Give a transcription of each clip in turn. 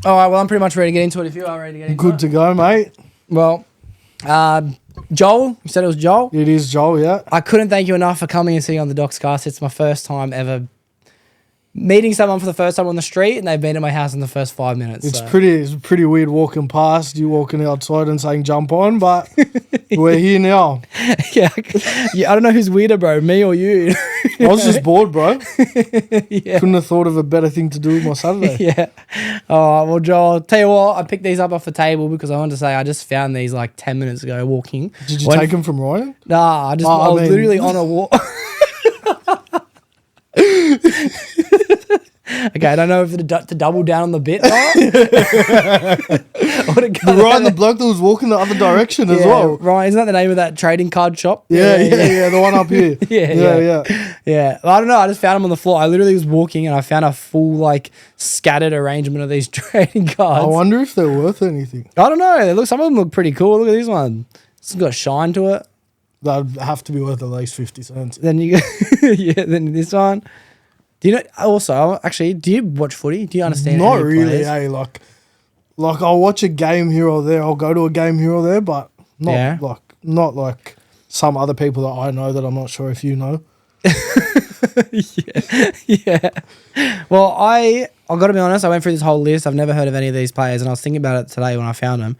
All right, well, I'm pretty much ready to get into it if you are ready to get into it. Good to go, mate. Well, Joel, you said it was Joel? It is Joel, yeah. I couldn't thank you enough for coming and sitting on the Doxcast. It's my first time ever meeting someone for the first time on the street, and they've been at my house in the first 5 minutes. It's pretty weird walking past, you walking outside and saying jump on, but we're here now. yeah, I don't know who's weirder, bro, me or you. I was just bored, bro. Yeah. Couldn't have thought of a better thing to do with my Saturday. Yeah. All right, well, Joel, I'll tell you what, I picked these up off the table because I wanted to say I just found these like 10 minutes ago walking. Did you take them from Ryan? Nah, I was literally on a walk. Okay, I don't know if to double down on the bit. Ryan, the bloke that was walking the other direction as well. Right, isn't that the name of that trading card shop? Yeah, the one up here. Yeah. I don't know. I just found them on the floor. I literally was walking and I found a full like scattered arrangement of these trading cards. I wonder if they're worth anything. I don't know. Some of them look pretty cool. Look at this one. It's got shine to it. That'd have to be worth at least 50 cents. Then then this one. Do you know? Also, actually, do you watch footy? Do you understand? Not really, Like I'll watch a game here or there. I'll go to a game here or there, but not like some other people that I know that I'm not sure if you know. yeah. Well, I've got to be honest. I went through this whole list. I've never heard of any of these players, and I was thinking about it today when I found them.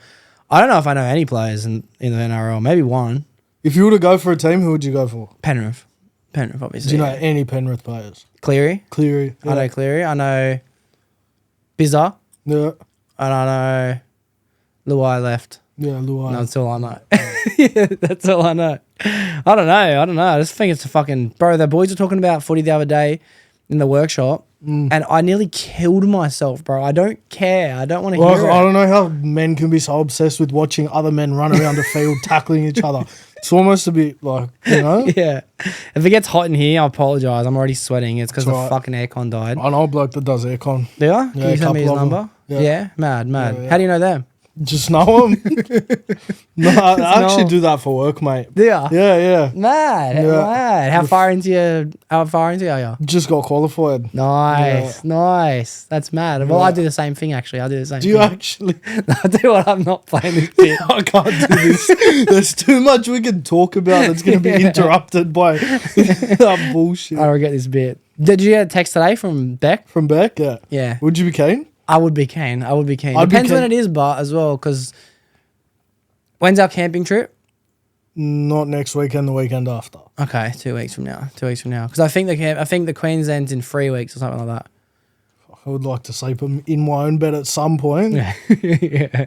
I don't know if I know any players in the NRL. Maybe one. If you were to go for a team, who would you go for? Penrith, obviously. Do you know any Penrith players? Cleary. Yeah. I know Cleary. I know Bizza. Yeah. And I know Luai left. Yeah, Luai. No, that's all I know. Yeah, that's all I know. I don't know. I just think it's a fucking... Bro, the boys were talking about footy the other day in the workshop, and I nearly killed myself, bro. I don't care. I don't want to hear it. I don't know how men can be so obsessed with watching other men run around the field tackling each other. It's almost a bit like, you know? Yeah. If it gets hot in here, I apologise. I'm already sweating. It's because the fucking aircon died. I know a bloke that does aircon. Do you? Can you send me his of them. number? Yeah. Mad. Yeah. How do you know them? Just know him. No, I actually do that for work, mate. Do ya? Yeah. Mad. How far into are you? Just got qualified. Nice. That's mad. Well, I do the same thing, actually. I do the same thing. Do you actually? No, I do what I'm not playing this bit. I can't do this. There's too much we can talk about that's going to be interrupted by that bullshit. I regret this bit. Did you get a text today from Beck? From Beck? Yeah. Yeah. Would you be keen? I would be keen. Depends when it is, but as well, because when's our camping trip? Not next weekend, the weekend after. Okay, 2 weeks from now. Because I think the Queensland's in 3 weeks or something like that. I would like to sleep in my own bed at some point. Yeah.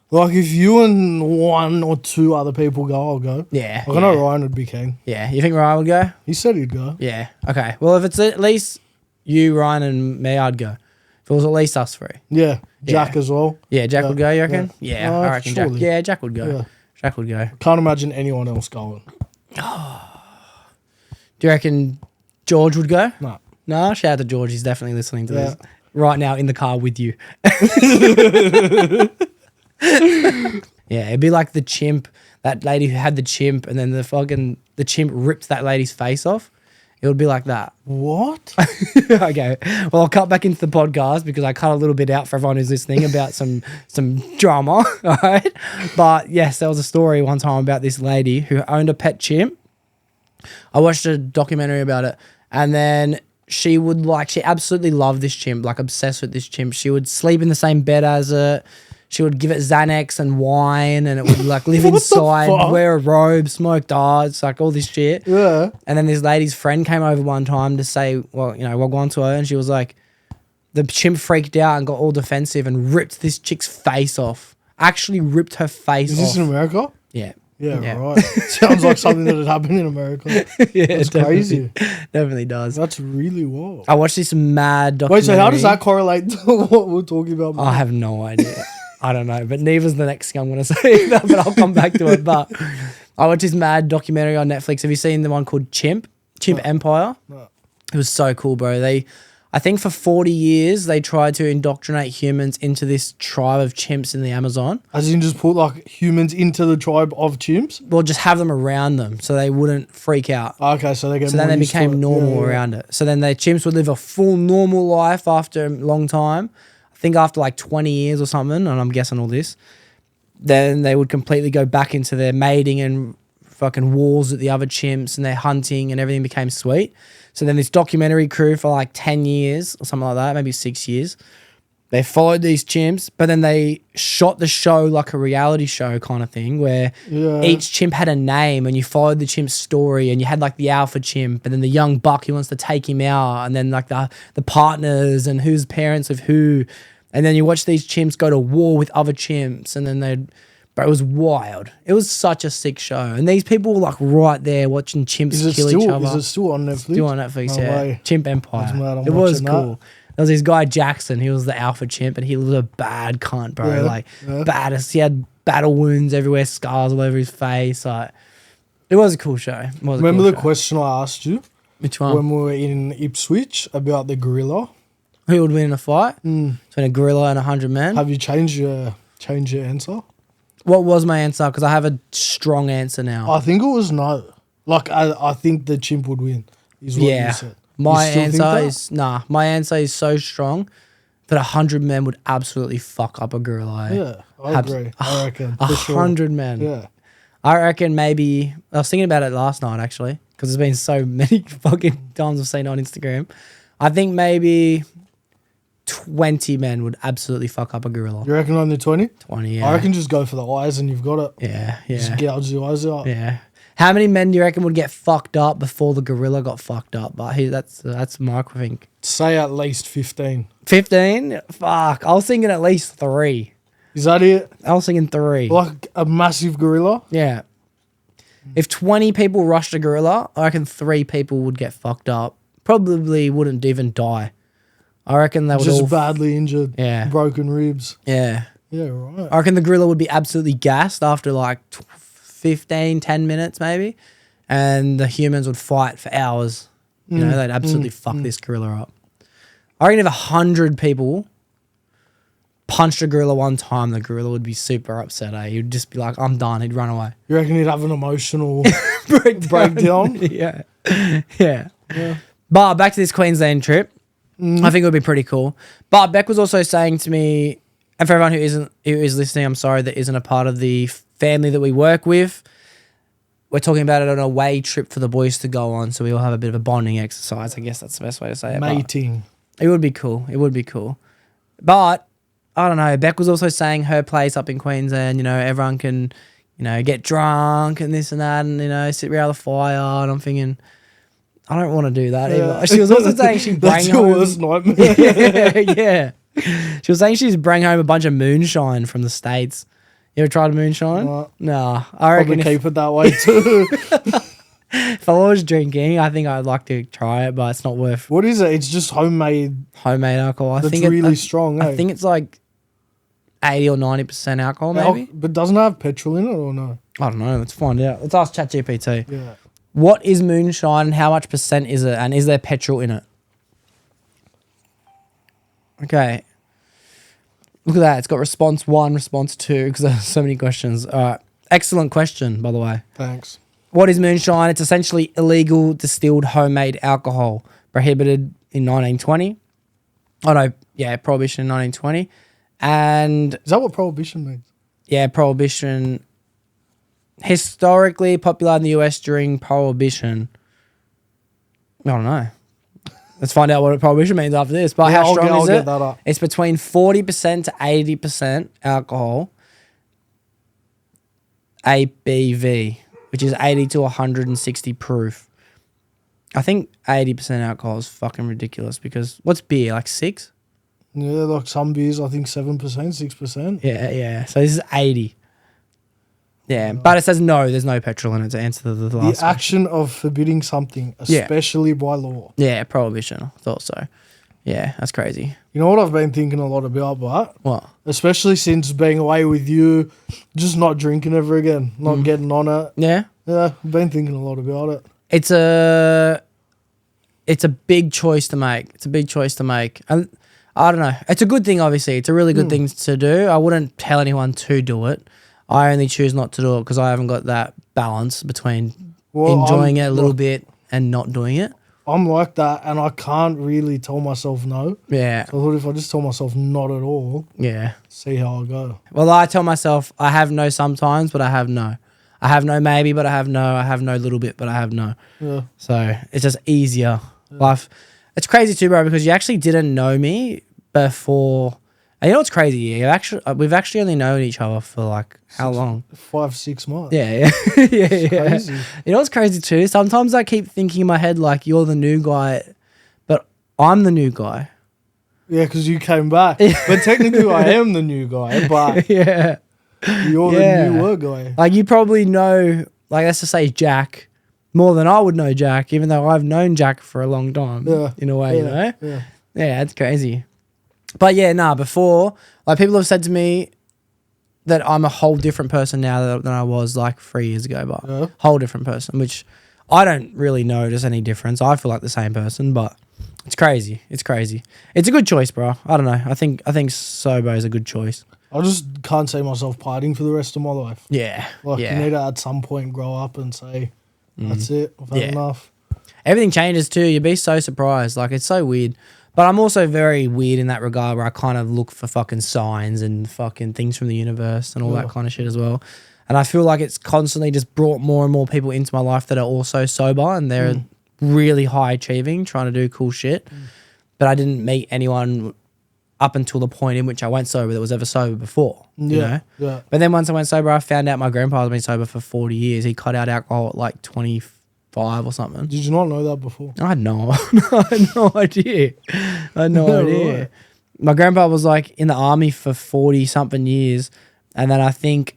Like if you and one or two other people go, I'll go. Yeah. I know Ryan would be keen. Yeah. You think Ryan would go? He said he'd go. Yeah. Okay. Well, if it's at least you, Ryan, and me, I'd go. If it was at least us three. Yeah. Jack as well. Yeah, Jack would go, you reckon? Yeah, I reckon surely. Jack. Yeah, Jack would go. Yeah. Jack would go. Can't imagine anyone else going. Do you reckon George would go? No. No, shout out to George. He's definitely listening to this right now in the car with you. Yeah, it'd be like the chimp, that lady who had the chimp, and then the chimp ripped that lady's face off. It would be like that. What? Okay. Well, I'll cut back into the podcast because I cut a little bit out for everyone who's listening about some drama. All right. But yes, there was a story one time about this lady who owned a pet chimp. I watched a documentary about it, and then she absolutely loved this chimp, like obsessed with this chimp. She would sleep in the same bed as it. She would give it Xanax and wine, and it would like live inside, wear a robe, smoke darts, like all this shit. Yeah. And then this lady's friend came over one time to say, well, wag on to her, and she was like, the chimp freaked out and got all defensive and ripped this chick's face off. Actually ripped her face off. Is this in America? Yeah. Yeah, right. Sounds like something that had happened in America. Yeah, that's crazy. Definitely does. That's really wild. I watched this mad documentary. Wait, so how does that correlate to what we're talking about? I have no idea. I don't know, but neither's the next thing I'm going to say, but I'll come back to it. But I watched this mad documentary on Netflix. Have you seen the one called Chimp Empire? No. It was so cool, bro. I think for 40 years, they tried to indoctrinate humans into this tribe of chimps in the Amazon. As in just put like humans into the tribe of chimps? Well, just have them around them so they wouldn't freak out. Okay, so then they became normal around it. So then the chimps would live a full normal life after a long time. think after like 20 years or something, and I'm guessing all this, then they would completely go back into their mating and fucking wars with the other chimps and their hunting and everything became sweet. So then this documentary crew for like 10 years or something like that, maybe 6 years, they followed these chimps, but then they shot the show like a reality show kind of thing where each chimp had a name and you followed the chimp's story and you had like the alpha chimp and then the young buck who wants to take him out and then like the partners and who's parents of who. And then you watch these chimps go to war with other chimps and then but it was wild. It was such a sick show. And these people were like right there watching chimps kill each other. Is it still on Netflix? Still on Netflix, No yeah. way. Chimp Empire. Mad, it was cool. There was this guy, Jackson. He was the alpha chimp and he was a bad cunt, bro. Baddest. He had battle wounds everywhere, scars all over his face. Like, it was a cool show. Remember the question I asked you? Which one? When we were in Ipswich about the gorilla. Who would win in a fight? Between a gorilla and 100 men? Have you changed your answer? What was my answer? Because I have a strong answer now. I think it was no. Like, I think the chimp would win, is what you said. My answer is, my answer is so strong that 100 men would absolutely fuck up a gorilla. Yeah, I agree. I reckon. 100 men. Yeah. I reckon maybe, I was thinking about it last night actually, because there's been so many fucking times I've seen it on Instagram. I think maybe 20 men would absolutely fuck up a gorilla. You reckon only 20? 20, yeah. I reckon just go for the eyes and you've got it. Yeah. Just gouge the eyes out. Yeah. How many men do you reckon would get fucked up before the gorilla got fucked up? But that's Mike, I think. Say at least 15. 15? Fuck. I was thinking at least 3. Is that it? I was thinking 3. Like a massive gorilla? Yeah. If 20 people rushed a gorilla, I reckon 3 people would get fucked up. Probably wouldn't even die. I reckon they would just all badly injured. Yeah. Broken ribs. Yeah. Yeah, right. I reckon the gorilla would be absolutely gassed after like 10 minutes maybe. And the humans would fight for hours. You know, they'd absolutely fuck this gorilla up. I reckon if 100 people punched a gorilla one time, the gorilla would be super upset. He'd just be like, I'm done. He'd run away. You reckon he'd have an emotional breakdown? Yeah. But back to this Queensland trip. I think it would be pretty cool. But Beck was also saying to me, and for everyone who is listening, I'm sorry that isn't a part of the family that we work with. We're talking about it on a away trip for the boys to go on, so we all have a bit of a bonding exercise. I guess that's the best way to say it. Mating. It would be cool. It would be cool. But I don't know. Beck was also saying her place up in Queensland, you know, everyone can, you know, get drunk and this and that and, you know, sit around the fire. And I'm thinking, I don't want to do that either. She was also saying she'd bring home... That's your worst nightmare. yeah. She was saying she'd bring home a bunch of moonshine from the States. You ever tried a moonshine? No. I reckon probably keep it that way too. If I was drinking, I think I'd like to try it, but it's not worth... What is it? It's just homemade alcohol. That's really strong, eh? I think it's like 80 or 90% alcohol, maybe. But doesn't it have petrol in it or no? I don't know. Let's find out. Let's ask ChatGPT. Yeah. What is moonshine and how much percent is it? And is there petrol in it? Okay. Look at that. It's got response 1, response 2, because there's so many questions. All right. Excellent question, by the way. Thanks. What is moonshine? It's essentially illegal distilled homemade alcohol, prohibited in 1920. Oh, no. Yeah, prohibition in 1920. And... Is that what prohibition means? Yeah, prohibition... Historically popular in the US during Prohibition. I don't know. Let's find out what Prohibition means after this. But how strong is it? Get that up. It's between 40% to 80% alcohol. ABV, which is 80 to 160 proof. I think 80% alcohol is fucking ridiculous because what's beer? Like 6? Yeah, like some beers, I think 7%, 6%. Yeah. So this is 80. Yeah, but it says no, there's no petrol in it to answer the last The action of forbidding something, especially by law. Yeah, prohibition. I thought so. Yeah, that's crazy. You know what I've been thinking a lot about, but what? Especially since being away with you, just not drinking ever again, not getting on it. Yeah? Yeah, I've been thinking a lot about it. It's a big choice to make. It's a big choice to make. And I don't know. It's a good thing, obviously. It's a really good thing to do. I wouldn't tell anyone to do it. I only choose not to do it because I haven't got that balance between enjoying it a little bit and not doing it. I'm like that, and I can't really tell myself no. Yeah. So I thought if I just tell myself not at all, Yeah. see how I go. Well, I tell myself I have no sometimes, but I have no. I have no maybe, but I have no. I have no little bit, but I have no. Yeah. So it's just easier. Life. It's crazy too, bro, because you actually didn't know me before. And you know what's crazy? We've actually only known each other for like how long? 5-6 months. Yeah. Yeah. Crazy. You know what's crazy too? Sometimes I keep thinking in my head like you're the new guy, but I'm the new guy. Yeah, because you came back. But technically I am the new guy, but Yeah. you're the newer guy. Like you probably know, like let's just say Jack, more than I would know Jack, even though I've known Jack for a long time. Yeah. In a way, you know? Yeah. Yeah, that's crazy. But yeah, before, like people have said to me that I'm a whole different person now than I was like 3 years ago, but whole different person, which I don't really notice any difference. I feel like the same person, but it's crazy. It's crazy. It's a good choice, bro. I don't know. I think sober is a good choice. I just can't see myself partying for the rest of my life. Yeah. Like yeah. you need to at some point grow up and say, that's it. I've had enough. Everything changes too. You'd be so surprised. Like it's so weird. But I'm also very weird in that regard where I kind of look for fucking signs and fucking things from the universe and all that kind of shit as well. And I feel like it's constantly just brought more and more people into my life that are also sober and they're really high achieving, trying to do cool shit. But I didn't meet anyone up until the point in which I went sober that was ever sober before. You know? Yeah. But then once I went sober, I found out my grandpa has been sober for 40 years. He cut out alcohol at like 25 or something. Did you not know that before? I had no idea. I had no idea. Right. My grandpa was like in the army for 40 something years. And then I think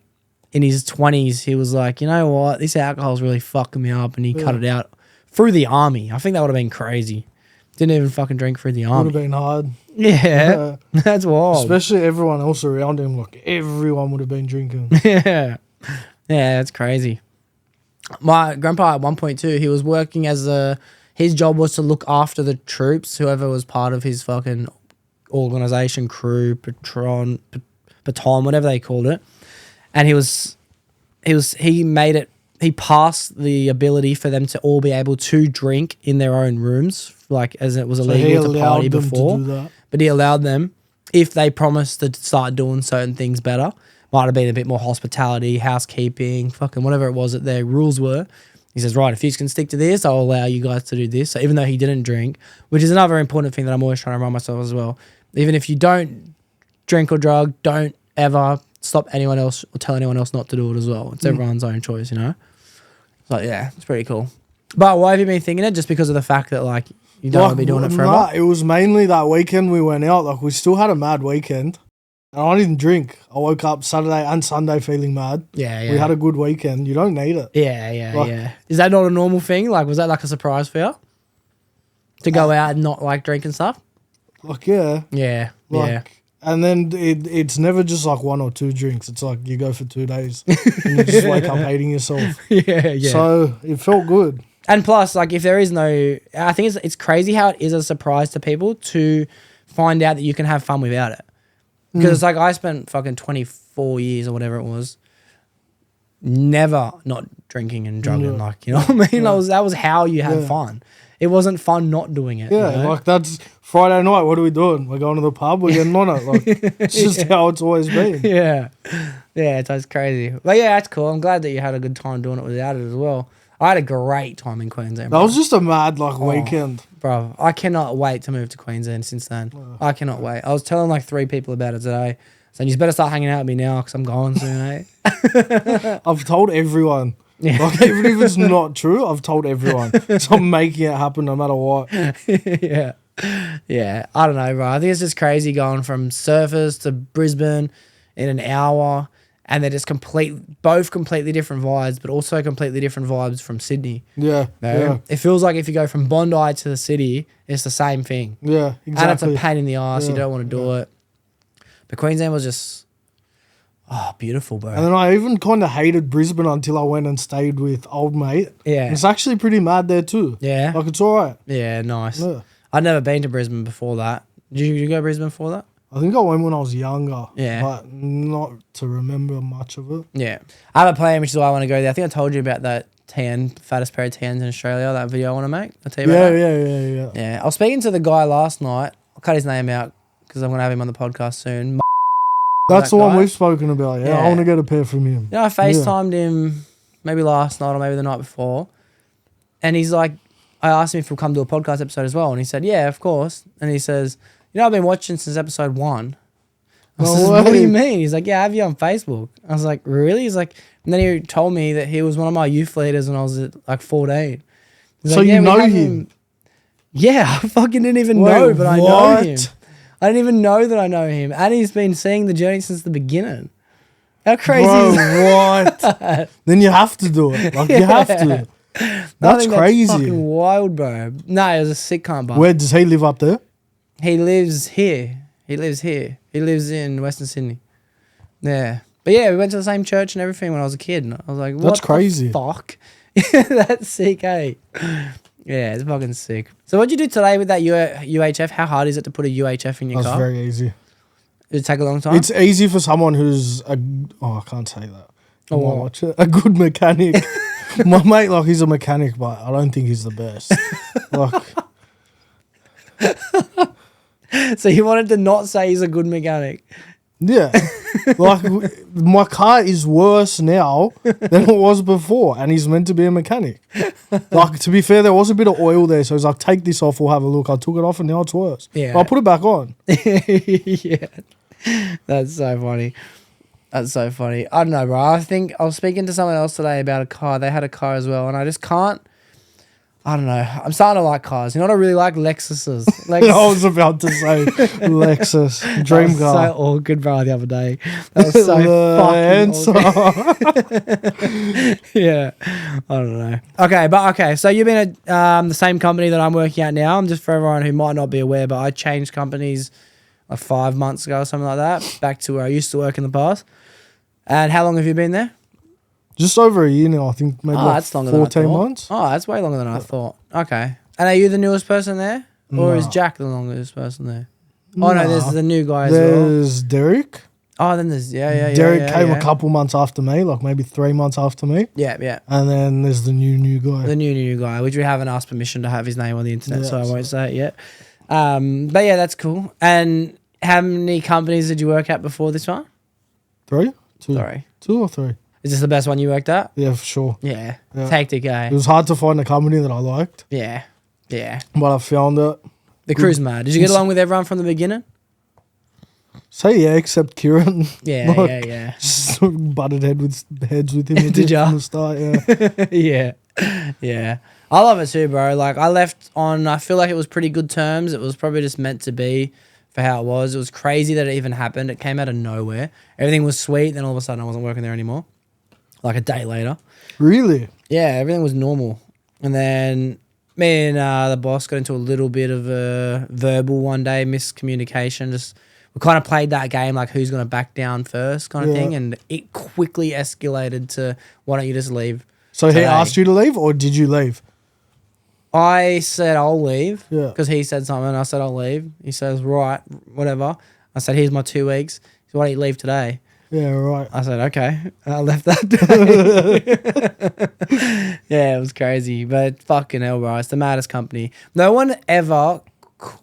in his 20s, he was like, you know what? This alcohol's really fucking me up. And he cut it out through the army. I think that would have been crazy. Didn't even fucking drink through the army. Would have been hard. Yeah. That's wild. Especially everyone else around him. Like everyone would have been drinking. Yeah. Yeah, that's crazy. My grandpa at one point too, he was working his job was to look after the troops, whoever was part of his fucking organization, crew, baton, whatever they called it. And he passed the ability for them to all be able to drink in their own rooms, like as it was illegal to party before. But he allowed them if they promised to start doing certain things better. Might have been a bit more hospitality, housekeeping, fucking whatever it was that their rules were. He says, right, if you can stick to this, I'll allow you guys to do this. So even though he didn't drink, which is another important thing that I'm always trying to remind myself as well. Even if you don't drink or drug, don't ever stop anyone else or tell anyone else not to do it as well. It's everyone's own choice, you know? So yeah, it's pretty cool. But why have you been thinking it? Just because of the fact that like you don't want to be doing it forever? Nah, it was mainly that weekend we went out. Like we still had a mad weekend. And I didn't drink. I woke up Saturday and Sunday feeling mad. Yeah. We had a good weekend. You don't need it. Yeah. Is that not a normal thing? Like, was that like a surprise for you? To go out and not like drink and stuff? Like, yeah. Yeah. And then it's never just like 1 or 2 drinks. It's like you go for 2 days and you just wake up hating yourself. Yeah. So it felt good. And plus, like, if there is no... I think it's crazy how it is a surprise to people to find out that you can have fun without it. Because it's like I spent fucking 24 years or whatever it was never not drinking and drugging. Like, you know what I mean? That was how you had fun. It wasn't fun not doing it. Yeah, you know? like that's Friday night. What are we doing? We're going to the pub. We're getting on it. Like it's just how it's always been. Yeah, it's crazy. But yeah, that's cool. I'm glad that you had a good time doing it without it as well. I had a great time in Queensland. That was just a mad weekend. Bro, I cannot wait to move to Queensland since then. I cannot wait. I was telling like 3 people about it today. Saying, you better start hanging out with me now because I'm going soon, eh? I've told everyone. Yeah. Like, even if it's not true, I've told everyone. So I'm making it happen no matter what. Yeah. Yeah. I don't know, bro. I think it's just crazy going from Surfers to Brisbane in an hour. And they're just both completely different vibes, but also completely different vibes from Sydney. Yeah, yeah. It feels like if you go from Bondi to the city, it's the same thing. Yeah, exactly. And it's a pain in the ass. You don't want to do it. But Queensland was just, beautiful, bro. And then I even kind of hated Brisbane until I went and stayed with old mate. Yeah. It's actually pretty mad there too. Yeah. Like, it's all right. Yeah, nice. Yeah. I'd never been to Brisbane before that. Did you go to Brisbane before that? I think I went when I was younger. Yeah. But not to remember much of it. Yeah. I have a plan, which is why I want to go there. I think I told you about that fattest pair of TNs in Australia, that video I want to make. I'll tell you Yeah, about that. yeah. Yeah, I was speaking to the guy last night. I'll cut his name out because I'm going to have him on the podcast soon. That's that the one guy. we've spoken about. Yeah, Yeah. I want to get a pair from him. I FaceTimed him maybe last night or maybe the night before. And he's like, I asked him if he'll come to a podcast episode as well. And he said, yeah, of course. And he says, I've been watching since episode 1. I says, what do you mean? He's like, yeah, I have you on Facebook. I was like, really? He's like, and then he told me that he was one of my youth leaders when I was like 14. He's So like, you know him? Yeah, I fucking didn't even know, but I know him. I didn't even know that I know him. And he's been seeing the journey since the beginning. How crazy is that? What? Then you have to do it. Like, you have to. That's crazy. That's fucking wild, bro. No, it was a sick cunt, but Where does he live up there? he lives here. He lives in Western Sydney. Yeah. But yeah, we went to the same church and everything when I was a kid. And I was like, what That's crazy. the fuck? That's sick, eh? Yeah, it's fucking sick. So what'd you do today with that UHF? How hard is it to put a UHF in your car? That's very easy. Did it take a long time? It's easy for someone who's I can't say that. Oh, what? A good mechanic. My mate, like, he's a mechanic, but I don't think he's the best. Like, So you wanted to not say he's a good mechanic. yeah. Like, my car is worse now than it was before, and he's meant to be a mechanic. Like, to be fair, there was a bit of oil there, so he's like, take this off, we'll have a look. I took it off, and now it's worse. Yeah. But I put it back on. Yeah. That's so funny. That's so funny. I don't know, bro. I think I was speaking to someone else today about a car. They had a car as well, and I just can't. I don't know. I'm starting to like cars. You know what I really like? Lexuses. I was about to say Lexus. Dream that was car. so awkward, bro, the other day. That was so fucking awkward. Yeah. I don't know. Okay. So you've been at the same company that I'm working at now. I'm just for everyone who might not be aware, but I changed companies like 5 months ago or something like that, back to where I used to work in the past. And how long have you been there? Just over a year now, I think maybe like that's longer than I 14 thought. months. Oh, that's way longer than I thought. Okay. And are you the newest person there? Or is No. Jack the longest person there? Oh, no, there's the new guy as well. There's Derek. Oh, then there's, yeah. Derek came a couple months after me, like maybe 3 months after me. Yeah. And then there's the new guy. The new guy, which we haven't asked permission to have his name on the internet, Yeah, so I won't say it yet. But yeah, that's cool. And how many companies did you work at before this one? 3? 2. Sorry. 2 or 3? Is this the best one you worked at? Yeah, for sure. Yeah. Yeah. It's hectic, eh? It was hard to find a company that I liked, Yeah. but I found it. The crew's mad. Did you get along with everyone from the beginning? So yeah, except Kieran. Yeah, Like, yeah. Just butted heads with him. Did ya? From the start, yeah. Yeah. I love it too, bro. Like, I left on, I feel like it was pretty good terms. It was probably just meant to be for how it was. It was crazy that it even happened. It came out of nowhere. Everything was sweet. Then all of a sudden I wasn't working there anymore. Like a day later. Really? Yeah, everything was normal. And then me and the boss got into a little bit of a verbal one day, miscommunication. Just we kind of played that game like who's going to back down first kind of thing. And it quickly escalated to why don't you just leave? So today? he asked you to leave, or did you leave? I said I'll leave Yeah. he said something. I said I'll leave. He says, right, whatever. I said, here's my 2 weeks. He said, why don't you leave today? Yeah, right. I said, okay. And I left that day. Yeah, it was crazy. But fucking hell, bro. It's the maddest company. No one ever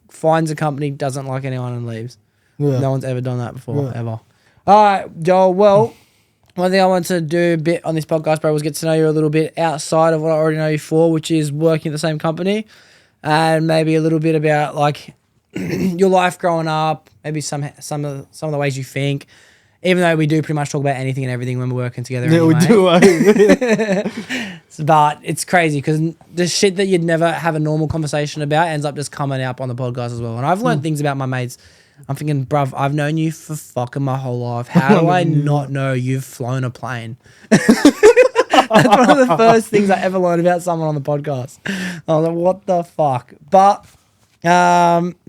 finds a company, doesn't like anyone and leaves. Yeah. No one's ever done that before, ever. All right, Joel. Well, one thing I wanted to do a bit on this podcast, bro, was get to know you a little bit outside of what I already know you for, which is working at the same company, and maybe a little bit about like your life growing up, maybe some of the ways you think. Even though we do pretty much talk about anything and everything when we're working together. Yeah, anyway. we do. Eh? But it's crazy because the shit that you'd never have a normal conversation about ends up just coming up on the podcast as well. And I've learned things about my mates. I'm thinking, bruv, I've known you for fucking my whole life. How do I not know you've flown a plane? That's one of the first things I ever learned about someone on the podcast. I was like, what the fuck? But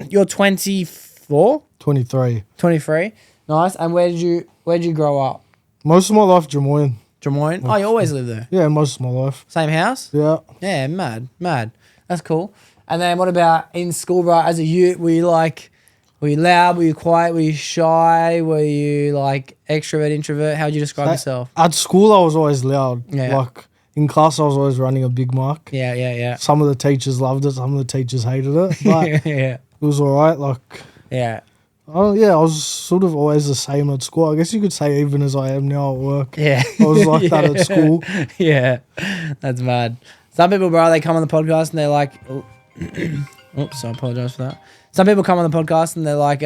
you're 24? 23. 23. Nice. And where did you grow up? Most of my life, Drummoyne. Drummoyne? Oh, you always lived there? Yeah, most of my life. Same house? Yeah. Yeah, mad. That's cool. And then what about in school, bro? As a youth, were you loud? Were you quiet? Were you shy? Were you like extrovert, introvert? How would you describe yourself? At school, I was always loud. Yeah. Like, in class, I was always running a big mark. Yeah. Some of the teachers loved it. Some of the teachers hated it. But Yeah. it was all right. Like, Yeah. I was sort of always the same at school. I guess you could say even as I am now at work. Yeah. I was like that at school. Yeah. That's mad. Some people, bro, they come on the podcast and they're like, oops, I apologize for that. Some people come on the podcast and they're like,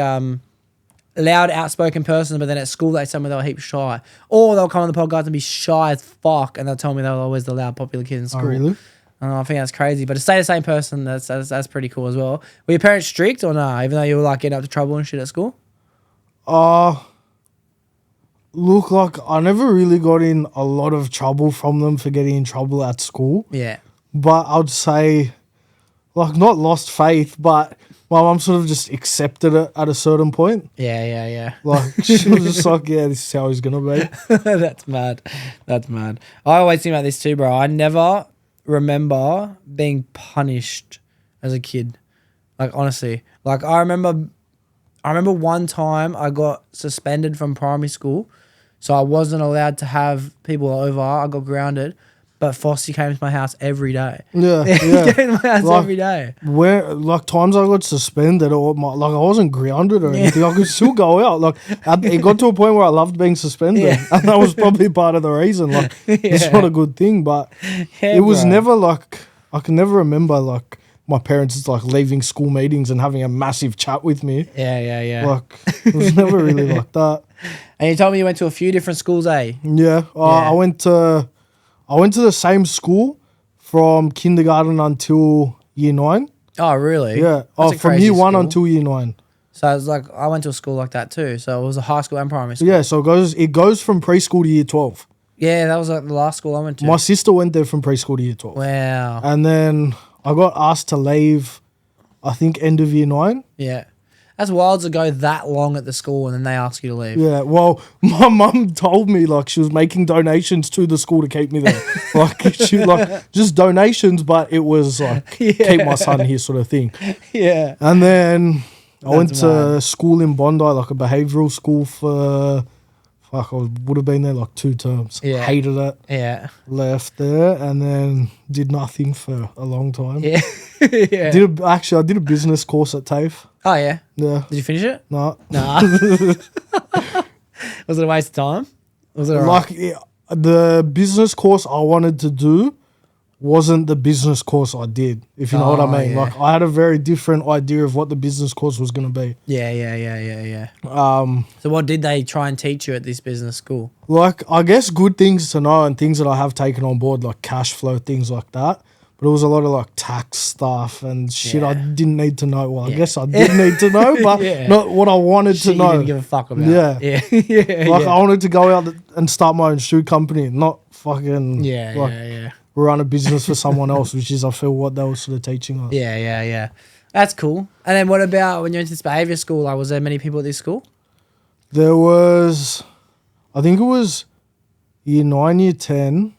loud, outspoken person, but then at school they tell me they were heap shy. Or they'll come on the podcast and be shy as fuck and they'll tell me they were always the loud, popular kid in school. Oh, really? I think that's crazy. But to stay the same person, that's pretty cool as well. Were your parents strict or nah? Even though you were like getting up to trouble and shit at school? Look, like I never really got in a lot of trouble from them for getting in trouble at school. Yeah. But I'd say, like, not lost faith, but my mum sort of just accepted it at a certain point. Yeah. Like, she was just like, yeah, this is how he's going to be. That's mad. That's mad. I always think about this too, bro. I never remember being punished as a kid. Like, honestly. Like, I remember one time I got suspended from primary school. So I wasn't allowed to have people over. I got grounded. But Fossey came to my house every day. Yeah. He came to my house every day. Where, like, times I got suspended or, like, I wasn't grounded or anything. I could still go out. Like, it got to a point where I loved being suspended. Yeah. And that was probably part of the reason. Like, it's not a good thing. But Yeah, it was bro. never, like, I can never remember, like, my parents, like, leaving school meetings and having a massive chat with me. Yeah. Like, it was never really like that. And you told me you went to a few different schools, eh? Yeah. I went to the same school from kindergarten until year 9. Oh, really? Yeah. That's a From crazy year 1 school. until year 9. So it's like I went to a school like that too. So it was a high school and primary school. Yeah, so it goes from preschool to year 12. Yeah, that was like the last school I went to. My sister went there from preschool to year 12. Wow. And then I got asked to leave, I think, end of year 9. Yeah. That's wild to go that long at the school and then they ask you to leave. Yeah, well, my mum told me, like, she was making donations to the school to keep me there. Just donations, but it was, like, keep my son here sort of thing. Yeah. And then I went That's to mad. school in Bondi, like a behavioural school for, I would have been there like 2 terms. Yeah. Hated it. Yeah. Left there and then did nothing for a long time. Yeah. Yeah. I did a business course at TAFE. Oh, yeah. Yeah. Did you finish it? No. Nah. Was it a waste of time? Was it all right? Like, the business course I wanted to do wasn't the business course I did, if you know what I mean. yeah. Like, I had a very different idea of what the business course was going to be. Yeah. So what did they try and teach you at this business school? like, I guess good things to know and things that I have taken on board, like cash flow, things like that. But it was a lot of like tax stuff and shit I Yeah. didn't need to know. Well, I Yeah. guess I did need to know, but Yeah. not what I wanted Shit to you know. didn't give a fuck about. Yeah. Yeah. Like, I wanted to go out and start my own shoe company, not fucking Yeah. run a business for someone else, which is, I feel, what they were sort of teaching us. Yeah. That's cool. And then what about when you went to this behaviour school? Like, was there many people at this school? There was, I think it was year 9, year 10.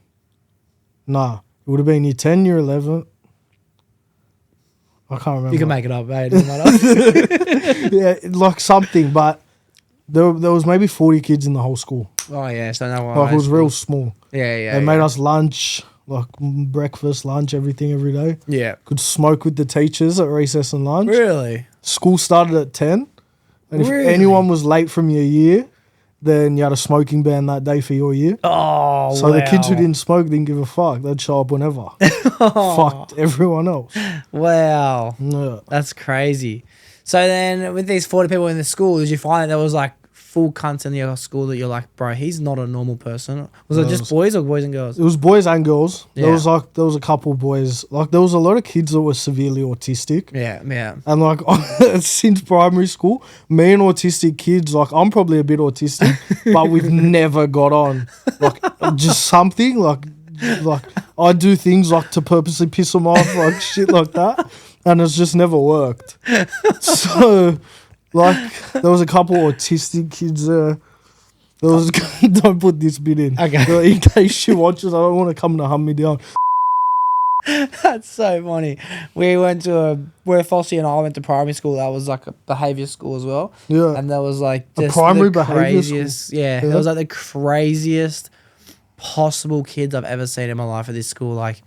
Nah, it would have been year 10, year 11. I can't remember. You can make it up, eh? It doesn't matter. Yeah, like something, but there was maybe 40 kids in the whole school. Oh, yeah. So no one. Like, it was real small. Yeah. They made us lunch, like breakfast, lunch, everything every day. Yeah. Could smoke with the teachers at recess and lunch. Really? School started at 10. And if Really? anyone was late from your year, then you had a smoking ban that day for your year. Oh, So the kids who didn't smoke didn't give a fuck. They'd show up whenever. Fucked everyone else. Wow. Yeah. That's crazy. So then with these 40 people in the school, did you find that there was like full cunts in your school that you're like, bro, he's not a normal person? Was it No, just boys or boys and girls? It was boys and girls. Yeah. There was a couple boys. Like, there was a lot of kids that were severely autistic. Yeah. And like, since primary school, me and autistic kids, like, I'm probably a bit autistic, but we've never got on. Like, just something like I do things like to purposely piss them off, like shit like that, and it's just never worked. So, like, there was a couple autistic kids there. There was don't put this bit in. Okay. In case she watches, I don't want to come to hunt me down. That's so funny. Where Fossey and I went to primary school, that was like a behaviour school as well. Yeah. And there was like just primary the behaviour craziest. school? Yeah. Yeah. There was like the craziest possible kids I've ever seen in my life at this school. Like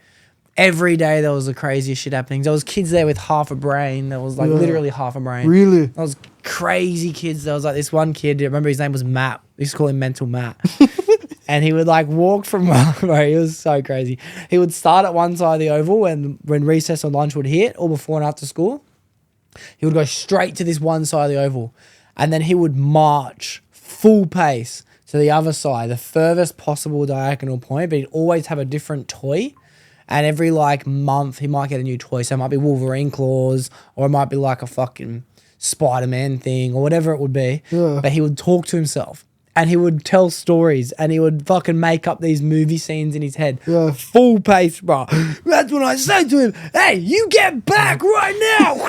every day there was the craziest shit happening. There was kids there with half a brain. There was like literally half a brain. Really? There was crazy kids. There was like this one kid. I remember his name was Matt. We used to call him Mental Matt. And he would like walk from, bro, he was so crazy. He would start at one side of the oval when recess or lunch would hit, or before and after school. He would go straight to this one side of the oval. And then he would march full pace to the other side, the furthest possible diagonal point, but he'd always have a different toy. And every like month he might get a new toy. So it might be Wolverine claws, or it might be like a fucking Spider-Man thing, or whatever it would be. Yeah. But he would talk to himself. And he would tell stories, and he would fucking make up these movie scenes in his head. Yeah. Full pace, bro. That's when I say to him, hey, you get back right now.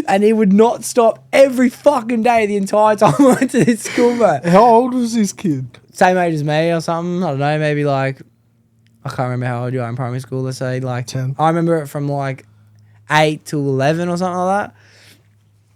And he would not stop every fucking day the entire time I went to this school, bro. How old was this kid? Same age as me or something. I don't know, maybe like, I can't remember how old you are in primary school. Let's say like 10. I remember it from like 8 to 11 or something like that.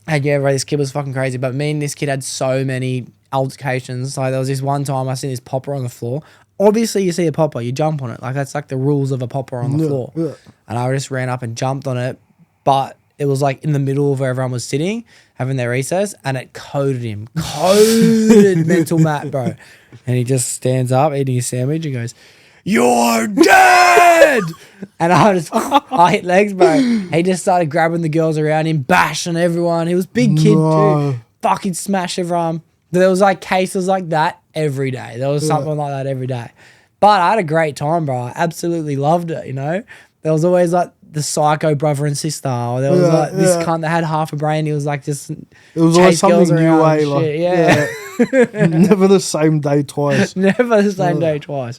And yeah, bro, this kid was fucking crazy. But me and this kid had so many altercations. Like there was this one time I seen this popper on the floor. Obviously, you see a popper, you jump on it. Like that's like the rules of a popper on the floor. Yeah. And I just ran up and jumped on it, but it was like in the middle of where everyone was sitting, having their recess, and it coded him. Coded Mental Matt, bro. And he just stands up eating his sandwich and goes, "You're dead!" And I hit legs, bro. He just started grabbing the girls around him, bashing everyone. He was a big kid too. Fucking smash everyone. There was like cases like that every day. There was something like that every day. But I had a great time, bro. I absolutely loved it, you know? There was always like the psycho brother and sister. Or there was like this cunt that had half a brain. He was like just It was always something new, eh? Like, yeah. Never the same day twice. Never the same day twice.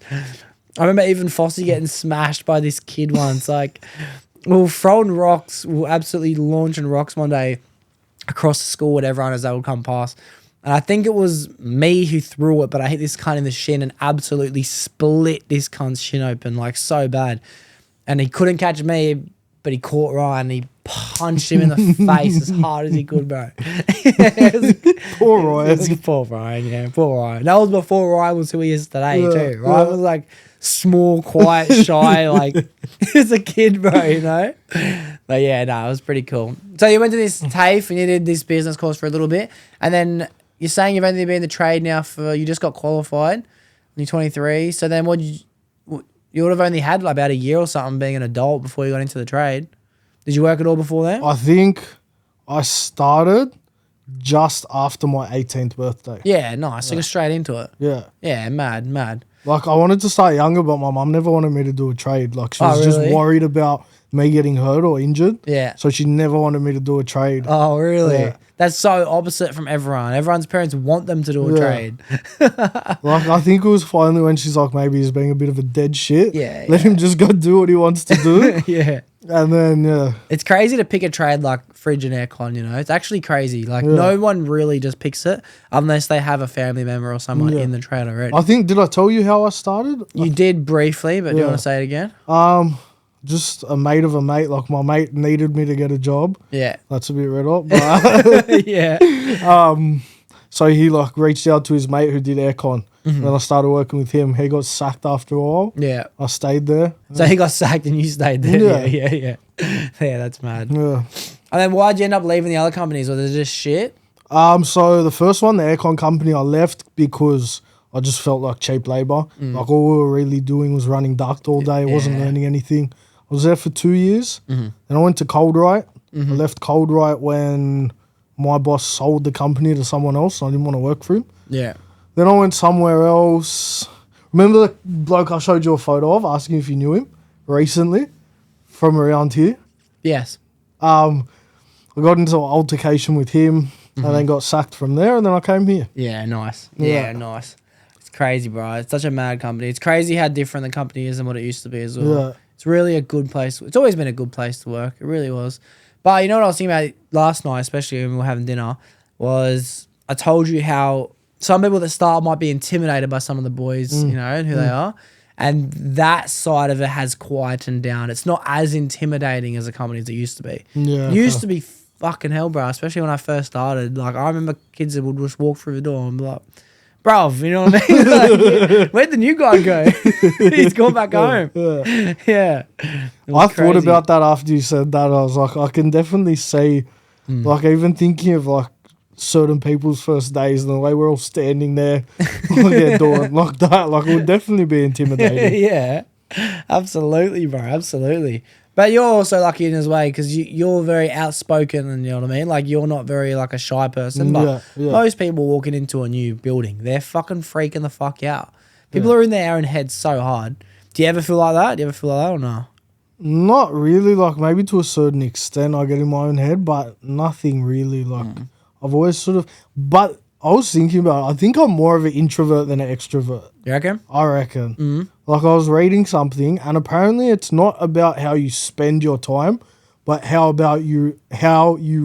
I remember even Fossey getting smashed by this kid once. Like, we were throwing rocks. We were absolutely launching rocks one day across the school with everyone as they would come past. And I think it was me who threw it, but I hit this cunt in the shin and absolutely split this cunt's shin open, like so bad. And he couldn't catch me, but he caught Ryan and he punched him in the face as hard as he could, bro. Poor Ryan. Poor Ryan, yeah. Poor Ryan. That was before Ryan was who he is today, too. Ryan was like small, quiet, shy, like as a kid, bro, you know? But yeah, no, it was pretty cool. So you went to this TAFE and you did this business course for a little bit, and then you're saying you've only been in the trade now you just got qualified and you're 23. So then you would have only had like about a year or something being an adult before you got into the trade. Did you work at all before then? I think I started just after my 18th birthday. Yeah, nice. So you got straight into it. Yeah. Yeah, mad. Like I wanted to start younger, but my mum never wanted me to do a trade. Like she was just worried about me getting hurt or injured. Yeah. So she never wanted me to do a trade. Oh, really? Yeah. That's so opposite from everyone. Everyone's parents want them to do a trade. Like I think it was finally when she's like, maybe he's being a bit of a dead shit. Yeah. Let him just go do what he wants to do. Yeah. And then It's crazy to pick a trade like fridge and aircon, you know? It's actually crazy. Like no one really just picks it unless they have a family member or someone in the trade already. I think, did I tell you how I started? You did briefly, but do you want to say it again? Just a mate of a mate. Like my mate needed me to get a job. Yeah. That's a bit red hot. But Yeah. so he like reached out to his mate who did aircon. Mm-hmm. And I started working with him. He got sacked after a while. Yeah. I stayed there. So he got sacked and you stayed there. Yeah. Yeah. Yeah, that's mad. Yeah. And then why'd you end up leaving the other companies? Was it just shit? So the first one, the aircon company, I left because I just felt like cheap labor. Like all we were really doing was running duct all day. I wasn't learning anything. I was there for 2 years. Then I went to Coldwright. I left Coldwright when my boss sold the company to someone else. I didn't want to work for him. Yeah. Then I went somewhere else. Remember the bloke I showed you a photo of, asking if you knew him recently from around here? Yes. I got into an altercation with him and then got sacked from there, and then I came here. Yeah, nice. Yeah, nice. It's crazy, bro. It's such a mad company. It's crazy how different the company is than what it used to be as well. Yeah. It's really a good place. It's always been a good place to work. It really was. But you know what I was thinking about last night, especially when we were having dinner, was I told you how some people that start might be intimidated by some of the boys, you know, and who they are. And that side of it has quietened down. It's not as intimidating as a company as it used to be. Yeah. It used to be fucking hell, bro, especially when I first started. Like, I remember kids that would just walk through the door and be like, bruv, you know what I mean? Like, where'd the new guy go? He's gone back home. Yeah. I thought about that after you said that. I was like, I can definitely see, like, even thinking of like certain people's first days and the way we're all standing there, like, doing like that, like, it would definitely be intimidating. Yeah, absolutely, bro, absolutely. But you're also lucky in his way because you're very outspoken, and you know what I mean. Like, you're not very like a shy person, but most people walking into a new building, they're fucking freaking the fuck out. People are in their own heads so hard. Do you ever feel like that? Do you ever feel like that or no? Not really. Like, maybe to a certain extent, I get in my own head, but nothing really. Like, I've always sort of. But I was thinking about it. I think I'm more of an introvert than an extrovert. You reckon? I reckon. Like, I was reading something, and apparently it's not about how you spend your time, but how you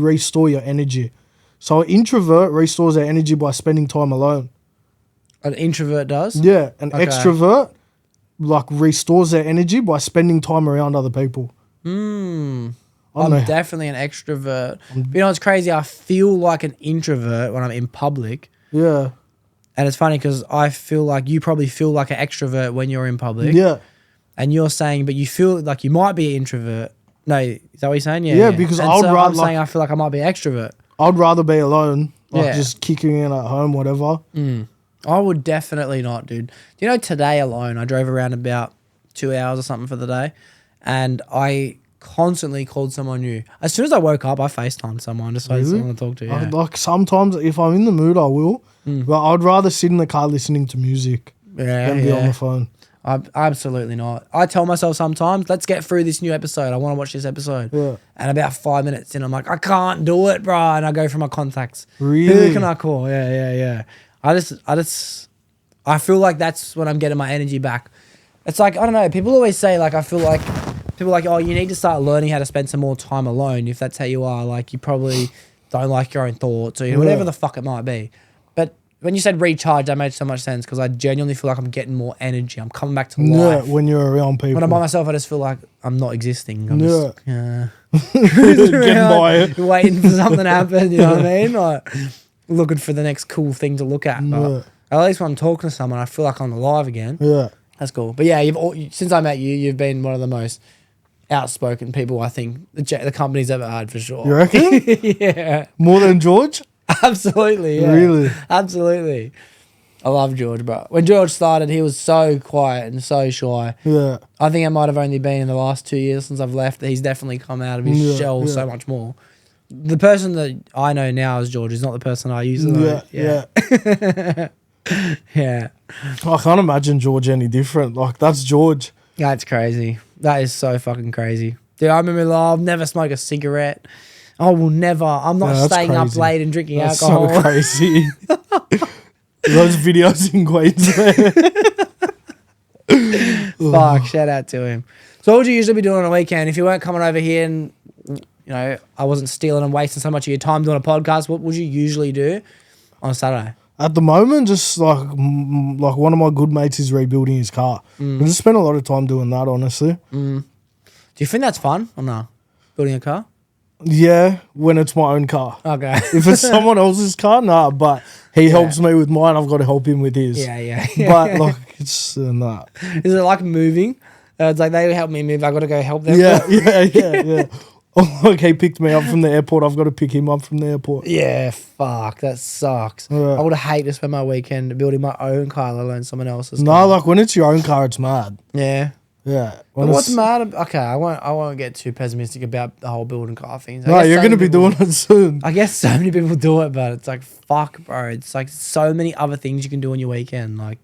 restore your energy. So an introvert restores their energy by spending time alone. An introvert does? Yeah. An extrovert, like, restores their energy by spending time around other people. I'm definitely an extrovert. But you know, it's crazy. I feel like an introvert when I'm in public. Yeah. And it's funny because I feel like you probably feel like an extrovert when you're in public. Yeah. And you're saying, but you feel like you might be an introvert. No, is that what you're saying? Yeah. Yeah, because I'm saying I feel like I might be an extrovert. I'd rather be alone, like, just kicking in at home, whatever. I would definitely not, dude. Do you know, today alone, I drove around about 2 hours or something for the day, and I constantly called someone new. As soon as I woke up, I FaceTimed someone just so someone to talk to. Yeah. Like, sometimes if I'm in the mood, I will. But I'd rather sit in the car listening to music than be on the phone. Absolutely not. I tell myself sometimes, let's get through this new episode. I want to watch this episode. Yeah. And about 5 minutes in, I'm like, I can't do it, bro. And I go through my contacts. Really? Who can I call? Yeah. I feel like that's when I'm getting my energy back. It's like, I don't know. People always say, like, I feel like people are like, oh, you need to start learning how to spend some more time alone. If that's how you are, like, you probably don't like your own thoughts or whatever the fuck it might be. But when you said recharge, that made so much sense because I genuinely feel like I'm getting more energy. I'm coming back to life. Yeah, when you're around people. When I'm by myself, I just feel like I'm not existing. I'm just getting by. Waiting for something to happen, you know what I mean? Like, looking for the next cool thing to look at. But at least when I'm talking to someone, I feel like I'm alive again. Yeah. That's cool. But yeah, since I met you, you've been one of the most outspoken people I think the company's ever had, for sure. You reckon? Yeah. More than George? Absolutely. Yeah. Really? Absolutely. I love George, bro. When George started, he was so quiet and so shy. Yeah. I think it might have only been in the last 2 years since I've left that he's definitely come out of his shell so much more. The person that I know now as George is not the person I used to know. Yeah. Yeah. I can't imagine George any different. Like, that's George. That's crazy. That is so fucking crazy. Dude, I remember, I'll never smoke a cigarette. I will never. I'm not staying up late and drinking alcohol. That's so crazy. Those videos in Queensland. Fuck, shout out to him. So what would you usually be doing on a weekend if you weren't coming over here and, you know, I wasn't stealing and wasting so much of your time doing a podcast? What would you usually do on a Saturday? At the moment, just like one of my good mates is rebuilding his car. I just spend a lot of time doing that, honestly. Do you think that's fun or no? Building a car? Yeah, when it's my own car. Okay. If it's someone else's car, nah, but he helps me with mine, I've got to help him with his. Yeah. But, like, it's nah. Is it like moving? It's like they help me move, I got to go help them. Yeah. Like, he picked me up from the airport, I've got to pick him up from the airport. Yeah, fuck, that sucks. Yeah. I would hate to spend my weekend building my own car, let alone someone else's car. No, like, when it's your own car, it's mad. Yeah. Yeah. But what's mad? Okay, I won't get too pessimistic about the whole building car thing. No, you're going to be doing it soon. I guess so many people do it, but it's like, fuck, bro. It's like so many other things you can do on your weekend. Like,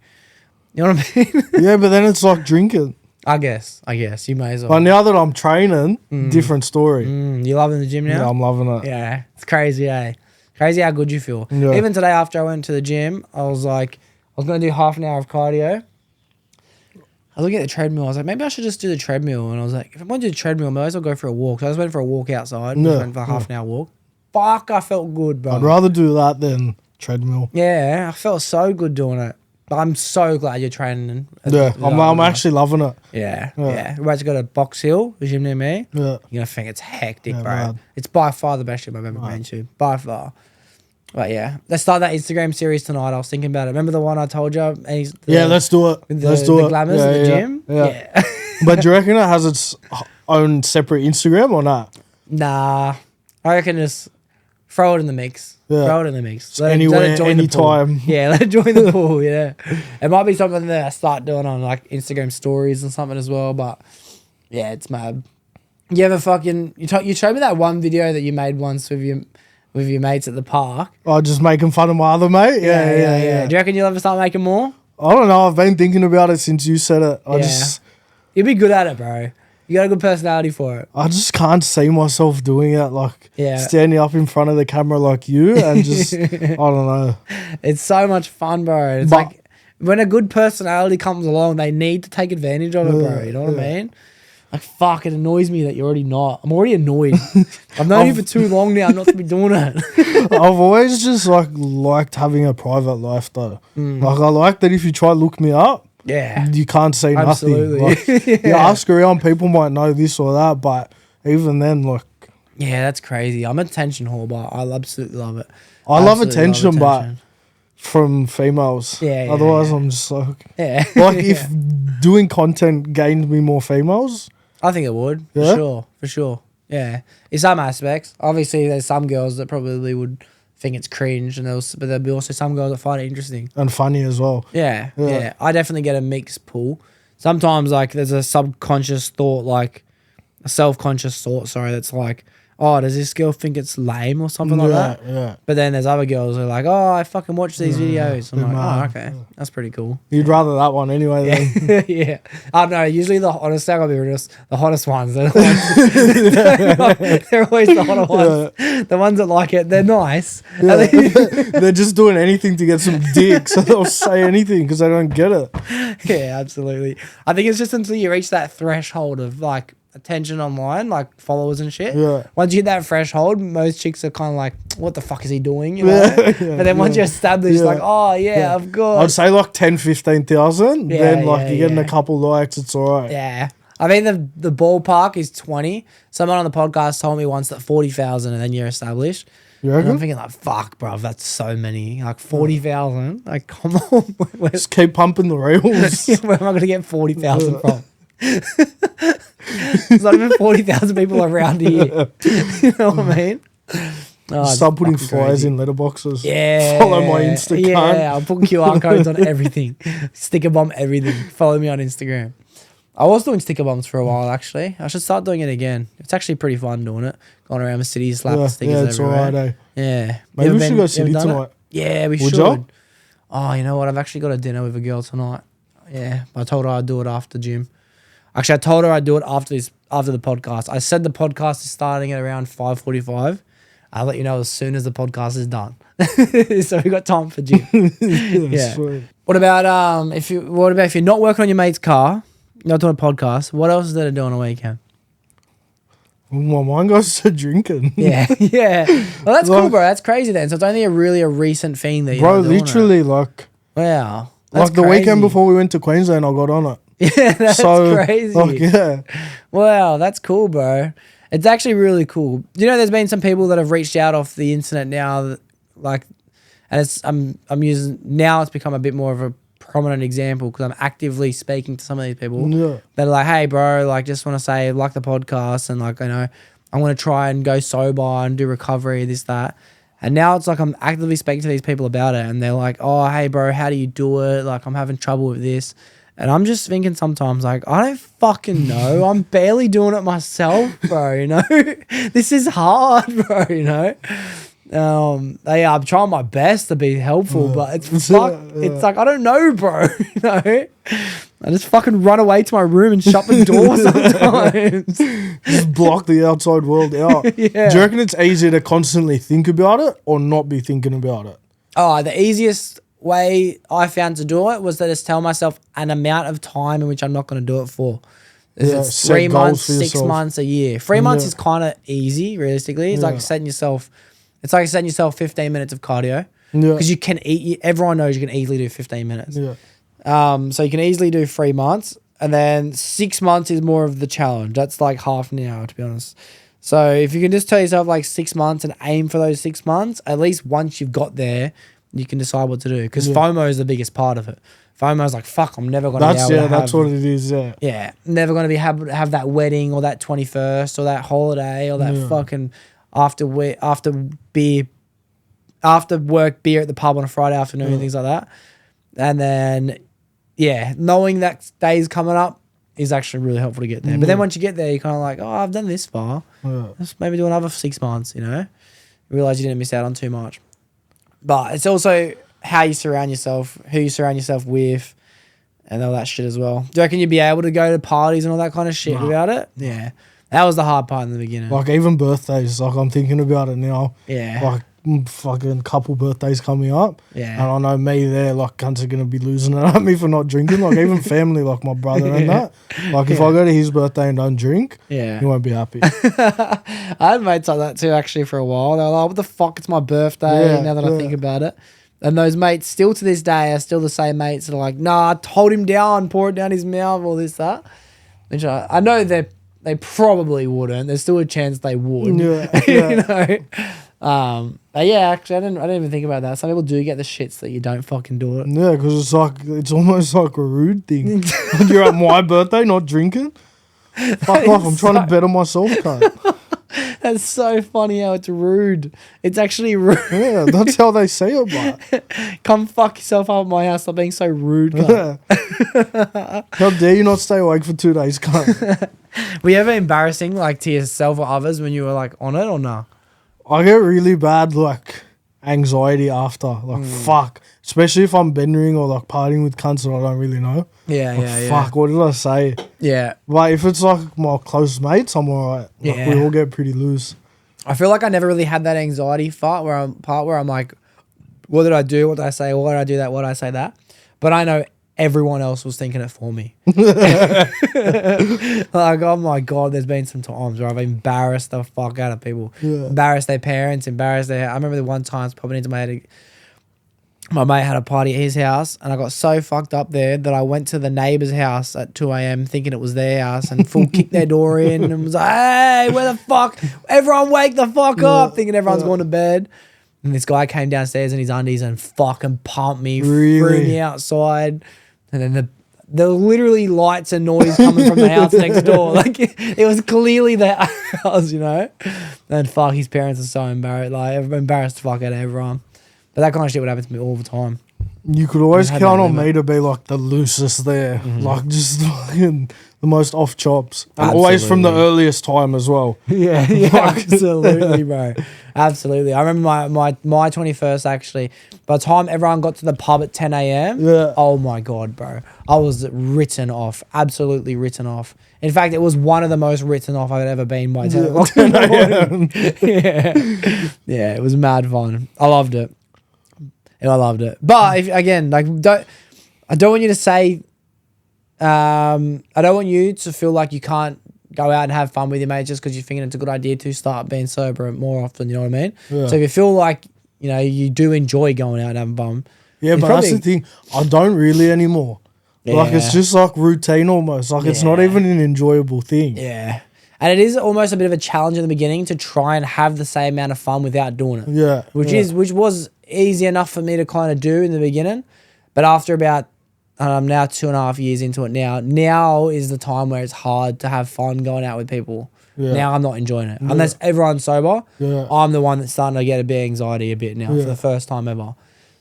you know what I mean? Yeah, but then it's like drinking. I guess. You may as well. But now that I'm training, different story. You loving the gym now? Yeah, I'm loving it. Yeah, it's crazy, eh? Crazy how good you feel. Yeah. Even today after I went to the gym, I was like, I was going to do half an hour of cardio. I was looking at the treadmill. I was like, maybe I should just do the treadmill. And I was like, if I'm going to do the treadmill, I might as well go for a walk. So I just went for a walk outside. Just went for a half an hour walk. Fuck, I felt good, bro. I'd rather do that than treadmill. Yeah, I felt so good doing it. But I'm so glad you're training. Yeah, I'm actually loving it. Yeah. We're about to go to Box Hill, the gym near me. Yeah. You're going to think it's hectic, bro. Man. It's by far the best gym I've ever been to. By far. But yeah, let's start that Instagram series tonight. I was thinking about it. Remember the one I told you? Let's do it. Let's do the it. glamours at the gym? Yeah. But do you reckon it has its own separate Instagram or not? Nah. I reckon just throw it in the mix. Yeah. Throw it in the mix. Anywhere, anytime. Yeah, let it join the pool, yeah. It might be something that I start doing on like Instagram stories and something as well, but yeah, it's mad. You ever fucking... You showed me that one video that you made once with your mates at the park. Oh, just making fun of my other mate? Yeah. Do you reckon you'll ever start making more? I don't know. I've been thinking about it since you said it. You'd be good at it, bro. You got a good personality for it. I just can't see myself doing it, like standing up in front of the camera like you and just, I don't know. It's so much fun, bro. It's like when a good personality comes along, they need to take advantage of it, bro. You know what I mean? Like, fuck, it annoys me that you're already not. I'm already annoyed. I've known you for too long now not to be doing it. I've always just liked having a private life though. Like I like that if you try to look me up, you can't see Absolutely. nothing. Like, you ask around, people might know this or that, but even then, like... Yeah, that's crazy. I'm an attention whore, but I absolutely love it. I love attention, but from females. Otherwise, I'm just like... Like, if doing content gained me more females... I think it would, for sure. Yeah. In some aspects. Obviously, there's some girls that probably would think it's cringe, but there'll be also some girls that find it interesting. And funny as well. Yeah. I definitely get a mixed pull. Sometimes, like, there's a subconscious thought, like, a self-conscious thought, that's like, oh, does this girl think it's lame or something like that? Yeah. But then there's other girls who are like, oh, I fucking watch these videos. I'm like, oh, okay. That's pretty cool. You'd rather that one anyway then. Yeah. I don't know. Usually the hottest, I'm going to be honest, the hottest ones. They're always the hotter ones. Yeah. The ones that like it, they're nice. Yeah. They're just doing anything to get some dick, so they'll say anything because they don't get it. Yeah, absolutely. I think it's just until you reach that threshold of like attention online, like followers and shit. Yeah. Once you hit that threshold, most chicks are kind of like, what the fuck is he doing? You know? But then once you establish, like, oh, of course. I'd say like 10, 15,000. Then like you're getting a couple likes, it's all right. Yeah. I mean, the ballpark is 20. Someone on the podcast told me once that 40,000 and then you're established. You reckon? And I'm thinking like, fuck, bro, that's so many. Like 40,000. Like, come on. Just keep pumping the reels. Where am I going to get 40,000 from? There's not even 40,000 people around here. You know what I mean? Start putting flyers in letterboxes. Yeah. Follow my Instagram. Yeah, I'll put QR codes on everything. Sticker bomb everything. Follow me on Instagram. I was doing sticker bombs for a while, actually. I should start doing it again. It's actually pretty fun doing it. Going around the city, slapping stickers it's everywhere. alright, eh? Yeah. Maybe we should go city tonight. Yeah, we should. You? Oh, you know what? I've actually got a dinner with a girl tonight. Yeah. I told her I'd do it after gym. Actually, I told her I'd do it after the podcast. I said the podcast is starting at around 5:45. I'll let you know as soon as the podcast is done. So we got time for gym. Yeah. Sweet. What about if you're not working on your mate's car, you're not doing a podcast, what else is there to do on a weekend? My mind goes to drinking. Yeah. Well, that's cool, bro. That's crazy then. So it's only a recent thing that you're bro, doing literally, it. like... Wow. Like the weekend before we went to Queensland, I got on it. Yeah, that's crazy. Like, yeah. Wow, that's cool, bro. It's actually really cool. You know, there's been some people that have reached out off the internet now, like, and I'm using now. It's become a bit more of a prominent example because I'm actively speaking to some of these people that are like, hey, bro, like, just want to say, like the podcast, and like, you know, I want to try and go sober and do recovery, this, that. And now it's like I'm actively speaking to these people about it, and they're like, oh, hey, bro, how do you do it? Like, I'm having trouble with this. And I'm just thinking sometimes, like, I don't fucking know. I'm barely doing it myself, bro, you know? This is hard, bro, you know? I'm trying my best to be helpful, but it's like, I don't know, bro, you know? I just fucking run away to my room and shut the door sometimes. Just block the outside world out. Yeah. Do you reckon it's easier to constantly think about it or not be thinking about it? Oh, the easiest way I found to do it was to just tell myself an amount of time in which I'm not going to do it for. It's 3 months, 6 months, a year. 3 months is kind of easy, realistically. It's like setting yourself 15 minutes of cardio. Because you can everyone knows you can easily do 15 minutes. Yeah. So you can easily do 3 months, and then 6 months is more of the challenge. That's like half an hour, to be honest. So if you can just tell yourself like 6 months and aim for those 6 months, at least once you've got there, you can decide what to do. Because FOMO is the biggest part of it. FOMO is like, fuck, I'm never going to be able to have... That's what it is, yeah. Yeah, never going to be have that wedding or that 21st or that holiday or that fucking after work beer at the pub on a Friday afternoon and things like that. And then, knowing that day's coming up is actually really helpful to get there. But then once you get there, you're kind of like, oh, I've done this far. Let's maybe do another 6 months, you know? You realise you didn't miss out on too much. But it's also how you surround yourself, who you surround yourself with, and all that shit as well. Do you reckon you'd be able to go to parties and all that kind of shit without it? Yeah. That was the hard part in the beginning. Like, even birthdays, like, I'm thinking about it now. Yeah. Like, fucking couple birthdays coming up. Yeah. And I know me there, like, cunts are going to be losing it at me for not drinking. Like, even family, like my brother and that. Like, if I go to his birthday and don't drink, he won't be happy. I had mates like that too, actually, for a while. They were like, what the fuck, it's my birthday, now that I think about it. And those mates, still to this day, are still the same mates that are like, nah, hold him down, pour it down his mouth, all this, that. Which I know they probably wouldn't. There's still a chance they would. You know? But yeah, actually, I didn't even think about that. Some people do get the shits that you don't fucking do it. Yeah, because it's almost like a rude thing. Like, you're at my birthday not drinking? Fuck off, I'm trying to better myself, cunt. That's so funny how it's rude. It's actually rude. Yeah, that's how they say it, but. Come fuck yourself up at my house. Stop being so rude, cunt. How dare you not stay awake for 2 days, cunt? Were you ever embarrassing, like, to yourself or others when you were, like, on it or nah? I get really bad, like, anxiety after. Like, fuck. Especially if I'm bendering or, like, partying with cunts that I don't really know. Yeah, Fuck, what did I say? Yeah. But if it's, like, my close mates, I'm all right. Like, we all get pretty loose. I feel like I never really had that anxiety part where I'm like, what did I do? What did I say? Why did I do that? Why did I say that? But I know everyone else was thinking it for me. Like, oh my God, there's been some times where I've embarrassed the fuck out of people. Embarrassed their parents, I remember the one time I was popping into my mate had a party at his house and I got so fucked up there that I went to the neighbour's house at 2 a.m. thinking it was their house and full kicked their door in and was like, hey, where the fuck? Everyone wake the fuck up, thinking everyone's going to bed. And this guy came downstairs in his undies and fucking pumped me, threw me outside. And then there were literally lights and noise coming from the house next door. Like, it was clearly their house, you know? And fuck, his parents are so embarrassed. Like, embarrassed the fuck out of everyone. But that kind of shit would happen to me all the time. You could always count on me to be, like, the loosest there. Like, just fucking the most off chops. And always from the earliest time as well. Yeah, absolutely, bro. Absolutely. I remember my 21st, actually. By the time everyone got to the pub at 10 a.m., oh my God, bro. I was written off. Absolutely written off. In fact, it was one of the most written off I've ever been by 10 o'clock in the morning. Yeah, it was mad fun. I loved it. But if, again, like, I don't want you to say, I don't want you to feel like you can't go out and have fun with your mates just because you're thinking it's a good idea to start being sober more often, you know what I mean? Yeah. So if you feel like, you know, you do enjoy going out and having fun. Yeah, but that's the thing. I don't really anymore. Yeah. Like, it's just like routine almost. Like, it's not even an enjoyable thing. Yeah. And it is almost a bit of a challenge in the beginning to try and have the same amount of fun without doing it. Yeah. Which was easy enough for me to kind of do in the beginning. But after about, now 2.5 years into it now is the time where it's hard to have fun going out with people. Yeah. Now I'm not enjoying it. Unless everyone's sober, I'm the one that's starting to get a bit of anxiety a bit now for the first time ever.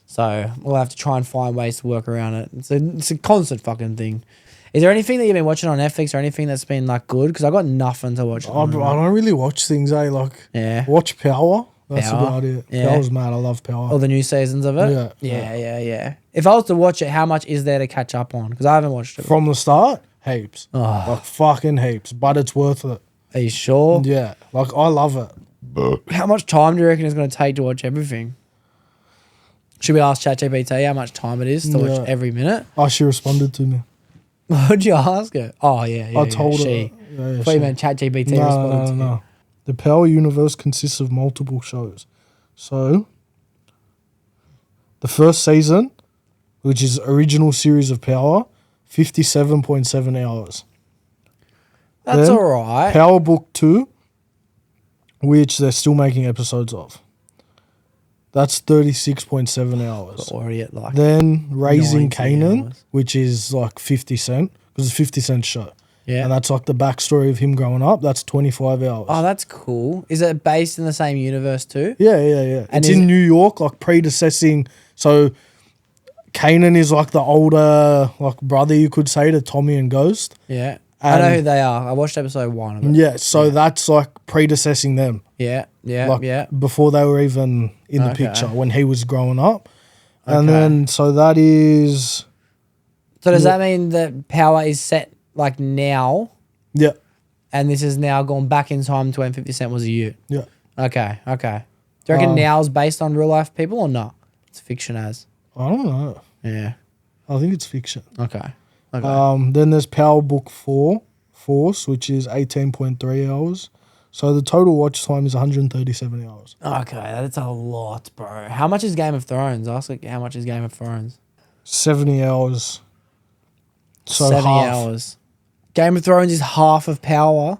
So we'll have to try and find ways to work around it. It's a constant fucking thing. Is there anything that you've been watching on Netflix or anything that's been, like, good? Because I got nothing to watch. I don't really watch things, Like, watch Power. That's about it. Yeah. Power's mad. I love Power. All the new seasons of it? Yeah. If I was to watch it, how much is there to catch up on? Because I haven't watched it. From the start, heaps. Like, fucking heaps. But it's worth it. Are you sure? Yeah. Like, I love it. How much time do you reckon it's going to take to watch everything? Should we ask ChatGPT how much time it is to watch every minute? Oh, she responded to me. What'd you ask her? Oh, yeah. I told her. I thought you meant ChatGPT responded to you. The Power universe consists of multiple shows. So, the first season, which is original series of Power, 57.7 hours. That's all right. Power Book 2, which they're still making episodes of. That's 36.7 hours. Already at like Then Raising 90 Kanan, hours. which is like 50 Cent, because it's 50 Cent show. yeah. And that's like the backstory of him growing up. That's 25 hours. Oh, that's cool. Is it based in the same universe too? Yeah. And It's is in it- New York, like predecessing. So Kanan is like the older like brother, you could say, to Tommy and Ghost. Yeah. I know And- who they are. I watched episode 1 of it. Yeah, so that's like predecessing them. Yeah. Yeah. Like yeah. before they were even in the Okay. picture when he was growing up. And Okay. then so that is So does Yeah. that mean that Power is set like now, yeah. and this is now gone back in time to when 50 Cent was a youth? Yeah. Okay. Okay. Do you reckon now's based on real life people or not? It's fiction as. I don't know. Yeah. I think it's fiction. Okay. Okay. Then there's Power Book 4, Force, which is 18.3 hours. So the total watch time is 137 hours. Okay, that's a lot, bro. How much is Game of Thrones? Ask like, how much is Game of Thrones? 70 hours. So 70 half. hours. Game of Thrones is half of Power.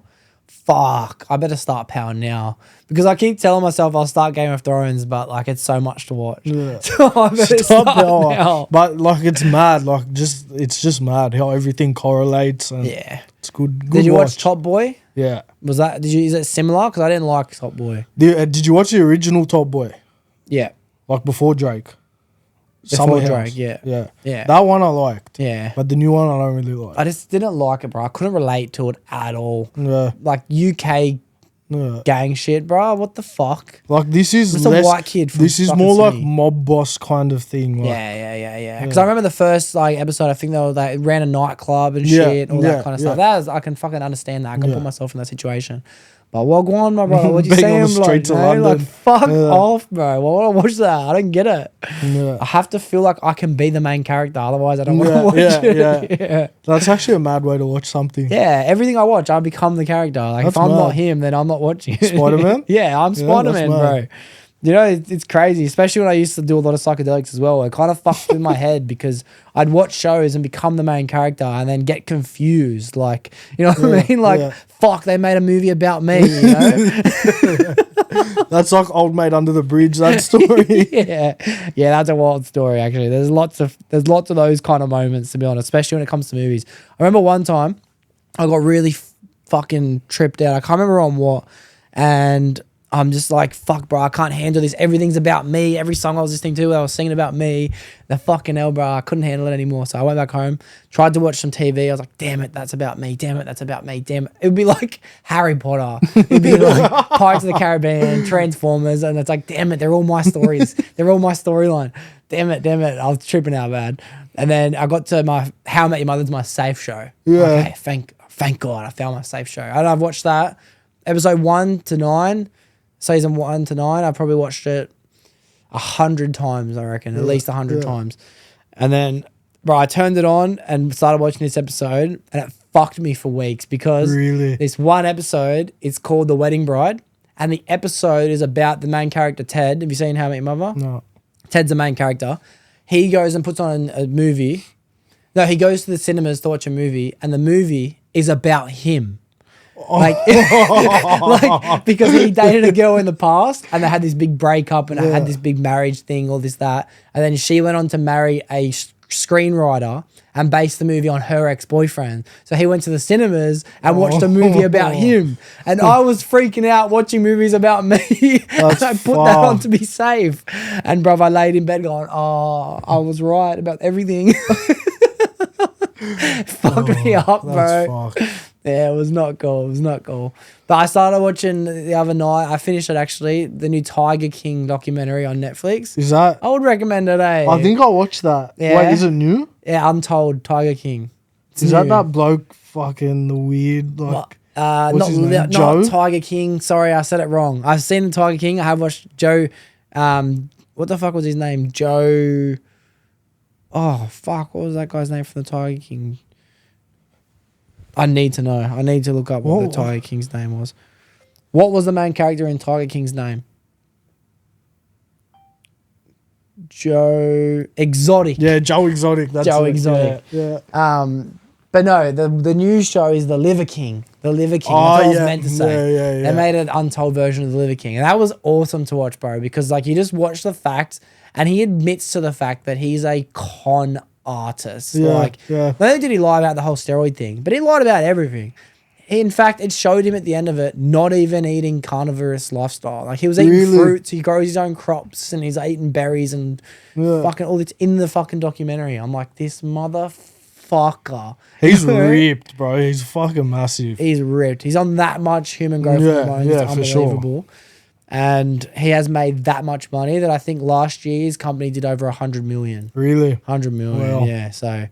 Fuck. I better start Power now. Because I keep telling myself I'll start Game of Thrones, but like it's so much to watch. Yeah. So I better Stop start Power. now. But like it's mad. Like it's just mad how everything correlates and Yeah. it's good. Did you watch Top Boy? Yeah. Is it similar? Because I didn't like Top Boy. Did you watch the original Top Boy? Yeah. Like before Drake? Before Summer House. Drake, yeah. Yeah. Yeah. That one I liked. Yeah. But the new one I don't really like. I just didn't like it, bro. I couldn't relate to it at all. Yeah. Like UK Yeah. gang shit, bro. What the fuck? Like this is Just a less, white kid from this is fucking more like Sydney. mob boss kind of thing. Like, Yeah. Because I remember the first like episode. I think they ran a nightclub and Yeah, shit, all that yeah, kind of yeah. stuff. I can fucking understand that. I can Yeah. put myself in that situation. But what go on, my brother? What you Being on saying, the like, streets of like London. fuck Yeah. off, bro? Why would I watch that? I don't get it. Yeah. I have to feel like I can be the main character. Otherwise, I don't want Yeah, to watch yeah, it. yeah. That's actually a mad way to watch something. Yeah, everything I watch, I become the character. Like if That's I'm not mad. him, then I'm not watching it. Spider-Man? Yeah, I'm Spider-Man, that's bro. mad. You know, it's crazy, especially when I used to do a lot of psychedelics as well. It kind of fucked with my head because I'd watch shows and become the main character and then get confused. Like, you know what I mean? Like, yeah. fuck, they made a movie about me, you know? That's like Old Mate Under the Bridge, that story. Yeah, that's a wild story. Actually, there's lots of those kind of moments, to be honest, especially when it comes to movies. I remember one time I got really fucking tripped out. I can't remember on what, and I'm just like, fuck, bro, I can't handle this. Everything's about me. Every song I was listening to, I was singing about me. The fucking hell, bro, I couldn't handle it anymore. So I went back home, tried to watch some TV. I was like, damn it, that's about me. Damn it, that's about me. Damn it. It would be like Harry Potter. It'd be like Pirates of the Caribbean, Transformers, and it's like, damn it, they're all my stories. They're all my storyline. Damn it. I was tripping out bad. And then I got to my How I Met Your Mother's my safe show. Yeah. Okay, thank God I found my safe show. And I've watched that. Episode 1 to 9. Season 1 to 9, I probably watched it 100 times, I reckon, at least 100 times. And then, bro, I turned it on and started watching this episode, and it fucked me for weeks because Really? this one episode, it's called The Wedding Bride, and the episode is about the main character, Ted. Have you seen How I Met Your Mother? No. Ted's the main character. He goes and puts on a movie. No, he goes to the cinemas to watch a movie, and the movie is about him. Like, like because he dated a girl in the past and they had this big breakup and had this big marriage thing, all this, that. And then she went on to marry a screenwriter and based the movie on her ex-boyfriend. So he went to the cinemas and watched a movie about him. And I was freaking out watching movies about me. And I put that on to be safe. And bruv, I laid in bed going, oh, I was right about everything. Fucked me up, bro. That's fucked. Yeah, it was not cool. It was not cool. But I started watching the other night. I finished it actually. The new Tiger King documentary on Netflix. Is that? I would recommend it. I think I watched that. Yeah. Wait, is it new? Yeah, Untold Tiger King. It's Is that new. that bloke fucking the weird like? Not, What's his name? not Joe? Tiger King. Sorry, I said it wrong. I've seen the Tiger King. I have watched Joe. What the fuck was his name? Joe. Oh fuck! What was that guy's name from the Tiger King? I need to know. I need to look up what the Tiger King's name was. What was the main character in Tiger King's name? Joe Exotic. Yeah, Joe Exotic. That's Joe it. Exotic. Yeah. But no, the new show is The Liver King. The Liver King. That's what I was meant to say. Yeah. They made an untold version of The Liver King. And that was awesome to watch, bro, because like you just watch the facts and he admits to the fact that he's a con artist. Not only did he lie about the whole steroid thing, but he lied about everything. In fact, it showed him at the end of it not even eating carnivorous lifestyle. Like he was eating fruits, he grows his own crops, and he's eating berries and fucking all this in the fucking documentary. I'm like, this motherfucker. He's ripped, bro. He's fucking massive. He's ripped. He's on that much human growth hormones. It's unbelievable. And he has made that much money that I think last year his company did over 100 million. Really? 100 million, yeah. So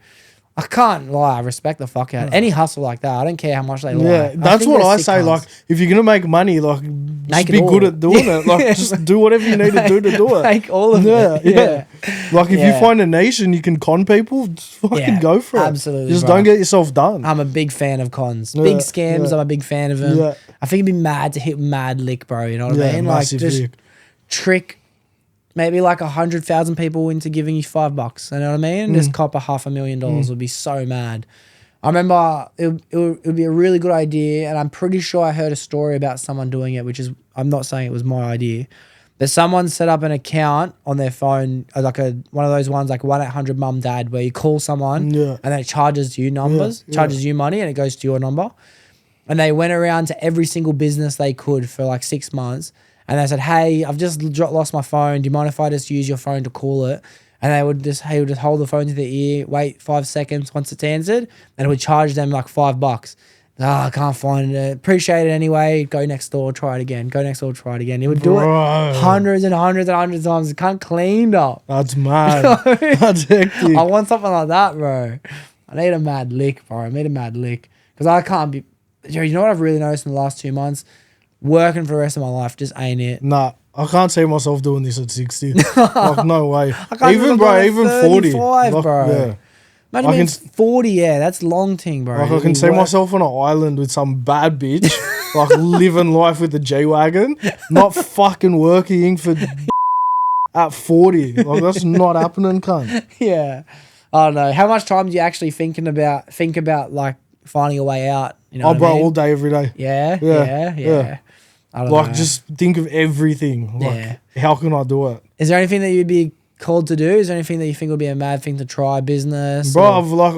I can't lie. I respect the fuck out. Any hustle like that, I don't care how much they lie. Yeah, that's what I say. Like, if you're gonna make money, like, just be good at doing it. Like, just do whatever you need to do it. Make all of it. Yeah. Like, if you find a niche and you can con people, just fucking go for it. Absolutely. Just don't get yourself done. I'm a big fan of cons. Big scams, I'm a big fan of them. Yeah. I think it'd be mad to hit mad lick, bro. You know what I mean? Like, just trick maybe like 100,000 people into giving you $5. You know what I mean? Just cop $500,000 would be so mad. I remember it would be a really good idea, and I'm pretty sure I heard a story about someone doing it, which is, I'm not saying it was my idea, but someone set up an account on their phone, like one of those ones like 1-800-MUM-DAD, where you call someone and then it charges you charges you money, and it goes to your number. And they went around to every single business they could for like 6 months. And they said, hey, I've just lost my phone. Do you mind if I just use your phone to call it? And he would just hold the phone to their ear, wait 5 seconds once it's answered, and it would charge them like $5. I can't find it. Appreciate it anyway. Go next door, try it again. Go next door, try it again. He would do it hundreds and hundreds and hundreds of times. It can't cleaned up. That's mad. That's hectic. I want something like that, bro. I need a mad lick, bro. I need a mad lick. Because I can't be... You know what I've really noticed in the last 2 months? Working for the rest of my life just ain't it. Nah, I can't see myself doing this at 60. Like, no way. Even 40. Like, bro. Yeah. Imagine being 40, that's long thing, bro. Like, I can see myself on an island with some bad bitch, like living life with the G-Wagon, not fucking working for at 40. Like, that's not happening, cunt. Yeah. I don't know. How much time do you actually think about like finding a way out? You know bro, I mean? all day, every day. Yeah. I don't know. Just think of everything. Like, how can I do it? Is there anything that you'd be called to do? Is there anything that you think would be a mad thing to try? Business? Bro,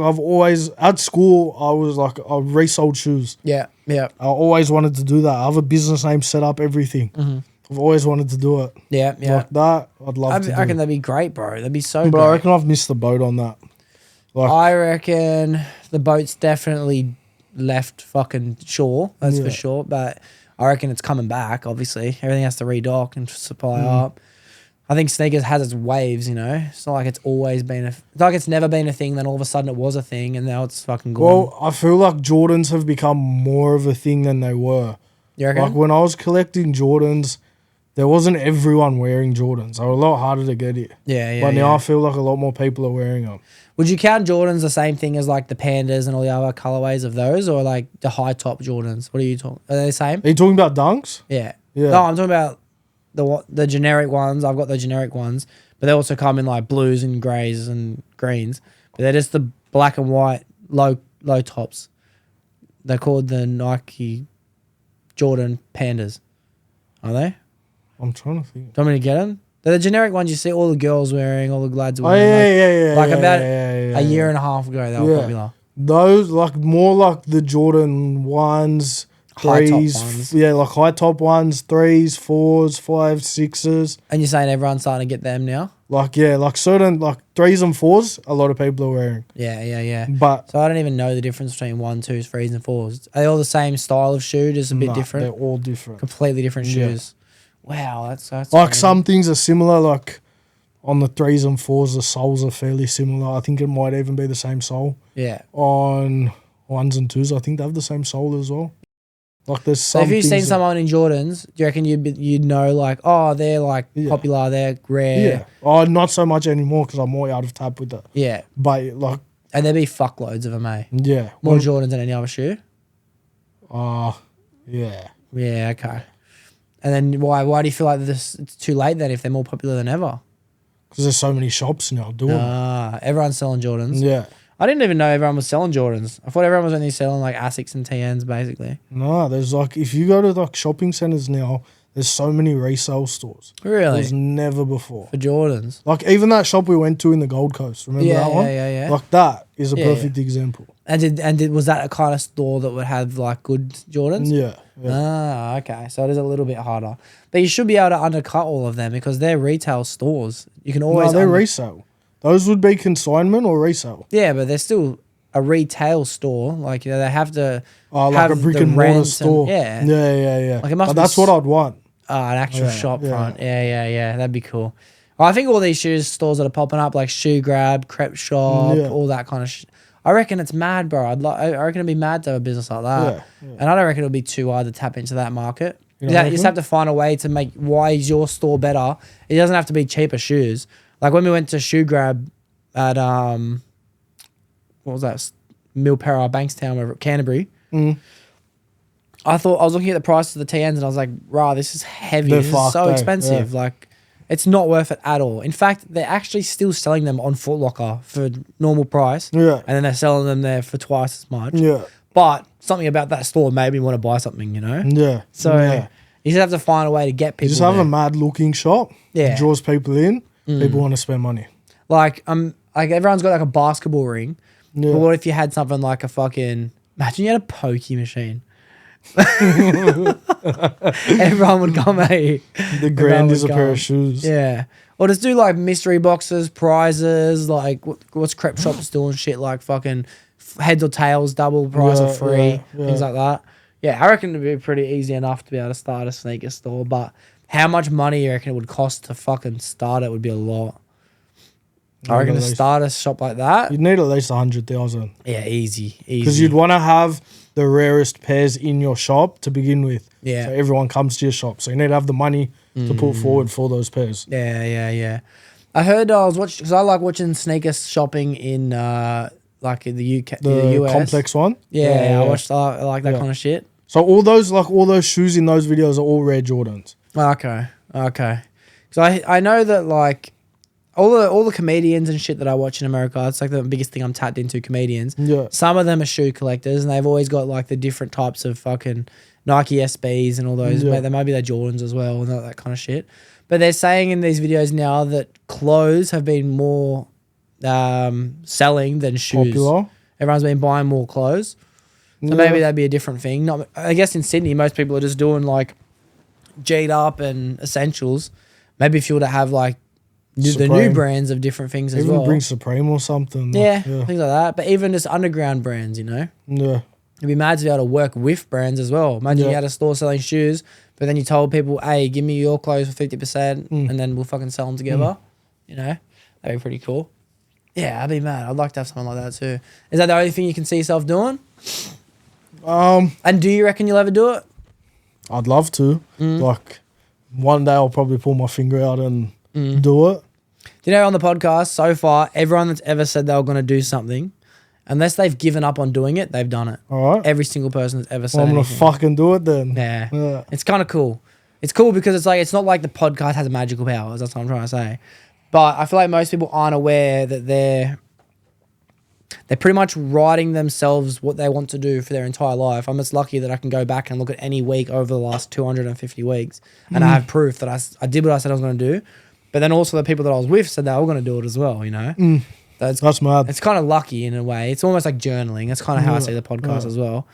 I've always, at school, I resold shoes. Yeah. I always wanted to do that. I have a business name set up, everything. I've always wanted to do it. Yeah. Like that, I'd love to do. I reckon that'd be great, bro. That'd be so But great. I reckon I've missed the boat on that. Like, I reckon the boat's definitely left fucking shore, that's for sure. But I reckon it's coming back, obviously. Everything has to redock and supply up. I think sneakers has its waves, you know? It's not like it's always been it's like it's never been a thing, then all of a sudden it was a thing, and now it's fucking gone. well, I feel like Jordans have become more of a thing than they were. You reckon? Like, when I was collecting Jordans, there wasn't everyone wearing Jordans. They were a lot harder to get it. Yeah. But now I feel like a lot more people are wearing them. Would you count Jordans the same thing as like the Pandas and all the other colorways of those, or like the high top Jordans? What are you talking? Are they the same? Are you talking about Dunks? Yeah. Yeah. No, I'm talking about the generic ones. I've got the generic ones, but they also come in like blues and greys and greens. But they're just the black and white low tops. They're called the Nike Jordan Pandas. Are they? I'm trying to think. Do you want me to get them? They're the generic ones you see all the girls wearing, all the lads Oh, wearing. yeah. Like about a a year and a half ago, they were popular. Those, like, more like the Jordan 1s, High top 3s. ones. Yeah, like high top 1s, 3s, 4s, 5s, 6s. And you're saying everyone's starting to get them now? Like, yeah, like certain, like 3s and 4s, a lot of people are wearing. Yeah. But So I don't even know the difference between 1, 2s, 3s, and 4s. Are they all the same style of shoe, just a bit different? They're all different. Completely different Yeah. shoes. Wow, that's like crazy. some things are similar, like on the 3s and 4s, the soles are fairly similar. I think it might even be the same sole. Yeah. On 1s and 2s, I think they have the same sole as well. Like, there's So some if you've seen things someone in Jordans, do you reckon you'd know like, oh, they're like popular, they're rare? Yeah. Oh, not so much anymore because I'm more out of tap with that. Yeah. But, like, And there'd be fuckloads of them, eh? yeah. More Jordans than any other shoe? Yeah. Yeah, okay. And then why do you feel like it's too late then if they're more popular than ever? Because there's so many shops now doing it. Everyone's selling Jordans. Yeah. I didn't even know everyone was selling Jordans. I thought everyone was only selling like Asics and TNs basically. No, there's like, if you go to like shopping centers now, there's so many resale stores. Really? There's never before. For Jordans. Like even that shop we went to in the Gold Coast, remember that one? Yeah. Like that is a Yeah, perfect example. And was that a kind of store that would have like good Jordans? Yeah. Ah, okay. So it is a little bit harder. But you should be able to undercut all of them because they're retail stores. You can always... No, they're resale. Those would be consignment or resale. Yeah, but they're still a retail store. Like, they have to like have a brick the and mortar rent store. Yeah. Yeah. Like it must but be that's what I'd want. An actual shop yeah. front. Yeah. That'd be cool. I think all these shoe stores that are popping up, like Shoe Grab, Crepe Shop, all that kind of shit. I reckon it's mad, bro. I reckon it'd be mad to have a business like that. Yeah. And I don't reckon it'll be too hard to tap into that market. You You just have to find a way to make why is your store better. It doesn't have to be cheaper shoes. Like when we went to Shoe Grab at what was that? Milperra, Bankstown, wherever, Canterbury. I thought I was looking at the price of the TNs and I was like, rah, this is heavy. This is so expensive. Like, it's not worth it at all. In fact, they're actually still selling them on Foot Locker for normal price. Yeah. And then they're selling them there for twice as much. Yeah. But something about that store made me want to buy something, you know? Yeah. So you just have to find a way to get people. You just have a mad looking shop. Yeah. It draws people in. People want to spend money. Like everyone's got like a basketball ring. Yeah. But what if you had something like a fucking, imagine you had a pokey machine. Everyone would come at you. The grand is a pair of shoes. Yeah. Or just do like mystery boxes, prizes, like what's Crepe Shop's doing shit like fucking heads or tails, double price or free, things like that. Yeah, I reckon it'd be pretty easy enough to be able to start a sneaker store, but how much money you reckon it would cost to fucking start it would be a lot. I reckon to start a shop like that. You'd need at least 100,000. Yeah, easy. Because you'd want to have the rarest pairs in your shop to begin with. Yeah. So everyone comes to your shop. So you need to have the money to put forward for those pairs. Yeah. I heard I was watching, because I like watching sneaker shopping in like in the UK, the US. Complex one? Yeah, I watched I like that kind of shit. So all those shoes in those videos are all rare Jordans. Okay. Because I know that like all the comedians and shit that I watch in America, it's like the biggest thing I'm tapped into, comedians. Yeah. Some of them are shoe collectors and they've always got like the different types of fucking Nike SBs and all those. Yeah. They might be their Jordans as well and all that kind of shit. But they're saying in these videos now that clothes have been more selling than shoes. Popular. Everyone's been buying more clothes. So maybe that'd be a different thing. I guess in Sydney, most people are just doing like G'd up and essentials. Maybe if you were to have like the new brands of different things as well. Even bring Supreme or something. Yeah, things like that. But even just underground brands, you know? Yeah. It'd be mad to be able to work with brands as well. Imagine you had a store selling shoes, but then you told people, hey, give me your clothes for 50% and then we'll fucking sell them together. You know? That'd be pretty cool. Yeah, I'd be mad. I'd like to have something like that too. Is that the only thing you can see yourself doing? And do you reckon you'll ever do it? I'd love to. Like, one day I'll probably pull my finger out and do it. You know, on the podcast, so far, everyone that's ever said they were going to do something, unless they've given up on doing it, they've done it. All right. Every single person that's ever said I'm going to anything. fucking do it then. Yeah. It's kind of cool. It's cool because it's like, it's not like the podcast has magical powers. That's what I'm trying to say. But I feel like most people aren't aware that they're pretty much writing themselves what they want to do for their entire life. I'm just lucky that I can go back and look at any week over the last 250 weeks and I have proof that I did what I said I was going to do. But then also the people that I was with said they were going to do it as well, you know? That's mad. It's kind of lucky in a way. It's almost like journaling. That's kind of how I see the podcast as well.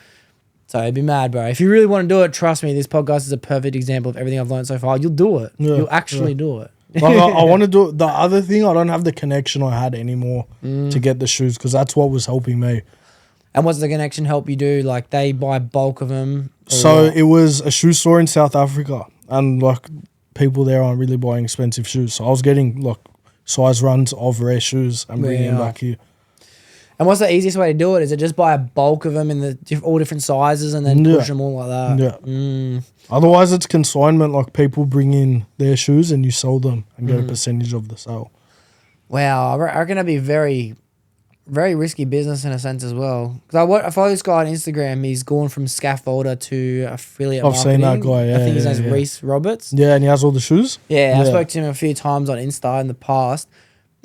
So it'd be mad, bro. If you really want to do it, trust me, this podcast is a perfect example of everything I've learned so far. You'll do it. Yeah, You'll actually do it. Like, I want to do it. The other thing, I don't have the connection I had anymore to get the shoes because that's what was helping me. And what's the connection help you do? Like they buy bulk of them? So it was a shoe store in South Africa and like people there aren't really buying expensive shoes. So I was getting like size runs of rare shoes and bringing them back here. And what's the easiest way to do it? Is it just buy a bulk of them in the all different sizes and then push them all like that? Yeah. Otherwise, it's consignment. Like people bring in their shoes and you sell them and get a percentage of the sale. Wow, I reckon that'd be very, very risky business in a sense as well. Because I follow this guy on Instagram. He's gone from scaffolder to affiliate marketing. I've seen that guy. Yeah, I think his name's Reese Roberts. Yeah, and he has all the shoes. Yeah, I spoke to him a few times on Insta in the past,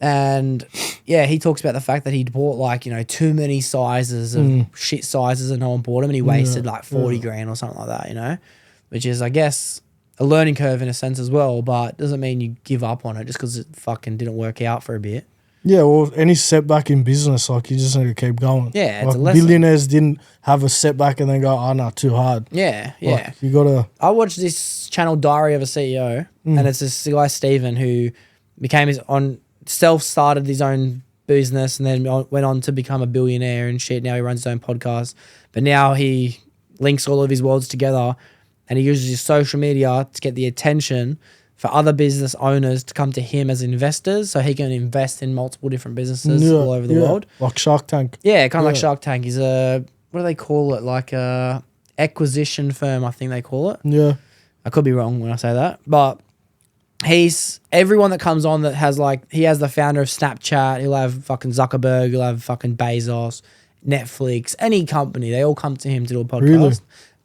and yeah, he talks about the fact that he'd bought like, too many sizes of shit sizes and no one bought them, and he wasted like 40 grand or something like that, which is, I guess, a learning curve in a sense as well, but doesn't mean you give up on it just because it fucking didn't work out for a bit. Yeah, well, any setback in business, like, you just need to keep going. Yeah, it's like, a lesson. Billionaires didn't have a setback and then go, oh, no, too hard. Yeah. Like, you got to... I watched this channel, Diary of a CEO, and it's this guy, Steven, who became self-started his own business and then went on to become a billionaire and shit. Now he runs his own podcast. But now he links all of his worlds together and he uses his social media to get the attention for other business owners to come to him as investors so he can invest in multiple different businesses all over the world. Like Shark Tank. Yeah, kind of like Shark Tank. He's what do they call it? Like a acquisition firm, I think they call it. Yeah. I could be wrong when I say that. But he's everyone that comes on that has he has the founder of Snapchat, he'll have fucking Zuckerberg, he'll have fucking Bezos, Netflix, any company, they all come to him to do a podcast.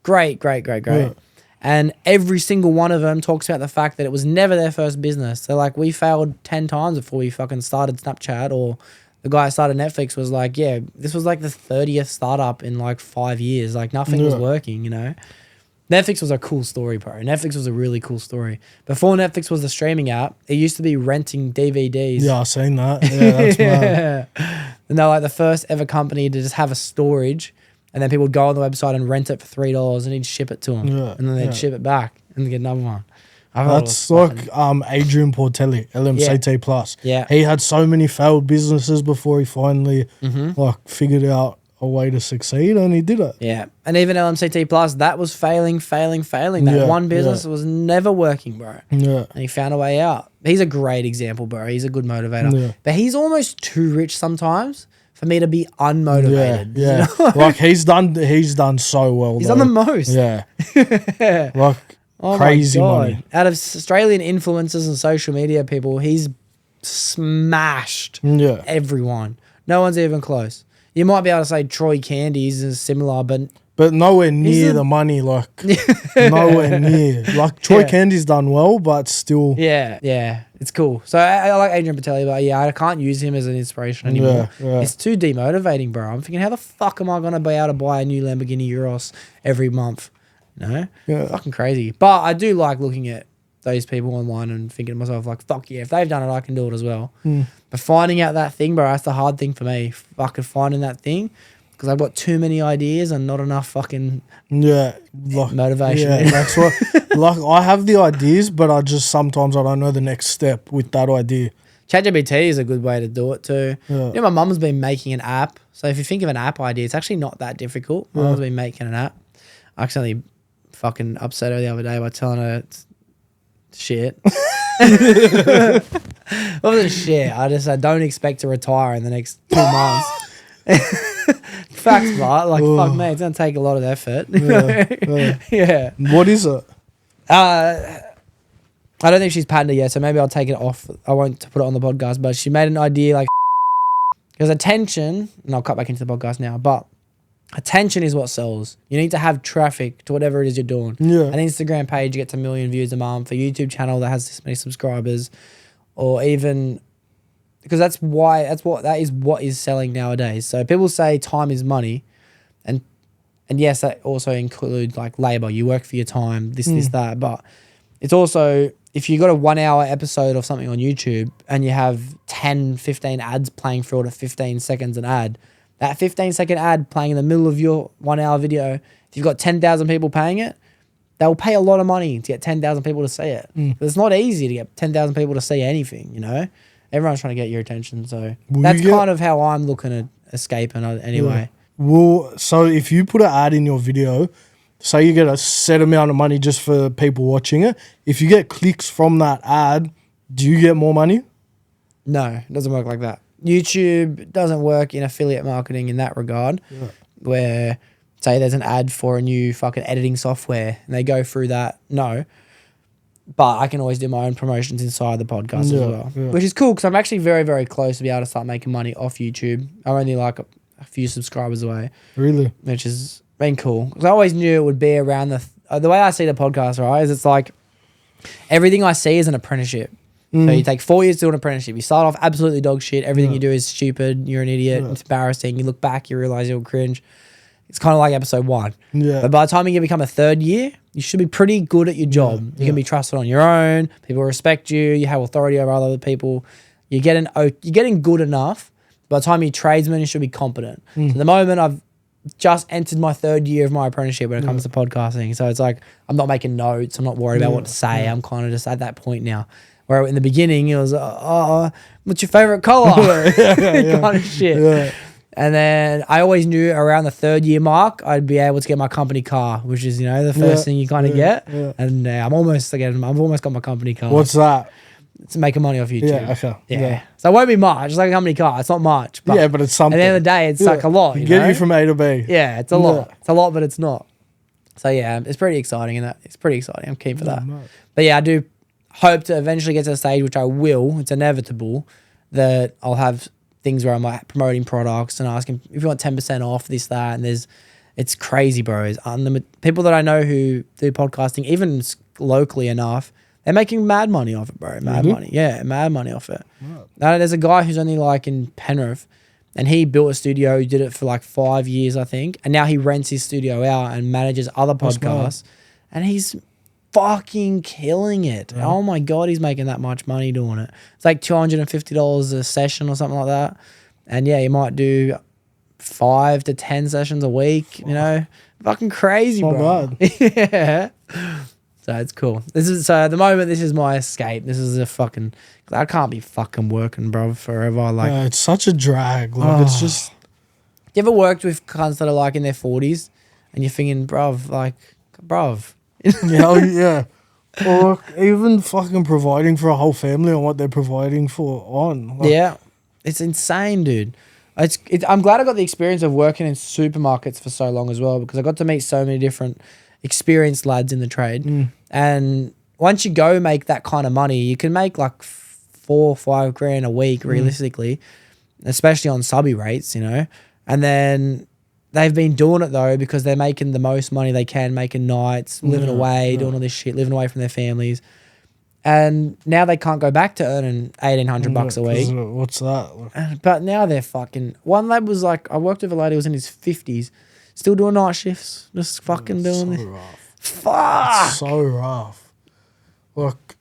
Really? Great. Yeah. And every single one of them talks about the fact that it was never their first business. They're like, we failed 10 times before we fucking started Snapchat. Or the guy that started Netflix was like, yeah, this was like the 30th startup in like 5 years. Like nothing was working, Netflix was a cool story, bro. Netflix was a really cool story. Before Netflix was the streaming app, it used to be renting DVDs. Yeah, I've seen that. Yeah, that's mad. And they're like the first ever company to just have a storage, and then people would go on the website and rent it for $3 and he'd ship it to them. Yeah, and then they'd ship it back and get another one. That's like Adrian Portelli, LMCT Plus. Yeah. He had so many failed businesses before he finally figured out a way to succeed, and he did it. Yeah. And even LMCT Plus, that was failing. That one business was never working, bro. Yeah. And he found a way out. He's a great example, bro. He's a good motivator. Yeah. But he's almost too rich sometimes for me to be unmotivated. Yeah. Like he's done so well. He's done the most. Yeah. Like crazy money. Out of Australian influencers and social media people, he's smashed everyone. No one's even close. You might be able to say Troy Candies is similar, but nowhere near the money. Like nowhere near. Like Troy Candy's done well, but still. Yeah, it's cool. So I like Adrian Patelli, but I can't use him as an inspiration anymore. Yeah. It's too demotivating, bro. I'm thinking, how the fuck am I gonna be able to buy a new Lamborghini Urus every month? Yeah, fucking crazy. But I do like looking at those people online and thinking to myself, like, fuck yeah, if they've done it, I can do it as well. But finding out that thing, bro, that's the hard thing for me. Fucking finding that thing, because I've got too many ideas and not enough fucking motivation. Yeah, that's what. Like I have the ideas, but I don't know the next step with that idea. ChatGPT is a good way to do it too. Yeah. My mum's been making an app. So if you think of an app idea, it's actually not that difficult. My mum's been making an app. I accidentally fucking upset her the other day by telling her it's shit. It wasn't shit. I just said, don't expect to retire in the next 2 months. Facts, right? Like, fuck me, it's going to take a lot of effort. Yeah. What is it? I don't think she's patented yet, so maybe I'll take it off. I won't put it on the podcast, but she made an idea like, because attention, and I'll cut back into the podcast now, but attention is what sells. You need to have traffic to whatever it is you're doing. Yeah. An Instagram page gets 1 million views a month, a YouTube channel that has this many subscribers, or even because that is what is selling nowadays. So people say time is money, and yes, that also includes like labor. You work for your time, this, that, but it's also if you got a 1 hour episode of something on YouTube and you have 10, 15 ads playing through it at 15 seconds an ad. That 15-second ad playing in the middle of your 1 hour video, if you've got 10,000 people paying it, they'll pay a lot of money to get 10,000 people to see it. But it's not easy to get 10,000 people to see anything, Everyone's trying to get your attention. So that's kind of how I'm looking at escaping anyway. Yeah. Well, so if you put an ad in your video, say you get a set amount of money just for people watching it, if you get clicks from that ad, do you get more money? No, it doesn't work like that. YouTube doesn't work in affiliate marketing in that regard, where say there's an ad for a new fucking editing software and they go through that. No, but I can always do my own promotions inside the podcast as well, which is cool because I'm actually very, very close to be able to start making money off YouTube. I'm only like a few subscribers away. Really? Which has been cool because I always knew it would be around the way I see the podcast, right, is it's like everything I see is an apprenticeship. So you take 4 years to do an apprenticeship. You start off absolutely dog shit. Everything you do is stupid. You're an idiot. It's embarrassing. You look back, you realize you'll cringe. It's kind of like episode 1. Yeah. But by the time you become a third year, you should be pretty good at your job. You can be trusted on your own. People respect you. You have authority over other people. You're getting good enough. By the time you're tradesman, you should be competent. So at the moment, I've just entered my 3rd year of my apprenticeship when it comes to podcasting. So it's like I'm not making notes. I'm not worried about what to say. I'm kind of just at that point now. Where in the beginning, it was, what's your favorite color? Kind of shit. Yeah. And then I always knew around the 3rd year mark, I'd be able to get my company car, which is, the first thing you kind of get. Yeah. And I've almost got my company car. What's that? It's making money off YouTube. Yeah, okay. Yeah. So it won't be much. It's like a company car. It's not much. But But it's something. At the end of the day, it's like a lot. Get you from A to B. Yeah, it's a lot. It's a lot, but it's not. So yeah, it's pretty exciting it's pretty exciting. I'm keen for that. No. But yeah, I do hope to eventually get to the stage, which I will. It's inevitable that I'll have things where I'm like promoting products and asking if you want 10% off this, that, and it's crazy, bro. It's unlimited. People that I know who do podcasting, even locally enough, they're making mad money off it, bro. Mad money. Yeah, mad money off it. Right. Now, there's a guy who's only like in Penrith and he built a studio. He did it for like 5 years, I think. And now he rents his studio out and manages other podcasts. And he's fucking killing it. Yeah. Oh my God, he's making that much money doing it. It's like $250 a session or something like that. And yeah, you might do 5 to 10 sessions a week, Fucking crazy, bro. Yeah. So it's cool. So at the moment, this is my escape. This is I can't be fucking working, bro, forever. Like, it's such a drag. Like, it's just. You ever worked with cunts that are like in their 40s and you're thinking, bruv, Yeah. Or like, even fucking providing for a whole family on what they're providing for on. Like, yeah. It's insane, dude. I'm glad I got the experience of working in supermarkets for so long as well, because I got to meet so many different experienced lads in the trade. And once you go make that kind of money, you can make like 4 or 5 grand a week realistically, especially on subby rates, and then they've been doing it though because they're making the most money they can, making nights, living away, doing all this shit, living away from their families. And now they can't go back to earning $1,800 a week. What's that? But now they're fucking. One lad was like, I worked with a lady who was in his 50s, still doing night shifts, just fucking doing this. Rough. Fuck. It's so rough. Like,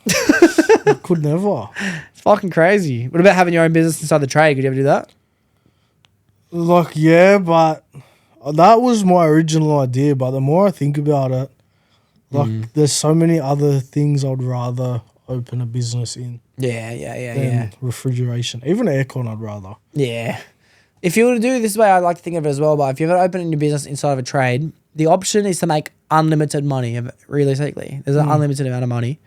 I could never. It's fucking crazy. What about having your own business inside the trade? Could you ever do that? Like, yeah, but that was my original idea. But the more I think about it, like, there's so many other things I'd rather open a business in. Yeah. Refrigeration. Even aircon I'd rather. Yeah. If you were to do this way, I like to think of it as well, but if you're going to open a business inside of a trade, the option is to make unlimited money, realistically. There's an unlimited amount of money.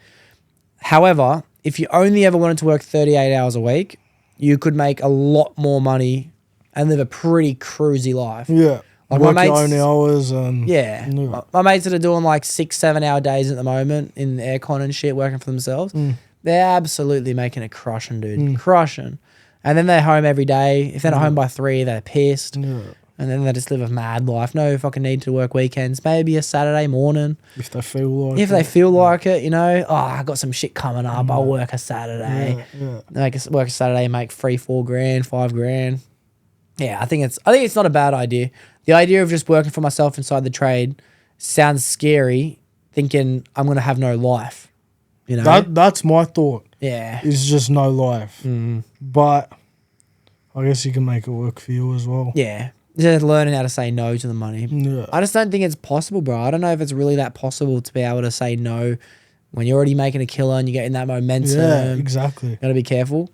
However, if you only ever wanted to work 38 hours a week, you could make a lot more money and live a pretty cruisy life. Yeah. Like work your own hours and... Yeah. My mates that are doing like 6-7 hour days at the moment in aircon and shit, working for themselves, they're absolutely making a crushing, dude. Crushing. And then they're home every day. If they're not home by 3, they're pissed. Yeah. And then they just live a mad life. No fucking need to work weekends. Maybe a Saturday morning. If they feel like it. I got some shit coming up. I'll work a Saturday. Work a Saturday and make 3-4 grand, 5 grand. Yeah, I think it's not a bad idea. The idea of just working for myself inside the trade sounds scary, thinking I'm going to have no life. That's my thought. Yeah. It's just no life. But I guess you can make it work for you as well. Yeah. Just learning how to say no to the money. Yeah. I just don't think it's possible, bro. I don't know if it's really that possible to be able to say no when you're already making a killer and you're getting that momentum. Yeah, exactly. You got to be careful.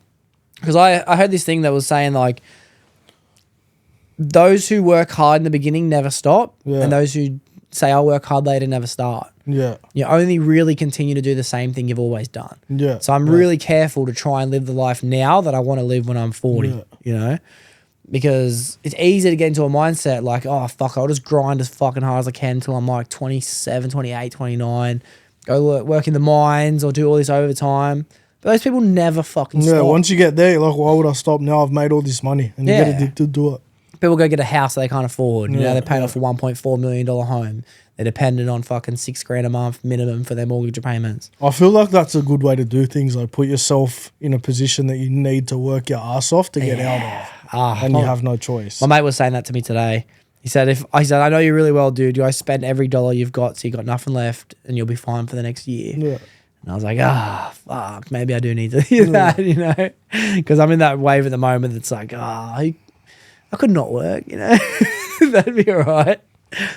Because I heard this thing that was saying like, those who work hard in the beginning never stop. Yeah. And those who say I'll work hard later never start. Yeah. You only really continue to do the same thing you've always done. Yeah. So I'm really careful to try and live the life now that I want to live when I'm 40, because it's easy to get into a mindset like, oh, fuck, I'll just grind as fucking hard as I can until I'm like 27, 28, 29, go work in the mines or do all this overtime. But those people never fucking stop. Yeah, once you get there, you're like, why would I stop now? I've made all this money. And you get addicted to it. people go get a house that they can't afford. You know, Yeah, they're paying yeah. off a $1.4 million home. They're dependent on fucking $6,000 a month minimum for their mortgage payments. I feel like that's a good way to do things. Like put yourself in a position that you need to work your ass off to get out of, and you have no choice. My mate was saying that to me today. He said, I know you really well, dude. You guys spend every dollar you've got, so you got nothing left, and you'll be fine for the next year. Yeah. And I was like, fuck, maybe I do need to hear that, you know, because I'm in that wave at the moment. That's like, I could not work, you know, that'd be all right.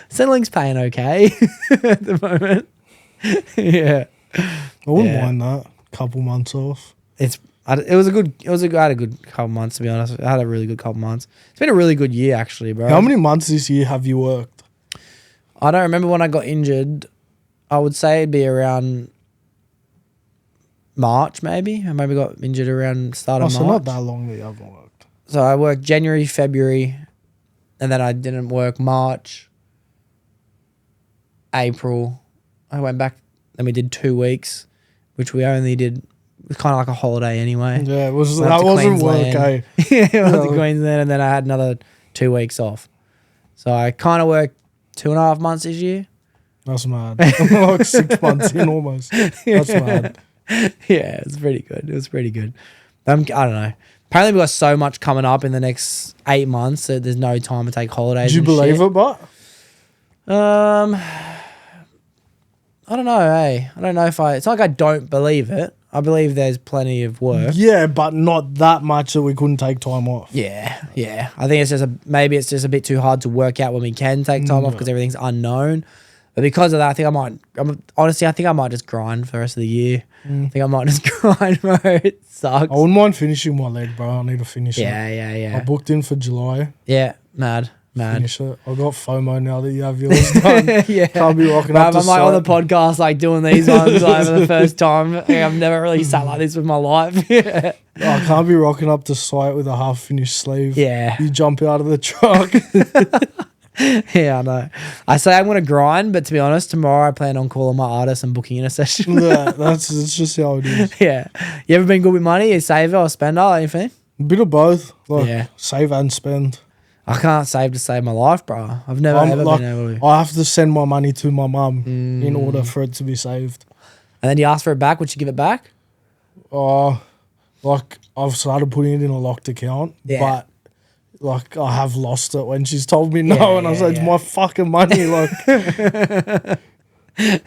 Centrelink's paying okay at the moment. Yeah, I wouldn't mind that. Couple months off. I had a good couple months, to be honest. I had a really good couple months. It's been a really good year, actually, bro. How many months this year have you worked? I don't remember when I got injured. I would say it'd be around March, maybe. I maybe got injured around the start of So March. not that long that you haven't worked. So I worked January, February, and then I didn't work March, April. I went back, then we did 2 weeks, which we only did. It was kind of like a holiday anyway. Yeah, that wasn't Queensland. work, eh? Yeah, I went to Queensland, and then I had another 2 weeks off. So I kind of worked 2.5 months this year. That's mad. Like 6 months in almost. That's mad. Yeah, it was pretty good. I don't know. Apparently, we've got so much coming up in the next 8 months that there's no time to take holidays. Did you believe it, but? I don't know, hey. I don't know if it's not like I don't believe it. I believe there's plenty of work. Yeah, but not that much that we couldn't take time off. Yeah. I think maybe it's just a bit too hard to work out when we can take time off because everything's unknown. But because of that, I think I might just grind for the rest of the year. I think I might just grind, bro. It sucks. I wouldn't mind finishing my leg, bro. I need to finish it. Yeah. I booked in for July. Yeah, mad. Finish it. I got FOMO now that you have yours done. Yeah. Can't be rocking up to I'm like on the site. podcast, like doing these ones like for the first time. I've never really sat like this with my life. Yeah. I can't be rocking up to site with a half-finished sleeve. Yeah. You jump out of the truck. Yeah, I know. I say I'm going to grind, but to be honest, tomorrow I plan on calling my artist and booking in a session. Yeah, that's just how it is. Yeah. You ever been good with money? You saver or spender or anything? A bit of both. Like, Yeah. save and spend. I can't save to save my life, bro. I've never ever been able to. I have to send my money to my mum in order for it to be saved. And then you ask for it back. Would you give it back? Like I've started putting it in a locked account, but like I have lost it when she's told me no, and I was like, it's my fucking money. Like,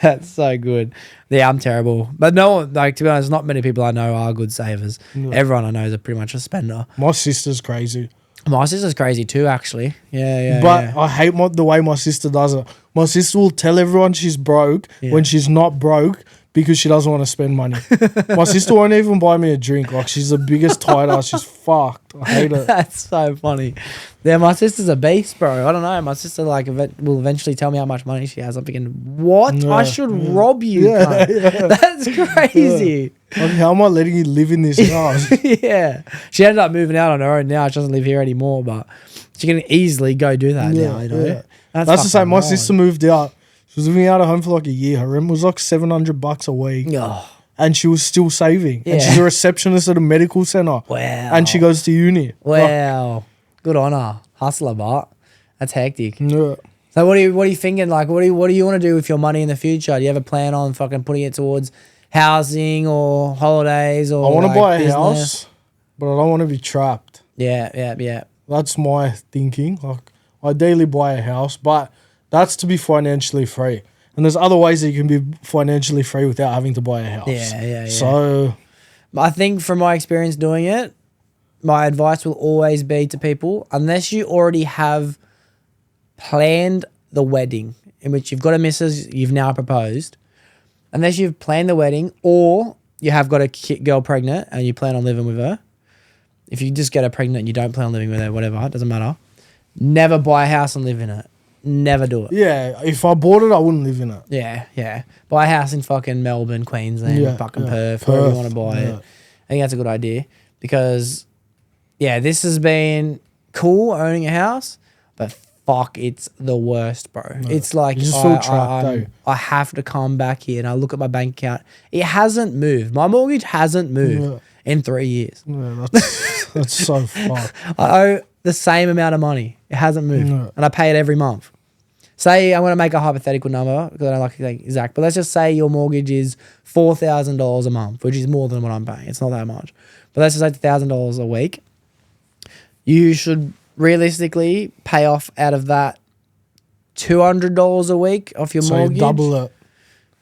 that's so good. Yeah, I'm terrible. But no, like to be honest, not many people I know are good savers. Yeah. Everyone I know is pretty much a spender. my sister's crazy. My sister's crazy too, actually. Yeah. But I hate the way my sister does it. My sister will tell everyone she's broke when she's not broke because she doesn't want to spend money. My sister won't even buy me a drink. Like, she's the biggest tight ass. She's fucked. I hate it. That's so funny. Yeah, my sister's a beast, bro. I don't know. My sister will eventually tell me how much money she has. I'm thinking, what? Yeah, I should rob you. Yeah, cunt. That's crazy. Like, how am I letting you live in this house? Yeah. She ended up moving out on her own now. She doesn't live here anymore, but she can easily go do that now, you know? Yeah. That's the same. My wild. sister moved out. She was living out of home for like a year. Her rent was like $700 a week. Oh, And she was still saving. And Yeah. she's a receptionist at a medical center. wow. And she goes to uni. Wow. Good on her. Hustler, but that's hectic. Yeah. So what are you thinking? Like, what do you want to do with your money in the future? Do you have a plan on fucking putting it towards housing or holidays or? I want to like buy a business? house, but I don't want to be trapped. Yeah. That's my thinking. Like, ideally buy a house, but that's to be financially free. And there's other ways that you can be financially free without having to buy a house. Yeah. So, I think from my experience doing it, my advice will always be to people, unless you already have planned the wedding in which you've got a missus, you've now proposed, unless you've planned the wedding or you have got a girl pregnant and you plan on living with her. If you just get her pregnant and you don't plan on living with her, whatever, it doesn't matter. Never buy a house and live in it. Never do it. yeah, if I bought it, I wouldn't live in it. Yeah. Buy a house in fucking Melbourne, Queensland, fucking Perth, wherever you want to buy it. I think that's a good idea because, yeah, this has been cool owning a house, but fuck, it's the worst, bro. It's like You just feel trapped, though. I have to come back here and I look at my bank account. It hasn't moved. My mortgage hasn't moved in 3 years. Yeah, that's so fucked. I owe the same amount of money. It hasn't moved. No. And I pay it every month. Say I want to make a hypothetical number because I don't like to think exact, but let's just say your mortgage is $4,000 a month, which is more than what I'm paying. It's not that much. But let's just say $1,000 a week. You should realistically pay off out of that $200 a week off your mortgage. So double it.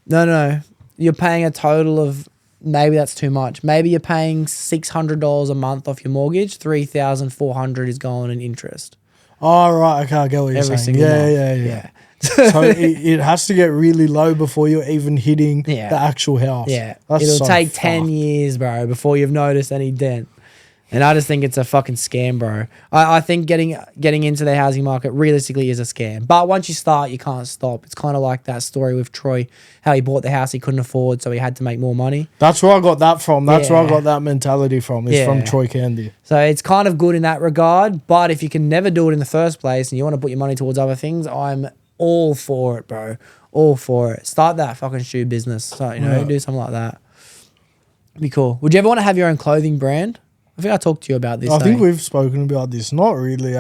No. You're paying a total of, maybe that's too much. Maybe you're paying $600 a month off your mortgage. $3,400 is going in interest. Oh, right. Okay, I get what you're Every saying. single month. Yeah. So it has to get really low before you're even hitting the actual house. Yeah. That's It'll so take 10 fucked. years, bro, before you've noticed any dent. And I just think it's a fucking scam, bro. I think getting into the housing market realistically is a scam. But once you start, you can't stop. It's kind of like that story with Troy, how he bought the house he couldn't afford, so he had to make more money. That's where I got that from. That's where I Yeah. got that mentality from. It's from Troy Candy. So it's kind of good in that regard. But if you can never do it in the first place and you want to put your money towards other things, I'm all for it, bro. All for it. Start that fucking shoe business. So, do something like that. Be cool. Would you ever want to have your own clothing brand? I think I talked to you about this. I think we've spoken about this. Not really,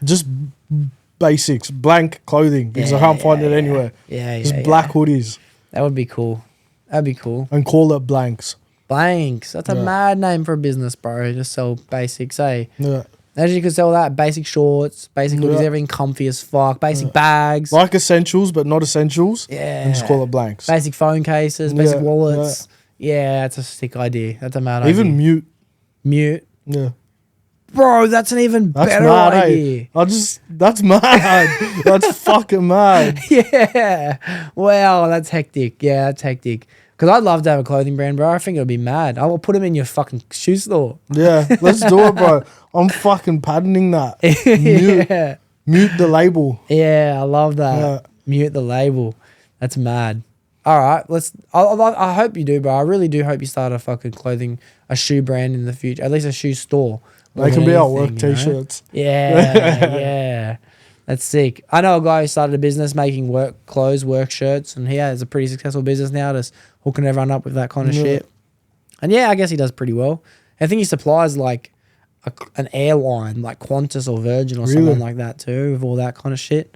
just basics, blank clothing because I can't find it anywhere. Just black hoodies. That would be cool. That'd be cool. And call it blanks. Blanks. That's a mad name for a business, bro. Just sell basics, eh? Yeah. Imagine you could sell that. Basic shorts, basic hoodies, everything comfy as fuck. Basic bags. Like essentials, but not essentials. Yeah. And just call it blanks. Basic phone cases, basic wallets. Yeah, that's a sick idea. That's a mad idea. Even mute. Yeah. Bro, that's an even better mad, idea. That's mad. That's fucking mad. Yeah. Wow, that's hectic. Yeah, that's hectic. Because I'd love to have a clothing brand, bro. I think it would be mad. I will put them in your fucking shoe store. Yeah, let's do it, bro. I'm fucking patenting that. Mute the label. Yeah, I love that. Yeah. Mute the label. That's mad. All right, I hope you do, bro. I really do hope you start a shoe brand in the future, at least a shoe store. They can be our work t-shirts. Yeah. That's sick. I know a guy who started a business making work clothes, work shirts, and he has a pretty successful business now, just hooking everyone up with that kind of shit. And yeah, I guess he does pretty well. I think he supplies like an airline, like Qantas or Virgin or something like that too, with all that kind of shit.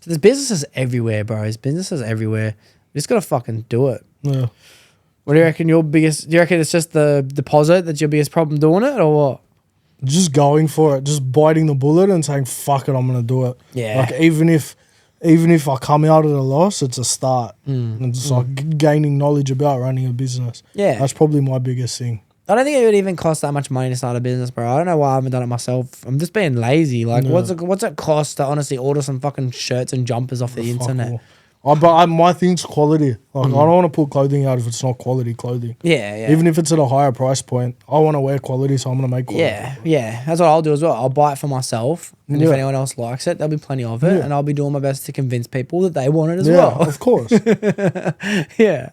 So there's businesses everywhere, bro. There's businesses everywhere. You just gotta fucking do it. Yeah. What do you reckon do you reckon it's just the deposit that's your biggest problem doing it, or what? Just going for it, just biting the bullet and saying, fuck it, I'm going to do it. Yeah. Like, even if I come out at a loss, it's a start. And it's like gaining knowledge about running a business. Yeah. That's probably my biggest thing. I don't think it would even cost that much money to start a business, bro. I don't know why I haven't done it myself. I'm just being lazy. Like, what's it cost to honestly order some fucking shirts and jumpers off the internet? All. But my thing's quality. Like, I don't want to put clothing out if it's not quality clothing. Yeah. Even if it's at a higher price point, I want to wear quality, so I'm going to make quality. Yeah. That's what I'll do as well. I'll buy it for myself. And if anyone else likes it, there'll be plenty of it. And I'll be doing my best to convince people that they want it as well. Of course. Yeah.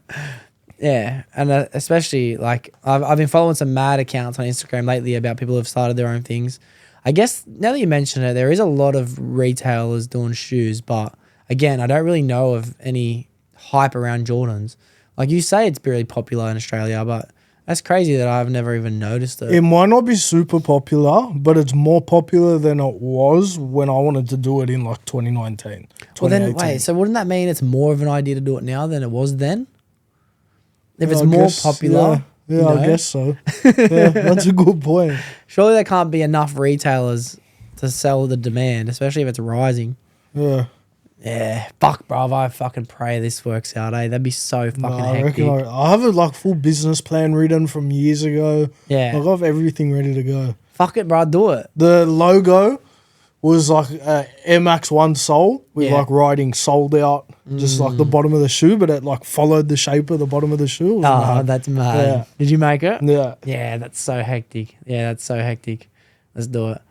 And especially, like, I've been following some mad accounts on Instagram lately about people who have started their own things. I guess, now that you mention it, there is a lot of retailers doing shoes, but again, I don't really know of any hype around Jordans. Like you say, it's really popular in Australia, but that's crazy that I've never even noticed it. It might not be super popular, but it's more popular than it was when I wanted to do it in like 2019. Well, then, wait, so wouldn't that mean it's more of an idea to do it now than it was then? If it's more popular? Yeah, I guess so. Yeah, that's a good point. Surely there can't be enough retailers to sell the demand, especially if it's rising. Yeah. Yeah, fuck, bro. I fucking pray this works out, eh? That'd be so fucking hectic. I have a like full business plan written from years ago. Yeah. Like, I have everything ready to go. Fuck it, bro. Do it. The logo was like Air Max 1 sole with like writing sold out, just like the bottom of the shoe, but it like followed the shape of the bottom of the shoe. Oh, that's mad. Yeah. Did you make it? Yeah. Yeah, that's so hectic. Let's do it.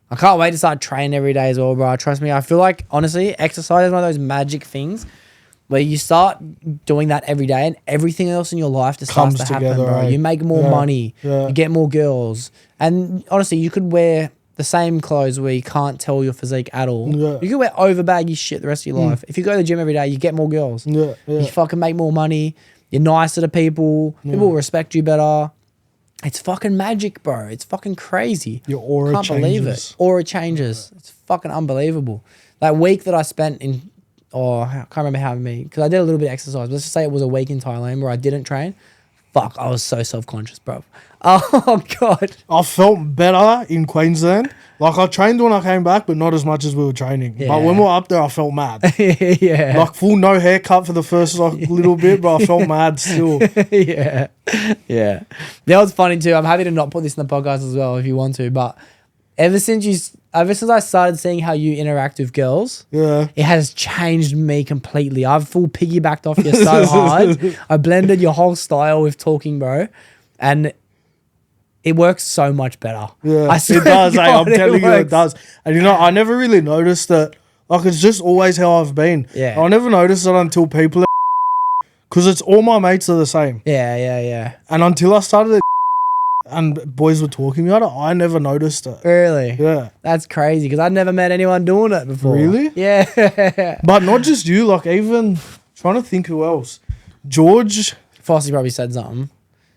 I can't wait to start training every day as well, bro. Trust me. I feel like, honestly, exercise is one of those magic things where you start doing that every day and everything else in your life just starts to happen, together, bro. right? You make more money. Yeah. You get more girls. And honestly, you could wear the same clothes where you can't tell your physique at all. Yeah. You could wear over baggy shit the rest of your life. If you go to the gym every day, you get more girls. Yeah. You fucking make more money. You're nicer to people. People will respect you better. It's fucking magic, bro. It's fucking crazy. Your aura Can't believe it. changes. Aura changes. It's fucking unbelievable. That week that I spent in, I can't remember how many, because I did a little bit of exercise. Let's just say it was a week in Thailand where I didn't train. Fuck, I was so self-conscious, bro. Oh, God. I felt better in Queensland. Like, I trained when I came back, but not as much as we were training. Yeah. But when we were up there, I felt mad. Yeah. Like, full no haircut for the first, like, little bit, but I felt mad still. Yeah. Yeah. That was funny, too. I'm happy to not put this in the podcast as well if you want to, but ever since I started seeing how you interact with girls, Yeah. it has changed me completely. I've full piggybacked off you so hard. I blended your whole style with talking, bro. And it works so much better. Yeah, I swear it does. to I'm God, telling you, it works. does. And you know, I never really noticed that. Like, it's just always how I've been. Yeah. I never noticed it until people, because it's all my mates are the same. Yeah. And until I started, and boys were talking about it, I never noticed it. Really? Yeah, That's crazy because I'd never met anyone doing it before. Really? Yeah. but not just you. Like, even trying to think who else. George. Fossey probably said something.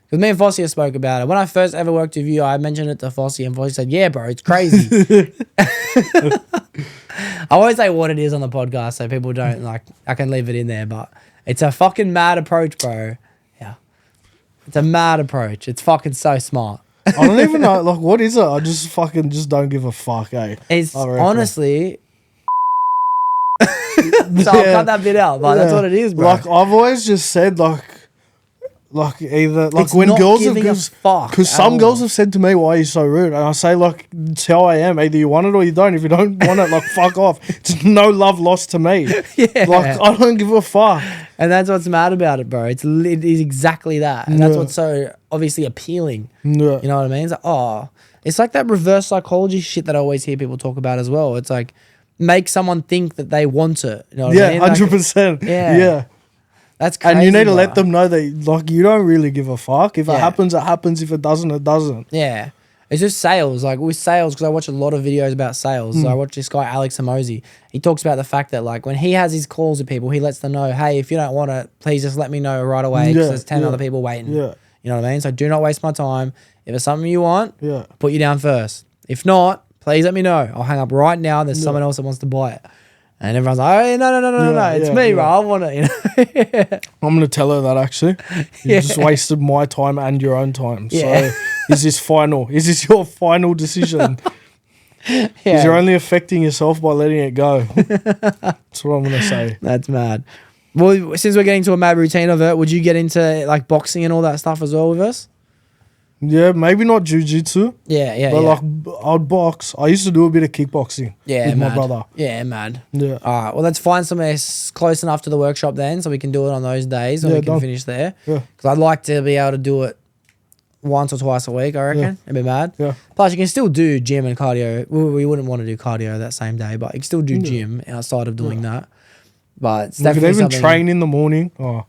Because me and Fossey spoke about it. When I first ever worked with you, I mentioned it to Fossey and Fossey said, yeah, bro, it's crazy. I always say what it is on the podcast so people don't, like, I can leave it in there, but it's a fucking mad approach, bro. Yeah. It's a mad approach. It's fucking so smart. I don't even know. Like, what is it? I just don't give a fuck, eh? It's I reckon. honestly... so I'll cut that bit out, but that's what it is, bro. Like, I've always just said, like either, like, It's when not girls have, giving a fuck because at some all. girls have said to me, why are you so rude? And I say, like, it's how I am. Either you want it or you don't. If you don't want it, like, fuck off. It's no love lost to me. Yeah. Like, I don't give a fuck. And that's what's mad about it, bro. It is exactly that. And that's Yeah. what's so obviously appealing. Yeah. You know what I mean? It's like that reverse psychology shit that I always hear people talk about as well. It's like, make someone think that they want it. You know what I mean? Yeah, 100%. Yeah. Yeah. That's crazy. And you need to bro. let them know that, like, you don't really give a fuck. If Yeah. it happens, it happens. If it doesn't, it doesn't. Yeah. It's just sales. Like with sales, because I watch a lot of videos about sales. So I watch this guy, Alex Hamosi. He talks about the fact that, like, when he has his calls with people, he lets them know, hey, if you don't want it, please just let me know right away because Yeah, there's 10 yeah. other people waiting. Yeah. You know what I mean? So do not waste my time. If it's something you want, Yeah. put you down first. If not, please let me know. I'll hang up right now. There's someone else that wants to buy it. And everyone's like, oh, no. Yeah, It's yeah, me, yeah. bro. I want it. You know? I'm going to tell her that, actually. You just wasted my time and your own time. Yeah. So is this your final decision? Yeah. Because you're only affecting yourself by letting it go. That's what I'm going to say. That's mad. Well, since we're getting to a mad routine of it, would you get into like boxing and all that stuff as well with us? Yeah, maybe not jiu-jitsu, Yeah. but like I'd box. I used to do a bit of kickboxing with my mad. brother. Yeah, mad. Yeah. All right. Well, let's find somewhere close enough to the workshop then so we can do it on those days and Yeah, we can done. finish there. Yeah. Because I'd like to be able to do it once or twice a week, I reckon. Yeah. It'd be mad. Yeah. Plus, you can still do gym and cardio. We wouldn't want to do cardio that same day, but you can still do gym outside of doing that. But it's You could definitely even something. train in the morning. Oh,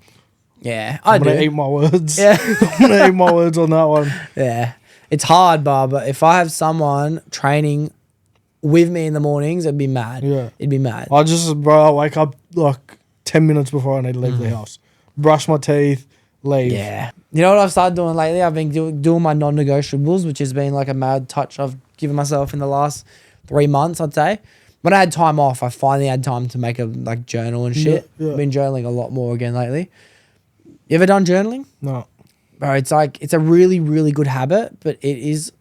Yeah, I I'm going to do. eat my words. Yeah. I'm going to eat my words on that one. Yeah. It's hard, but if I have someone training with me in the mornings, it'd be mad. Yeah. It'd be mad. I wake up like 10 minutes before I need to leave the house. Brush my teeth, leave. Yeah. You know what I've started doing lately? I've been doing my non-negotiables, which has been like a mad touch I've given myself in the last 3 months, I'd say. When I had time off, I finally had time to make a like journal and shit. Yeah. I've been journaling a lot more again lately. You ever done journaling? No. Bro, it's like, it's a really, really good habit, but it is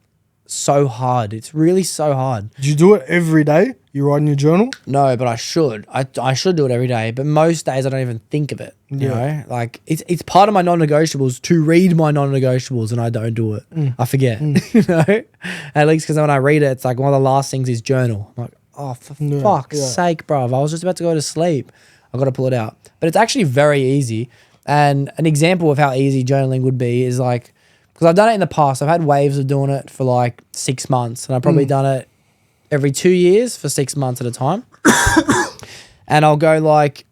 so hard. It's really so hard. Do you do it every day? You write in your journal? No, but I should. I should do it every day, but most days I don't even think of it. You Yeah. know, like it's part of my non-negotiables to read my non-negotiables, and I don't do it. I forget. You know, at least because when I read it, it's like one of the last things is journal. I'm like, oh, for fuck's sake, bro! I was just about to go to sleep. I got to pull it out, but it's actually very easy. And an example of how easy journaling would be is like, because I've done it in the past. I've had waves of doing it for like 6 months, and I've probably done it every 2 years for 6 months at a time. And I'll go like,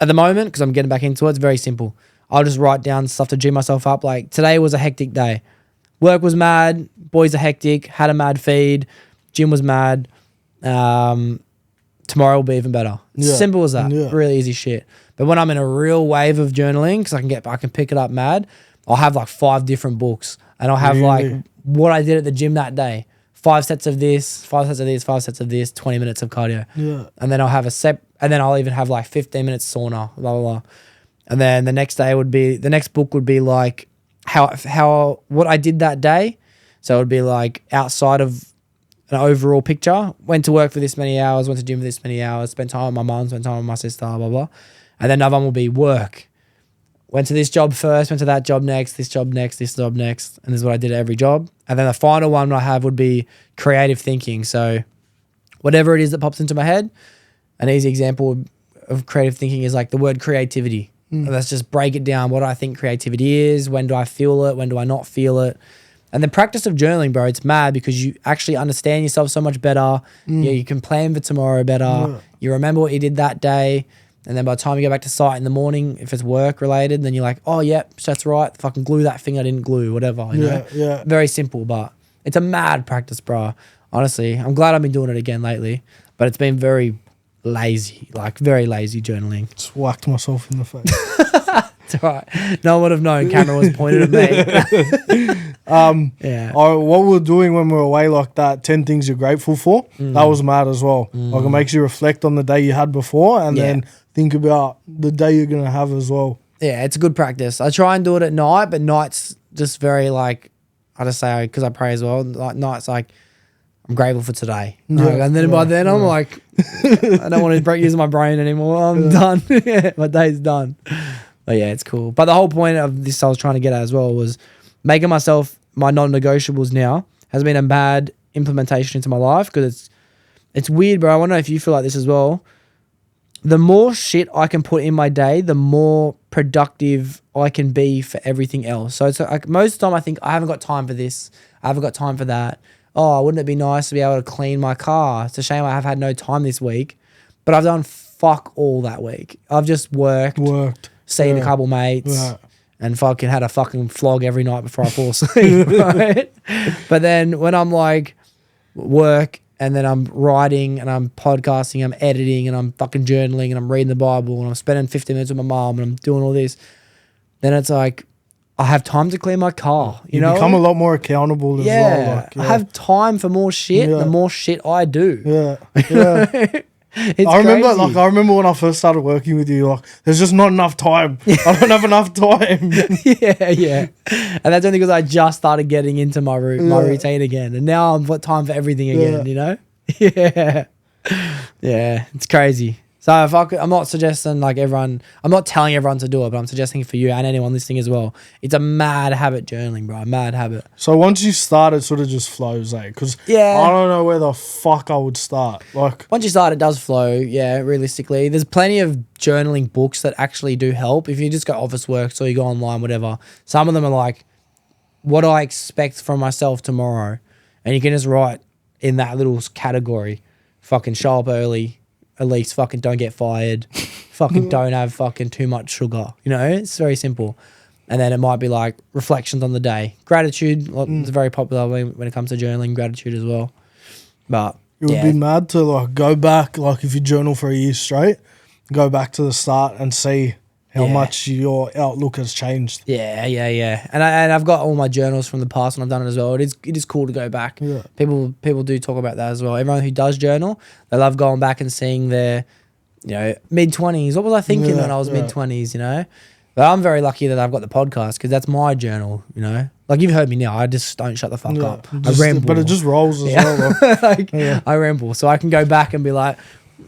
at the moment, because I'm getting back into it, it's very simple. I'll just write down stuff to G myself up. Like, today was a hectic day. Work was mad. Boys are hectic. Had a mad feed. Gym was mad. Tomorrow will be even better. Yeah. Simple as that. Yeah. Really easy shit. But when I'm in a real wave of journaling, because I can pick it up mad, I'll have like 5 different books. and I'll have like Really? what I did at the gym that day. 5 sets of this, 5 sets of this, 5 sets of this, 20 minutes of cardio. Yeah. And then I'll have and then I'll even have like 15 minutes sauna, blah, blah, blah. And then the next book would be like what I did that day. So it would be like outside of an overall picture, went to work for this many hours, went to gym for this many hours, spent time with my mum, spent time with my sister, blah, blah. And then another one will be work. Went to this job first, went to that job next, this job next, this job next. And this is what I did at every job. And then the final one I have would be creative thinking. So whatever it is that pops into my head, an easy example of creative thinking is like the word creativity. Let's just break it down. What do I think creativity is? When do I feel it? When do I not feel it? And the practice of journaling, bro, it's mad because you actually understand yourself so much better. Yeah, you can plan for tomorrow better. Yeah. You remember what you did that day. And then by the time you go back to site in the morning, if it's work related, then you're like, oh, yep, that's right. Fucking glue that thing I didn't glue, whatever. You know? Yeah. Very simple, but it's a mad practice, bro. Honestly, I'm glad I've been doing it again lately, but it's been very lazy, like very lazy journaling. Just whacked myself in the face. It's all right. No one would have known camera was pointed at me. Yeah. What we were doing when we were away like that, 10 things you're grateful for, that was mad as well. Like it makes you reflect on the day you had before and then think about the day you're going to have as well. Yeah, it's a good practice. I try and do it at night, but night's just very like, I just say, because I pray as well, like night's like, I'm grateful for today. Yeah, Like, and then by then I'm like, I don't want to use my brain anymore. I'm done. My day's done. But yeah, it's cool. But the whole point of this I was trying to get at as well was making myself my non-negotiables now has been a bad implementation into my life because it's weird, bro. I want to know if you feel like this as well. The more shit I can put in my day, the more productive I can be for everything else. So it's like most of the time I think I haven't got time for this. I haven't got time for that. Oh, wouldn't it be nice to be able to clean my car? It's a shame I have had no time this week, but I've done fuck all that week. I've just worked. Seen a couple mates and fucking had a fucking flog every night before I fall asleep, right? But then when I'm like work and then I'm writing and I'm podcasting, I'm editing and I'm fucking journaling and I'm reading the Bible and I'm spending 15 minutes with my mom and I'm doing all this, then it's like I have time to clean my car. You know? Become a lot more accountable as well. Like, I have time for more shit the more shit I do. Yeah. It's I remember, crazy. I remember when I first started working with you, like, there's just not enough time. I don't have enough time. yeah. And that's only because I just started getting into my routine again. And now I've got time for everything again, you know? Yeah. Yeah, it's crazy. So if I'm not suggesting like everyone, I'm not telling everyone to do it, but I'm suggesting for you and anyone listening as well. It's a mad habit journaling, bro. A mad habit. So once you start, it sort of just flows, eh? Because I don't know where the fuck I would start. Like once you start, it does flow. Yeah, realistically, there's plenty of journaling books that actually do help. If you just go office work, so you go online, whatever. Some of them are like, what do I expect from myself tomorrow? And you can just write in that little category, fucking show up early. At least fucking don't get fired. Fucking don't have fucking too much sugar. You know, it's very simple. And then it might be like reflections on the day. Gratitude, it's very popular when it comes to journaling, gratitude as well. But it would be mad to like go back, like if you journal for a year straight, go back to the start and see how much your outlook has changed. Yeah. And I've got all my journals from the past and I've done it as well. It is cool to go back. Yeah. People do talk about that as well. Everyone who does journal, they love going back and seeing their, mid-20s. What was I thinking when I was mid-20s, But I'm very lucky that I've got the podcast because that's my journal, Like you've heard me now, I just don't shut the fuck up. I ramble. But it just rolls as well. I ramble. So I can go back and be like,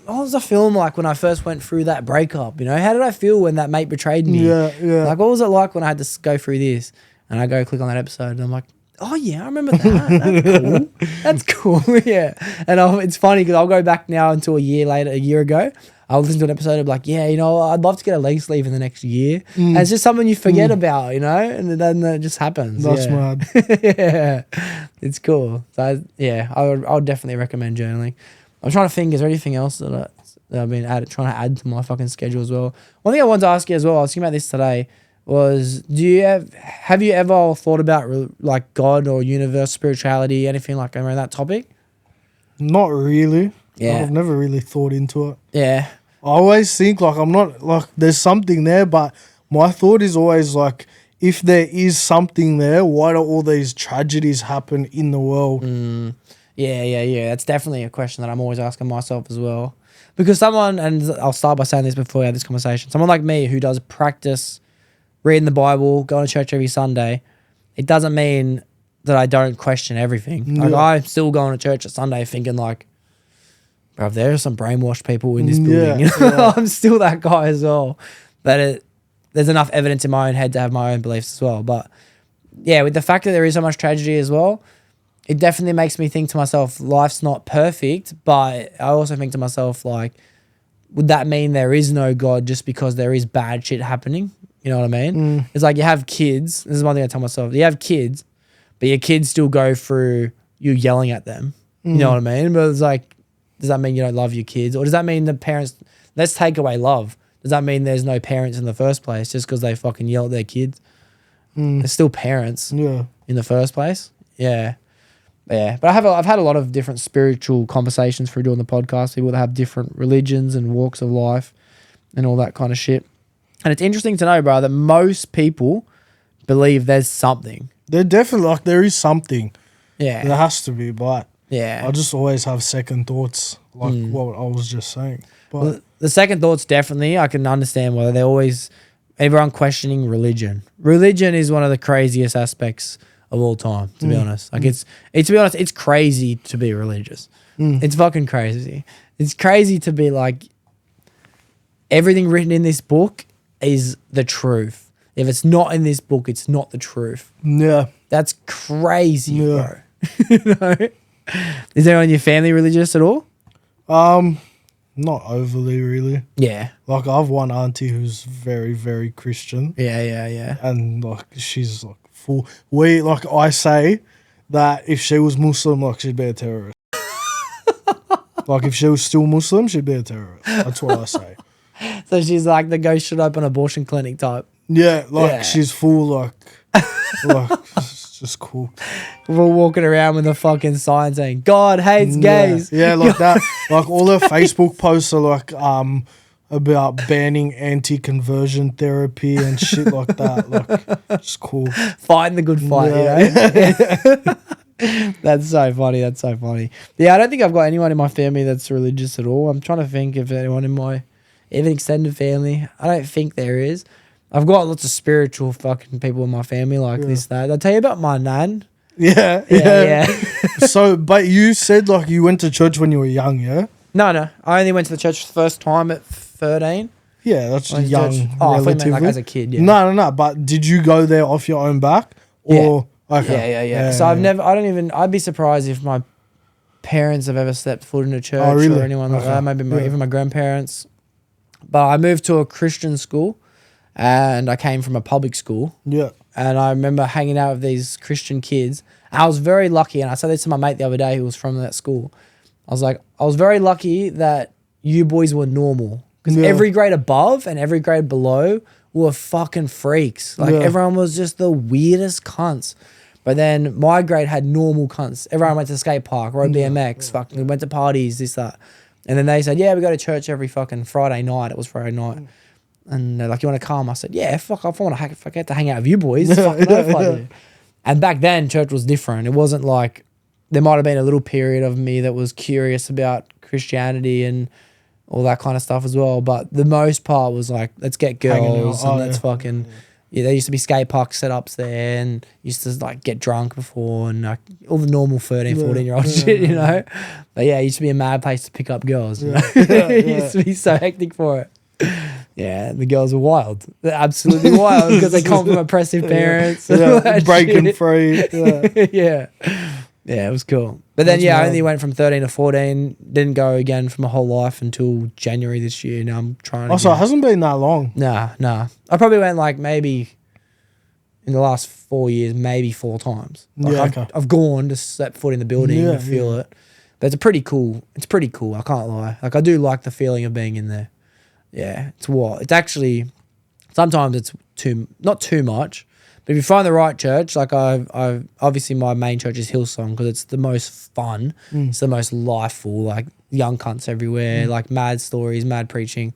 what was the film like when I first went through that breakup? How did I feel when that mate betrayed me? Yeah. Like, what was it like when I had to go through this? And I go click on that episode and I'm like, oh yeah, I remember that. That's cool. Yeah. And it's funny because I'll go back now until a year ago. I'll listen to an episode and be like, yeah, I'd love to get a leg sleeve in the next year. And it's just something you forget about, and then it just happens. That's mad. Yeah. It's cool. So I would definitely recommend journaling. I'm trying to think, is there anything else that I've been trying to add to my fucking schedule as well? One thing I wanted to ask you as well, I was thinking about this today, was have you ever thought about like God or universe, spirituality, anything like around that topic? Not really. Yeah. I've never really thought into it. Yeah. I always think like I'm not like there's something there, but my thought is always like if there is something there, why do all these tragedies happen in the world? Yeah. That's definitely a question that I'm always asking myself as well. Because someone, and I'll start by saying this before we have this conversation, someone like me who does practice reading the Bible, going to church every Sunday, it doesn't mean that I don't question everything. Like, I'm still going to church at Sunday thinking like, bro, there are some brainwashed people in this building. I'm still that guy as well. But there's enough evidence in my own head to have my own beliefs as well. But yeah, with the fact that there is so much tragedy as well, it definitely makes me think to myself, life's not perfect. But I also think to myself, like, would that mean there is no God just because there is bad shit happening? You know what I mean? It's like you have kids. This is one thing I tell myself. You have kids, but your kids still go through you yelling at them. You know what I mean? But it's like, does that mean you don't love your kids? Or does that mean the parents, let's take away love. Does that mean there's no parents in the first place just because they fucking yell at their kids? They're still parents in the first place. Yeah. But I've had a lot of different spiritual conversations through doing the podcast. People that have different religions and walks of life and all that kind of shit. And it's interesting to know, bro, that most people believe there's something. They're definitely like, there is something. Yeah. There has to be, but Yeah. I just always have second thoughts, like what I was just saying. But Well, the second thoughts, definitely, I can understand why everyone questioning religion. Religion is one of the craziest aspects of all time, to be honest. Like to be honest, it's crazy to be religious. It's fucking crazy. It's crazy to be like, everything written in this book is the truth. If it's not in this book, it's not the truth. yeah, That's crazy, bro. You know? Is anyone in your family religious at all? not overly really. Yeah. Like I have one auntie who's very, very Christian, Yeah. and like she's like full. Like I say that if she was Muslim, like she'd be a terrorist. Like if she was still Muslim, she'd be a terrorist. That's what I say. So she's like the ghost should open abortion clinic type. Yeah, like Yeah. she's full like it's just cool. We're walking around with a fucking sign saying God hates gays. Yeah, like that. Like all her Facebook posts are like about banning anti-conversion therapy and shit like that. Like it's cool. Fighting the good fight, you know? That's so funny. Yeah, I don't think I've got anyone in my family that's religious at all. I'm trying to think if anyone in my even extended family. I don't think there is. I've got lots of spiritual fucking people in my family like this, that. I'll tell you about my nan. Yeah. So, but you said like you went to church when you were young, yeah? No. I only went to the church the first time at 13. Yeah, that's I went to young. church- Oh, I thought you relatively. meant like as a kid, yeah. No. But did you go there off your own back? Or okay. Yeah. So I'd be surprised if my parents have ever stepped foot in a church really? or anyone like Okay. that. Maybe even my grandparents. But I moved to a Christian school and I came from a public school. Yeah. And I remember hanging out with these Christian kids. I was very lucky, and I said this to my mate the other day who was from that school. I was like, I was very lucky that you boys were normal. Because every grade above and every grade below were fucking freaks. Like everyone was just the weirdest cunts. But then my grade had normal cunts. Everyone went to the skate park, rode BMX, fucking went to parties, this, that. And then they said, yeah, we go to church every fucking Friday night. It was Friday night. And they're like, you want to come? I said, yeah, fuck off. If I get to hang out with you boys, fucking oath I do. And back then, church was different. It wasn't like, there might have been a little period of me that was curious about Christianity and all that kind of stuff as well. But the most part was like, let's get girls and let's fucking, there used to be skate park setups there and used to like get drunk before and like all the normal 13, 14-year-old shit, you know? But yeah, it used to be a mad place to pick up girls. You know? It used to be so hectic for it. Yeah, the girls were wild. They're absolutely wild because they come from oppressive parents. Breaking free. Yeah, it was cool. But then, I only went from 13 to 14. Didn't go again for my whole life until January this year. Now I'm trying to. Oh, so it hasn't been that long. Nah. I probably went like maybe in the last 4 years, maybe 4 times. Like I've gone to step foot in the building and feel it. But it's pretty cool. I can't lie. Like I do like the feeling of being in there. Yeah, it's actually, sometimes it's not too much, but if you find the right church, like I've obviously my main church is Hillsong because it's the most fun, it's the most lifeful, like young cunts everywhere, like mad stories, mad preaching.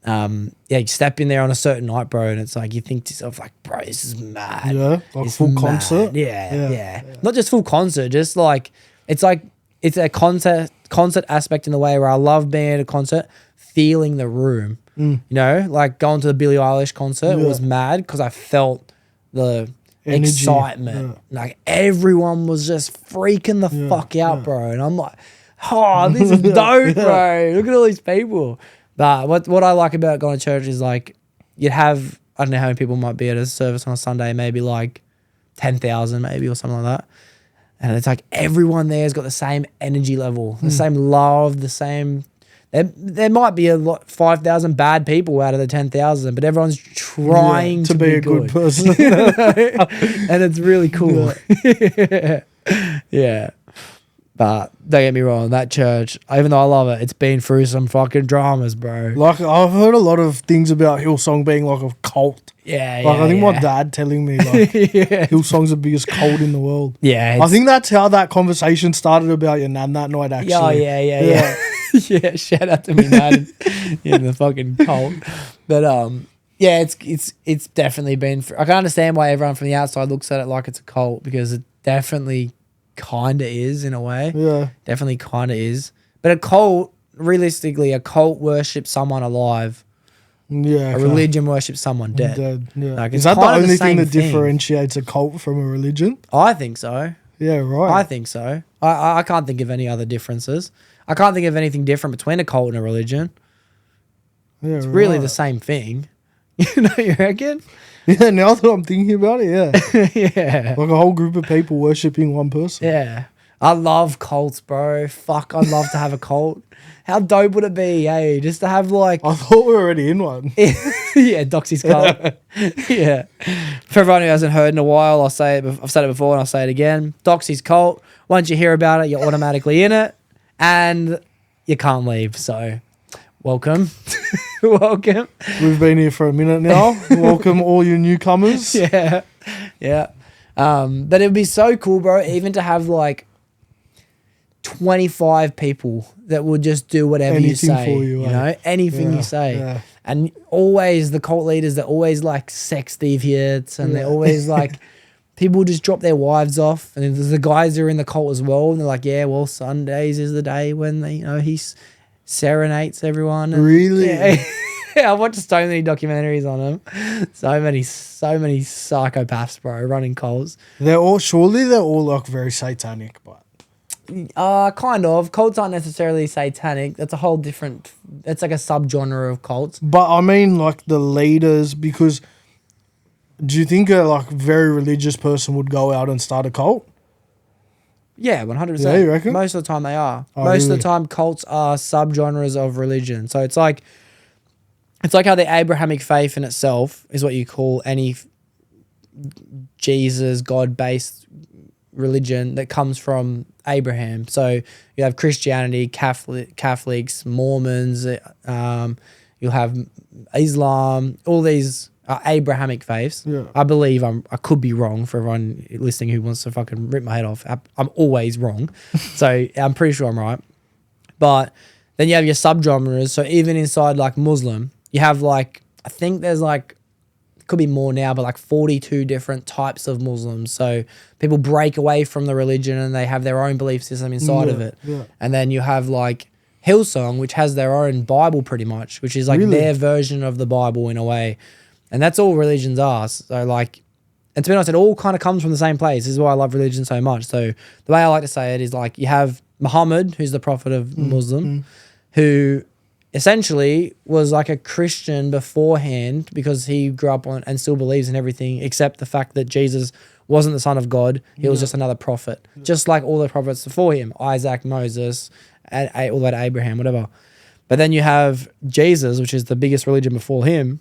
you step in there on a certain night, bro, and it's like you think to yourself, like, bro, this is mad. Yeah, like It's full mad. concert. Yeah. Not just full concert, just like it's a concert aspect in the way where I love being at a concert, feeling the room. You know, like going to the Billie Eilish concert was mad because I felt the Energy. excitement. Like everyone was just freaking the fuck out, bro. And I'm like, oh, this is dope, bro. Look at all these people. But what I like about going to church is like you'd have, I don't know how many people might be at a service on a Sunday, maybe like 10,000 maybe or something like that. And it's like everyone there has got the same energy level, the same love, the same. There might be 5,000 bad people out of the 10,000, but everyone's trying to be a good person. And it's really cool. Yeah. But don't get me wrong, that church, even though I love it, it's been through some fucking dramas, bro. Like, I've heard a lot of things about Hillsong being like a cult. Yeah, Like, I think my dad telling me, like, Hillsong's the biggest cult in the world. Yeah. I think that's how that conversation started about your nan that night, actually. Oh, yeah. Yeah, shout out to me, man, in the fucking cult. But, yeah, it's definitely been, I can understand why everyone from the outside looks at it like it's a cult, because it definitely kind of is in a way. Yeah. Definitely kind of is. But a cult, realistically, a cult worships someone alive. Yeah. A religion worships someone dead. Yeah. Like, is it's that the kind of only the thing same that thing. differentiates a cult from a religion? I think so. Yeah, right. I think so. I can't think of any other differences. I can't think of anything different between a cult and a religion. Yeah, It's really the same thing. You know, you reckon? Yeah, now that I'm thinking about it, yeah. Yeah. Like a whole group of people worshipping one person. Yeah. I love cults, bro. Fuck, I'd love to have a cult. How dope would it be, hey? Just to have like... I thought we were already in one. Yeah, Doxie's cult. Yeah. For everyone who hasn't heard in a while, I've said it before and I'll say it again. Doxie's cult. Once you hear about it, you're automatically in it and you can't leave. So, welcome. Welcome. We've been here for a minute now. Welcome all you newcomers. Yeah. Yeah. But it would be so cool, bro, even to have like 25 people that would just do whatever you Anything say. for you, know, anything you say. Yeah. And always the cult leaders, they're always like sex deviants and they're always like, people just drop their wives off. And then there's the guys who are in the cult as well. And they're like, yeah, well, Sundays is the day when, they, you know, he serenades everyone. And, Really? Yeah. I watched so many documentaries on him. So many psychopaths, bro, running cults. They're all like very satanic, but Kind of. Cults aren't necessarily satanic. That's a whole different, it's like a subgenre of cults. I mean like the leaders, because do you think a like very religious person would go out and start a cult? Yeah, 100%. Yeah, you reckon? Most of the time they are. Oh, Most of really? the time cults are subgenres of religion. So it's like how the Abrahamic faith in itself is what you call any Jesus, God-based religion that comes from Abraham. So you have Christianity, Catholics, Mormons, you'll have Islam, all these are Abrahamic faiths. Yeah. I believe I could be wrong for everyone listening who wants to fucking rip my head off. I'm always wrong. So I'm pretty sure I'm right. But then you have your subgenres. So even inside like Muslim, you have like, I think there's like, could be more now, but like 42 different types of Muslims. So people break away from the religion and they have their own belief system inside of it. Yeah. And then you have like Hillsong, which has their own Bible pretty much, which is like Really? their version of the Bible in a way. And that's all religions are. So like, and to be honest, it all kind of comes from the same place. This is why I love religion so much. So the way I like to say it is like you have Muhammad, who's the prophet of Muslim, who essentially was like a Christian beforehand because he grew up on and still believes in everything except the fact that Jesus wasn't the son of God. He was just another prophet, just like all the prophets before him, Isaac, Moses, and all the way to Abraham, whatever. But then you have Jesus, which is the biggest religion before him,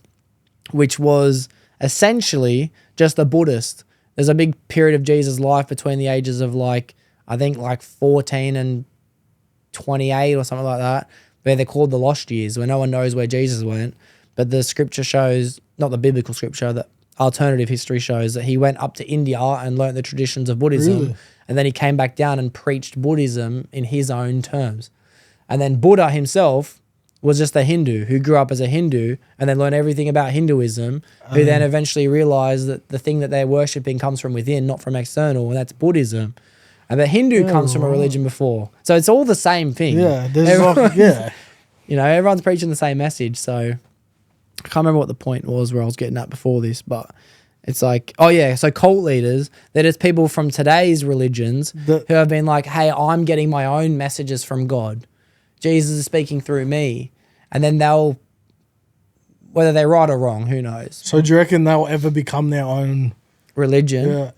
which was essentially just a Buddhist. There's a big period of Jesus' life between the ages of like, I think like 14 and 28 or something like that, where they're called the lost years, where no one knows where Jesus went. But the scripture shows, not the biblical scripture, the alternative history shows that he went up to India and learnt the traditions of Buddhism. Really? And then he came back down and preached Buddhism in his own terms. And then Buddha himself was just a Hindu who grew up as a Hindu and then learned everything about Hinduism, who then eventually realized that the thing that they're worshipping comes from within, not from external, and that's Buddhism. And the Hindu comes from a religion before. So it's all the same thing. Yeah, You know, everyone's preaching the same message. So I can't remember what the point was where I was getting at before this, but it's like, oh yeah, so cult leaders, that is people from today's religions who have been like, hey, I'm getting my own messages from God. Jesus is speaking through me. And then they'll, whether they're right or wrong, who knows? So do you reckon they'll ever become their own religion? Yeah.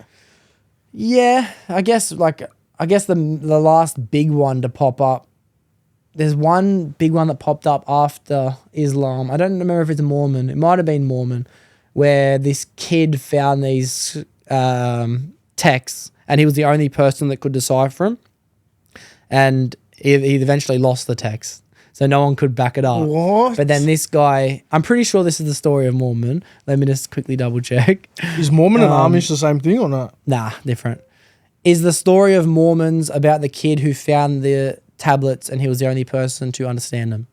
Yeah, I guess the last big one to pop up, there's one big one that popped up after Islam. I don't remember if it's Mormon. It might have been Mormon, where this kid found these texts and he was the only person that could decipher them. And he eventually lost the text. So no one could back it up. What? But then this guy, I'm pretty sure this is the story of Mormon. Let me just quickly double check. Is Mormon and Amish the same thing or not? Nah, different. Is the story of Mormons about the kid who found the tablets and he was the only person to understand them?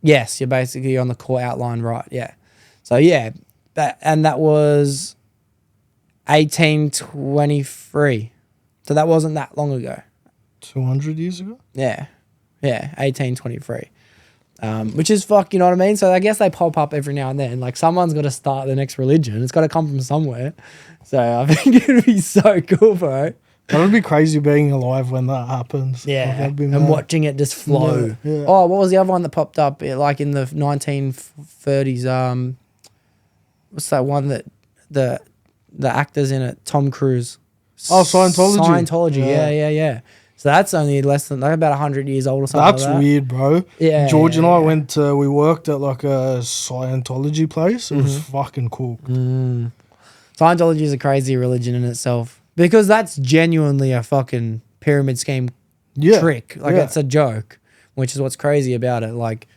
Yes, you're basically on the core outline, right? Yeah. So yeah, that was 1823. So that wasn't that long ago. 200 years ago? Yeah. Yeah, 1823. Which is you know what I mean? So I guess they pop up every now and then. Like someone's got to start the next religion. It's got to come from somewhere. So I think it would be so cool, bro. That would be crazy being alive when that happens. Yeah, and watching it just flow. Yeah. Oh, what was the other one that popped up? Like in the 1930s, what's that one that the actors in it, Tom Cruise? Oh, Scientology. Scientology, yeah. So that's only less than about 100 years old or something. That's like that. weird, bro. Yeah. George and I we worked at like a Scientology place. It was fucking cool. Scientology is a crazy religion in itself because that's genuinely a fucking pyramid scheme trick. Like it's a joke, which is what's crazy about it. Like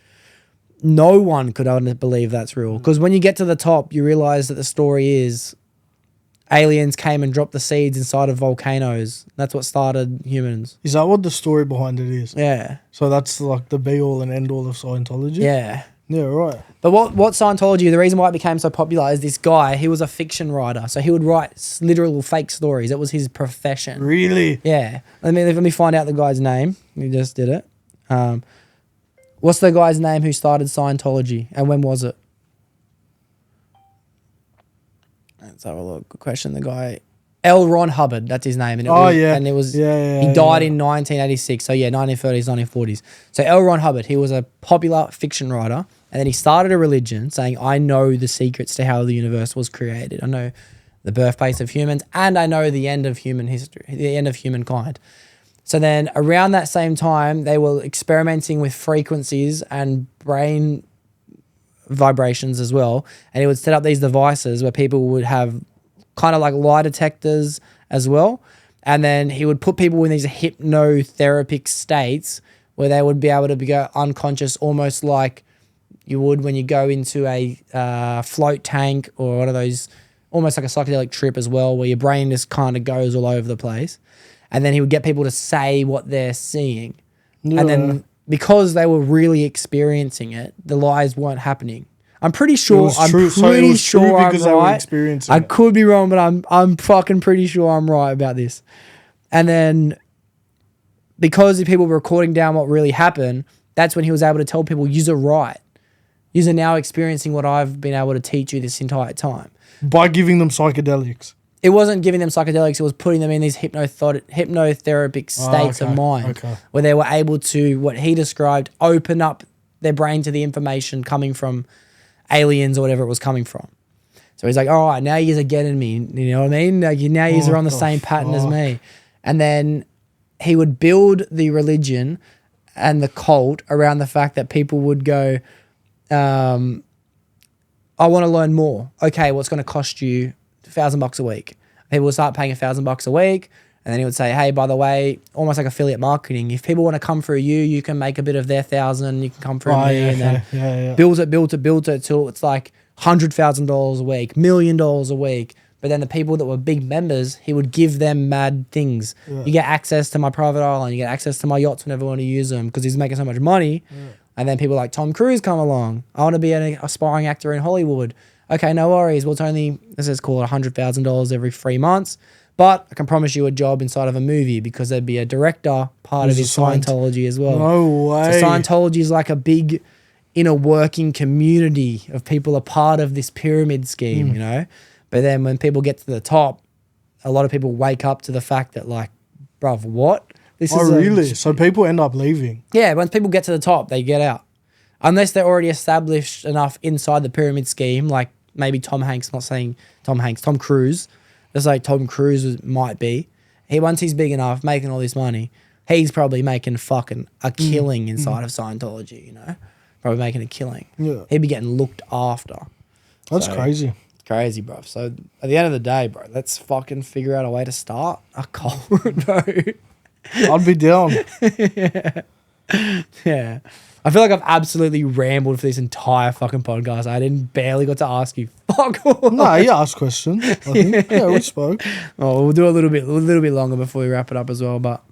no one could believe that's real because when you get to the top, you realize that the story is aliens came and dropped the seeds inside of volcanoes. That's what started humans. Is that what the story behind it is? Yeah. So that's like the be all and end all of Scientology? Yeah. Yeah, right. But what Scientology, the reason why it became so popular is this guy, he was a fiction writer. So he would write literal fake stories. It was his profession. Really? Yeah. Let me find out the guy's name. He just did it. What's the guy's name who started Scientology and when was it? Let's have a look. Good question. The guy, L. Ron Hubbard, that's his name. And he died in 1986. So yeah, 1930s, 1940s. So L. Ron Hubbard, he was a popular fiction writer. And then he started a religion saying, I know the secrets to how the universe was created. I know the birthplace of humans and I know the end of human history, the end of humankind. So then around that same time, they were experimenting with frequencies and brain vibrations as well. And he would set up these devices where people would have kind of like lie detectors as well. And then he would put people in these hypnotherapic states where they would be able to go unconscious, almost like you would when you go into a float tank or one of those, almost like a psychedelic trip as well, where your brain just kind of goes all over the place. And then he would get people to say what they're seeing. Yeah. And then because they were really experiencing it, the lies weren't happening. I'm pretty sure I'm right. I could be wrong, but I'm fucking pretty sure I'm right about this. And then because the people were recording down what really happened, that's when he was able to tell people, you're right. You're now experiencing what I've been able to teach you this entire time. By giving them psychedelics. It wasn't giving them psychedelics. It was putting them in these hypnotherapic states of mind where they were able to, what he described, open up their brain to the information coming from aliens or whatever it was coming from. So he's like, all right, now you are getting me. You know what I mean? Like, now you are on the same pattern as me. And then he would build the religion and the cult around the fact that people would go, I want to learn more. Okay, what's going to cost you $1,000 a week? People would start paying $1,000 a week, and then he would say, hey, by the way, almost like affiliate marketing, if people want to come through you can make a bit of their $1,000, you can come through me, and then build it till it's like $100,000 a week, $1 million a week, But then the people that were big members, he would give them mad things. Yeah. You get access to my private island. You get access to my yachts whenever you want to use them because he's making so much money. Yeah. And then people like Tom Cruise come along. I want to be an aspiring actor in Hollywood. Okay, no worries. Well, it's only, this is called $100,000 every 3 months. But I can promise you a job inside of a movie because there'd be a director part of his Scientology as well. No way. So Scientology is like a big inner working community of people a part of this pyramid scheme, you know? But then when people get to the top, a lot of people wake up to the fact that like, bruv, what? This is really? So people end up leaving? Yeah, once people get to the top, they get out. Unless they're already established enough inside the pyramid scheme, like maybe Tom Hanks, not saying Tom Hanks, Tom Cruise. Just like Tom Cruise might be. Once he's big enough, making all this money, he's probably making fucking a killing inside of Scientology, you know? Probably making a killing. Yeah. He'd be getting looked after. That's crazy. Crazy, bro. So at the end of the day, bro, let's fucking figure out a way to start a cult, bro. I'd be down. Yeah. I feel like I've absolutely rambled for this entire fucking podcast. I barely got to ask you fuck all. No, you asked questions. I think. Yeah, we spoke. Oh, we'll do a little bit longer before we wrap it up as well, but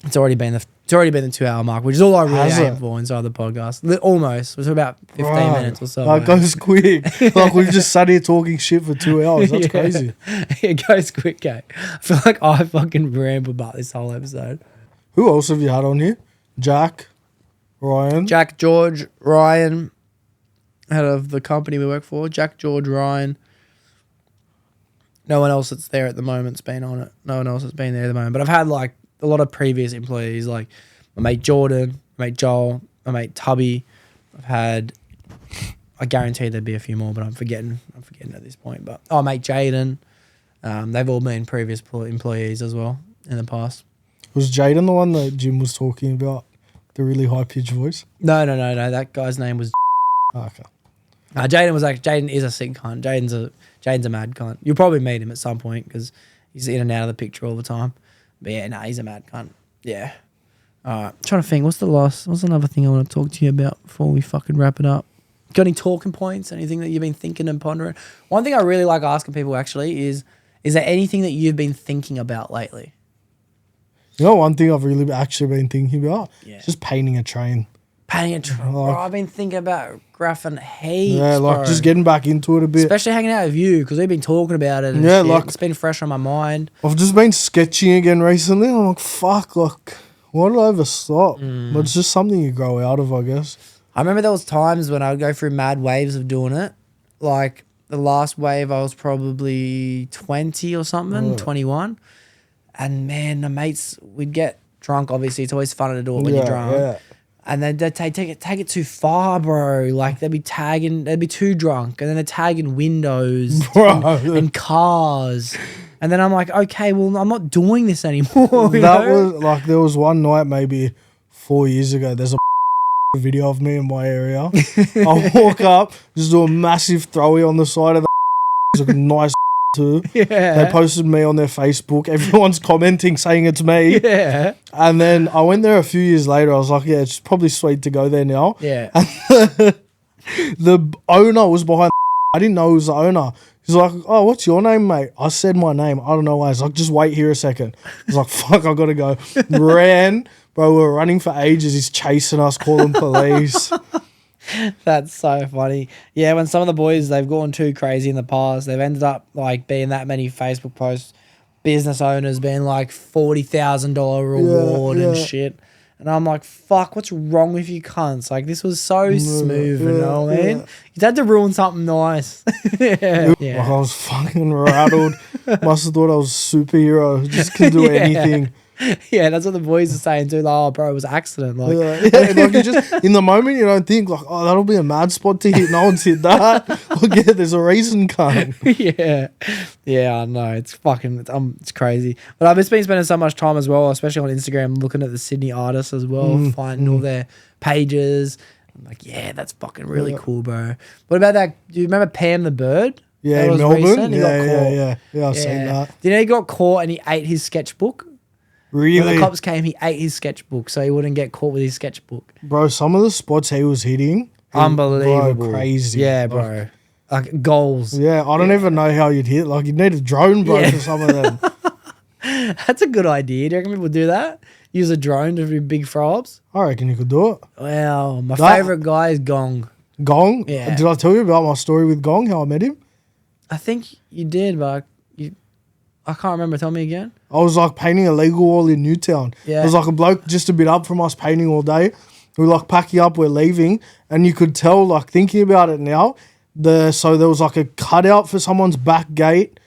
it's already been the 2-hour mark, which is all I really aim for inside the podcast. Almost. It's about 15 minutes or so. That goes quick. Like we've just sat here talking shit for 2 hours. That's crazy. It goes quick, eh? I feel like I fucking rambled about this whole episode. Who else have you had on here? Jack, Ryan. Jack, George, Ryan, head of the company we work for. Jack, George, Ryan. No one else that's there at the moment's been on it. No one else has been there at the moment. But I've had like a lot of previous employees, like my mate Jordan, my mate Joel, my mate Tubby. I guarantee there'd be a few more, but I'm forgetting at this point. But mate Jaden. They've all been previous employees as well in the past. Was Jaden the one that Jim was talking about? The really high pitched voice? No. That guy's name was. Oh, okay. Jaden is a sick cunt. Jaden's a mad cunt. You'll probably meet him at some point because he's in and out of the picture all the time. But yeah, he's a mad cunt. Yeah. Trying to think, what's another thing I want to talk to you about before we fucking wrap it up? Got any talking points? Anything that you've been thinking and pondering? One thing I really like asking people actually is there anything that you've been thinking about lately? You know, one thing I've really actually been thinking about? Yeah. Just painting a train. Painting a train. I've been thinking about graphing heaps. Yeah, like just getting back into it a bit. Especially hanging out with you because we've been talking about it. And yeah, shit. like it's been fresh on my mind. I've just been sketching again recently. I'm like, fuck, like, why did I ever stop? But it's just something you grow out of, I guess. I remember there was times when I would go through mad waves of doing it. Like the last wave, I was probably 20 or something, 21. And man, the mates, we'd get drunk. Obviously, it's always fun to do it when you're drunk. Yeah. And then they'd take it too far, bro. Like they'd be too drunk, and then they're tagging windows and cars. And then I'm like, okay, well, I'm not doing this anymore. There was one night maybe 4 years ago. There's a video of me in my area. I walk up, just do a massive throwy on the side of the. It's like a nice too. Yeah. They posted me on their Facebook. Everyone's commenting saying it's me. Yeah. And then I went there a few years later. I was like, yeah, it's probably sweet to go there now. Yeah. And the owner was behind. I didn't know he was the owner. He's like, oh, what's your name, mate? I said my name. I don't know why. He's like, just wait here a second. I was like, fuck, I gotta go. Ran. Bro, we were running for ages. He's chasing us, calling police. That's so funny. Yeah, when some of the boys, they've gone too crazy in the past, they've ended up like being that many Facebook posts, business owners being like $40,000 reward and shit. And I'm like, fuck, what's wrong with you cunts? Like, this was so smooth, you know what I mean? You had to ruin something nice. Yeah. Like, I was fucking rattled. Must have thought I was a superhero. Just could do anything. Yeah, that's what the boys are saying too. Like, oh, bro, it was an accident. Like, like you just in the moment you don't think like, oh, that'll be a mad spot to hit. No one's hit that. Like, yeah, there's a reason, cunt. yeah, I know. It's fucking, it's crazy. But I've just been spending so much time as well, especially on Instagram, looking at the Sydney artists as well, finding all their pages. I'm like, yeah, that's fucking really cool, bro. What about that? Do you remember Pam the Bird? Yeah, in Melbourne. Yeah, I've seen that. Do you know he got caught and he ate his sketchbook? Really? When the cops came, he ate his sketchbook so he wouldn't get caught with his sketchbook. Bro, some of the spots he was hitting, unbelievable, bro, crazy. Yeah, bro. like goals. Yeah, I don't even know how you'd hit. Like, you'd need a drone, bro, Yeah. for some of them. That's a good idea. Do you reckon people do that? Use a drone to do big throw-ups? I reckon you could do it. Well, my That- favourite guy is Gong. Gong? Yeah. Did I tell you about my story with Gong, how I met him? I think you did, but I can't remember. Tell me again. I was like painting a legal wall in Newtown. Yeah. There was like a bloke just a bit up from us painting all day. We were like packing up, we're leaving, and you could tell, like thinking about it now, so there was like a cutout for someone's back gate,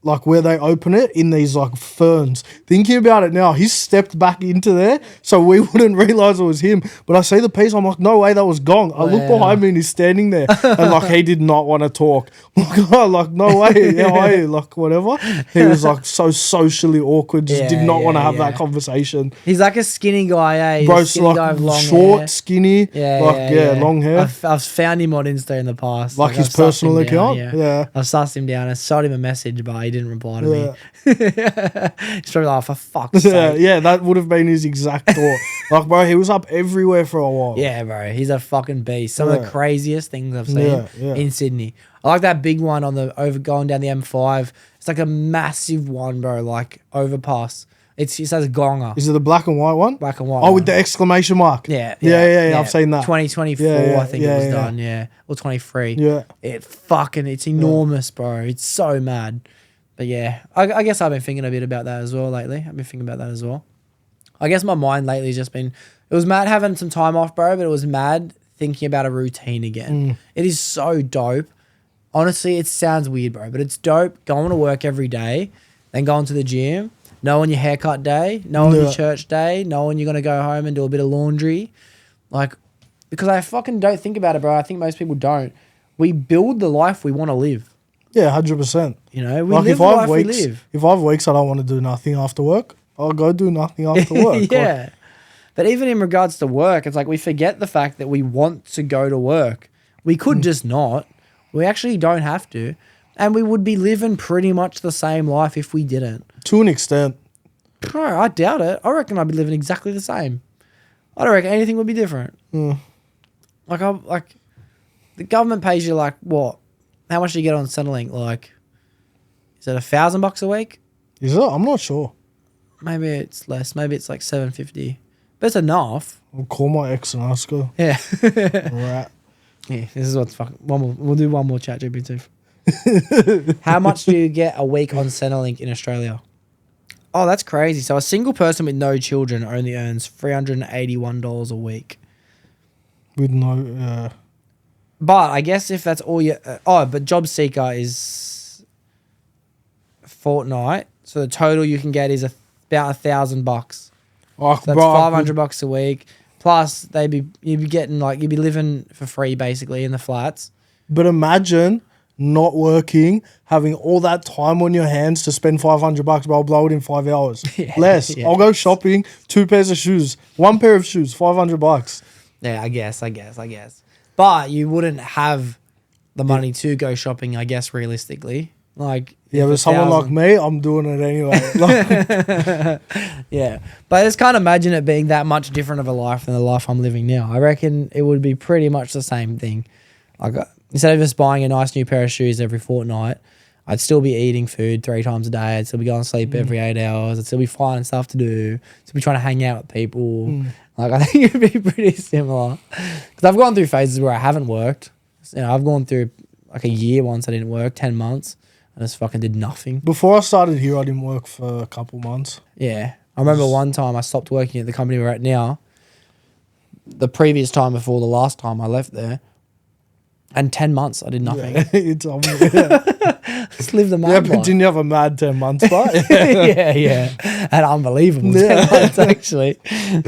like where they open it in these like ferns. Thinking about it now, he stepped back into there so we wouldn't realise it was him. But I see the piece, I'm like, no way, that was Gong. I look Wow. behind me and he's standing there and like he did not want to talk. Like, no way, how are you? Like, whatever. He was like so socially awkward, just did not want to have that conversation. He's like a skinny guy, eh? He's Bro, a skinny guy with long short, hair. skinny, long hair. I've found him on Insta in the past. Like his I've sussed personal him down, account? Yeah. I've sussed him down. I shot him a message, but he didn't reply to me. He's probably like, for fuck's sake. Yeah, that would have been his exact thought. Like, bro, he was up everywhere for a while. Yeah, bro. He's a fucking beast. Some of the craziest things I've seen Yeah. in Sydney. I like that big one on the going down the M5. It's like a massive one, bro. Like overpass. It says Gonga. Is it the black and white one? Black and white. Oh, one. with the exclamation mark. Yeah. I've seen that. 2024, Yeah, I think it was done. Yeah, or 23. Yeah. It's enormous, bro. It's so mad. But yeah, I guess I've been thinking a bit about that as well lately. I've been thinking about that as well. I guess my mind lately has just been, it was mad having some time off, bro, but it was mad thinking about a routine again. It is so dope. Honestly, it sounds weird, bro, but it's dope going to work every day, then going to the gym, knowing your haircut day, knowing your church day, knowing you're going to go home and do a bit of laundry. Like, because I fucking don't think about it, bro. I think most people don't. We build the life we want to live. Yeah, 100%. You know, we live the life we live. If I have weeks I don't want to do nothing after work, I'll go do nothing after work. Yeah. But even in regards to work, it's like we forget the fact that we want to go to work. We could just not. We actually don't have to. And we would be living pretty much the same life if we didn't. To an extent. Bro, I doubt it. I reckon I'd be living exactly the same. I don't reckon anything would be different. Like the government pays you like what? How much do you get on Centrelink? Like, is it $1,000 a week? Is it? I'm not sure. Maybe it's less. Maybe it's like $750. But it's enough. I'll call my ex and ask her. Yeah. Right. Yeah, this is what's fucking. We'll do one more chat GPT. How much do you get a week on Centrelink in Australia? Oh, that's crazy. So a single person with no children only earns $381 a week. With no... But I guess if that's all you... but Job Seeker is fortnight. So the total you can get is about $1,000. Oh, So that's $500 a week. Plus, you'd be living for free basically in the flats. But imagine not working, having all that time on your hands to spend $500, but I'll blow it in 5 hours. Yeah, Less. yeah. I'll go shopping, 2 pairs of shoes, 1 pair of shoes, $500. Yeah, I guess. But you wouldn't have the money to go shopping, I guess, realistically. Like, Yeah, but someone like me, I'm doing it anyway. Like, yeah. But I just can't imagine it being that much different of a life than the life I'm living now. I reckon it would be pretty much the same thing. Like, instead of just buying a nice new pair of shoes every fortnight, I'd still be eating food 3 times a day. I'd still be going to sleep every 8 hours. I'd still be finding stuff to do. Still be trying to hang out with people. Like, I think it'd be pretty similar. Because I've gone through phases where I haven't worked. You know, I've gone through like a year once I didn't work, 10 months. I just fucking did nothing. before I started here, I didn't work for a couple months. Yeah. I remember one time I stopped working at the company we're at now. The previous time before the last time I left there. And 10 months I did nothing. Yeah, you told me. Yeah, Just lived the yeah, mad but life. didn't you have a mad 10 months, but yeah. And unbelievable 10 months, actually.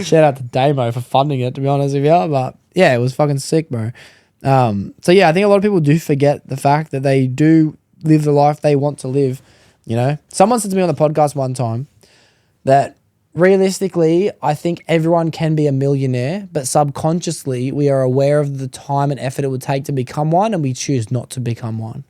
Shout out to Damo for funding it, to be honest with you. But yeah, it was fucking sick, bro. So yeah, I think a lot of people do forget the fact that they do live the life they want to live. You know, someone said to me on the podcast one time that realistically, I think everyone can be a millionaire, but subconsciously we are aware of the time and effort it would take to become one, and we choose not to become one.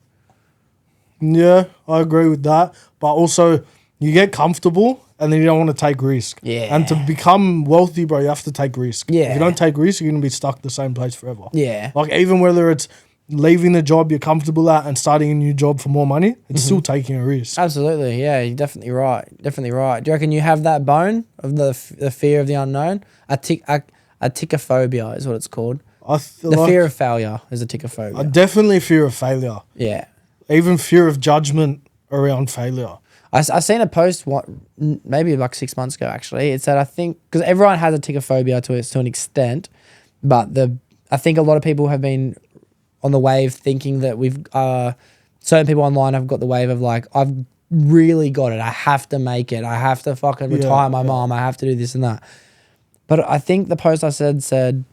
yeah, I agree with that. But also, you get comfortable and then you don't want to take risk. Yeah. And to become wealthy, bro, you have to take risk. Yeah. If you don't take risk, you're going to be stuck the same place forever. Yeah. Like, even whether it's leaving the job you're comfortable at and starting a new job for more money, it's still taking a risk. Absolutely, yeah, you're definitely right. Definitely right. Do you reckon you have that bone of the fear of the unknown? Aticophobia is what it's called. The fear of failure is aticophobia. Definitely fear of failure. Yeah. Even fear of judgment around failure. I seen a post maybe like 6 months ago actually. It said, I think, because everyone has aticophobia to an extent, but I think a lot of people have been on the wave thinking that certain people online have got the wave of like, I've really got it. I have to make it. I have to fucking retire my mom. I have to do this and that. But I think the post I said,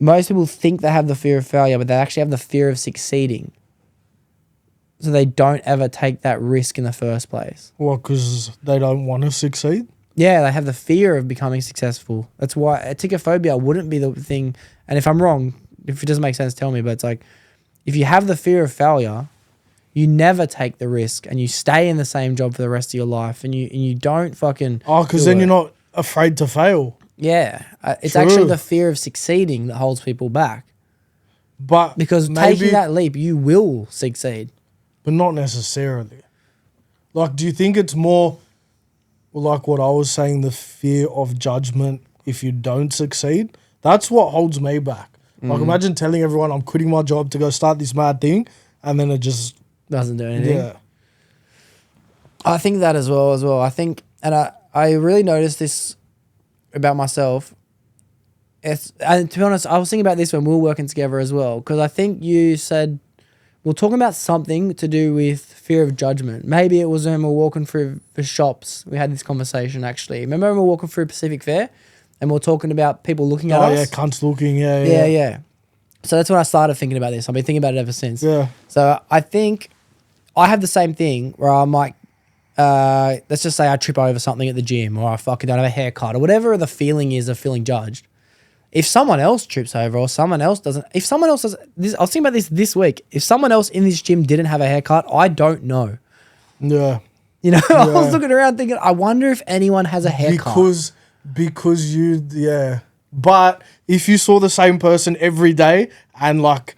most people think they have the fear of failure, but they actually have the fear of succeeding. So they don't ever take that risk in the first place. Well, because they don't want to succeed? Yeah, they have the fear of becoming successful. That's why aticophobia wouldn't be the thing. And if I'm wrong, if it doesn't make sense, tell me. But it's like, if you have the fear of failure, you never take the risk and you stay in the same job for the rest of your life and you don't fucking... Oh, because then you're not afraid to fail. Yeah. It's True. actually the fear of succeeding that holds people back. But because taking that leap, you will succeed. But not necessarily. Like, do you think it's more like what I was saying, the fear of judgment if you don't succeed? That's what holds me back. Like, imagine telling everyone I'm quitting my job to go start this mad thing, and then it just... doesn't do anything. Yeah. I think that as well. I think, and I really noticed this about myself. And to be honest, I was thinking about this when we were working together as well, because I think you said... we're talking about something to do with fear of judgment. Maybe it was when we were walking through the shops. We had this conversation, actually. Remember when we were walking through Pacific Fair and we were talking about people looking at us? Oh, yeah, cunts looking, Yeah. So that's when I started thinking about this. I've been thinking about it ever since. Yeah. So I think I have the same thing where I might, let's just say I trip over something at the gym or I fucking don't have a haircut or whatever the feeling is of feeling judged. If someone else trips over or someone else doesn't, if someone else does this, I was thinking about this week. If someone else in this gym didn't have a haircut, I don't know. Yeah. You know, I was looking around thinking, I wonder if anyone has a haircut. Because yeah. But if you saw the same person every day and like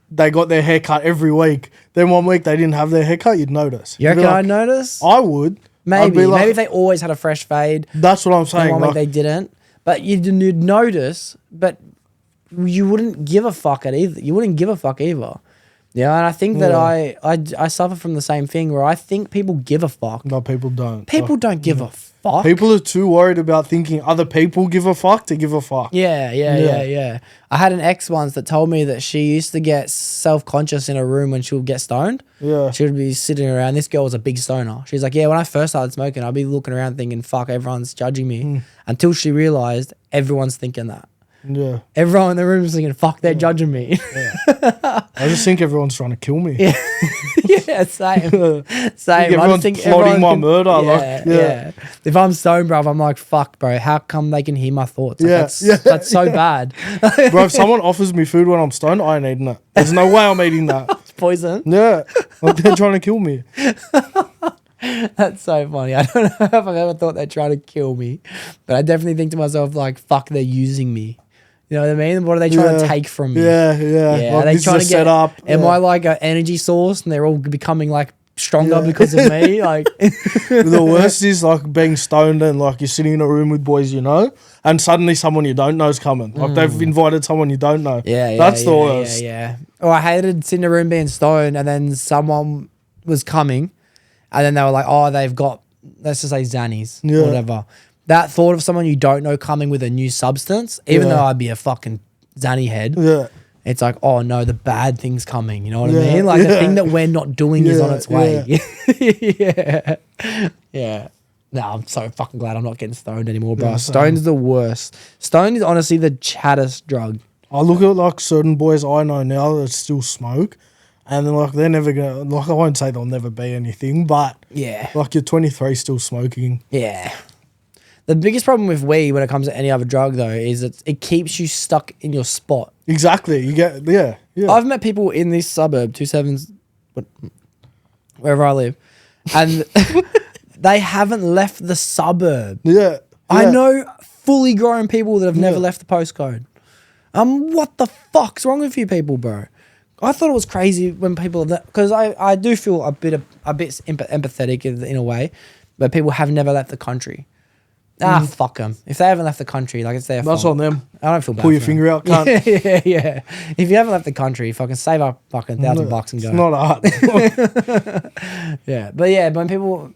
they got their haircut every week, then 1 week they didn't have their haircut, you'd notice. You reckon like, I'd notice? I would. Maybe. Maybe if they always had a fresh fade. That's what I'm saying. 1 week they didn't. But you'd notice, but you wouldn't give a fuck either. You wouldn't give a fuck either. Yeah, and I think that I suffer from the same thing where I think people give a fuck. No, people don't. People don't give a fuck. People are too worried about thinking other people give a fuck to give a fuck. Yeah. I had an ex once that told me that she used to get self-conscious in a room when she would get stoned. Yeah. She would be sitting around. This girl was a big stoner. She's like, yeah, when I first started smoking, I'd be looking around thinking, fuck, everyone's judging me. Until she realized everyone's thinking that. Yeah. Everyone in the room is thinking, fuck, they're judging me. Yeah. I just think everyone's trying to kill me. Yeah, same. Everyone's plotting my murder. Yeah. If I'm stoned, bro, I'm like, fuck, bro, how come they can hear my thoughts? Like, that's so bad. Bro, if someone offers me food when I'm stoned, I ain't eating it. There's no way I'm eating that. It's poison. Yeah. Like they're trying to kill me. That's so funny. I don't know if I've ever thought they're trying to kill me, but I definitely think to myself, like, fuck, they're using me. You know what I mean? What are they trying to take from me? Yeah. Like, are they trying to get up? Am I like an energy source and they're all becoming like stronger because of me? Like the worst is like being stoned and like you're sitting in a room with boys you know, and suddenly someone you don't know is coming. Like they've invited someone you don't know. That's the worst. Yeah. Or I hated sitting in a room being stoned and then someone was coming and then they were like, oh, they've got, let's just say Xannies, whatever. That thought of someone you don't know coming with a new substance, even though I'd be a fucking Zanny head, it's like, oh no, the bad thing's coming. You know what I mean? Like the thing that we're not doing is on its way. Yeah. No, I'm so fucking glad I'm not getting stoned anymore, bro. Stone's the worst. Stone is honestly the chattest drug. I look at like certain boys I know now that still smoke, and then like they're never gonna, like I won't say they'll never be anything, but like you're 23 still smoking. Yeah. The biggest problem with weed when it comes to any other drug though is that it keeps you stuck in your spot. Exactly. You get I've met people in this suburb, 27s, wherever I live, and they haven't left the suburb. Yeah. I know fully grown people that have never left the postcode. What the fuck's wrong with you people, bro? I thought it was crazy when people, because I do feel a bit empathetic in a way, but people have never left the country. Fuck them. If they haven't left the country, like, it's their fault. That's on them. I don't feel bad. Pull your for finger out, cunt. Yeah. If you haven't left the country, fucking save up fucking $1,000 and go. It's not hard. Yeah, but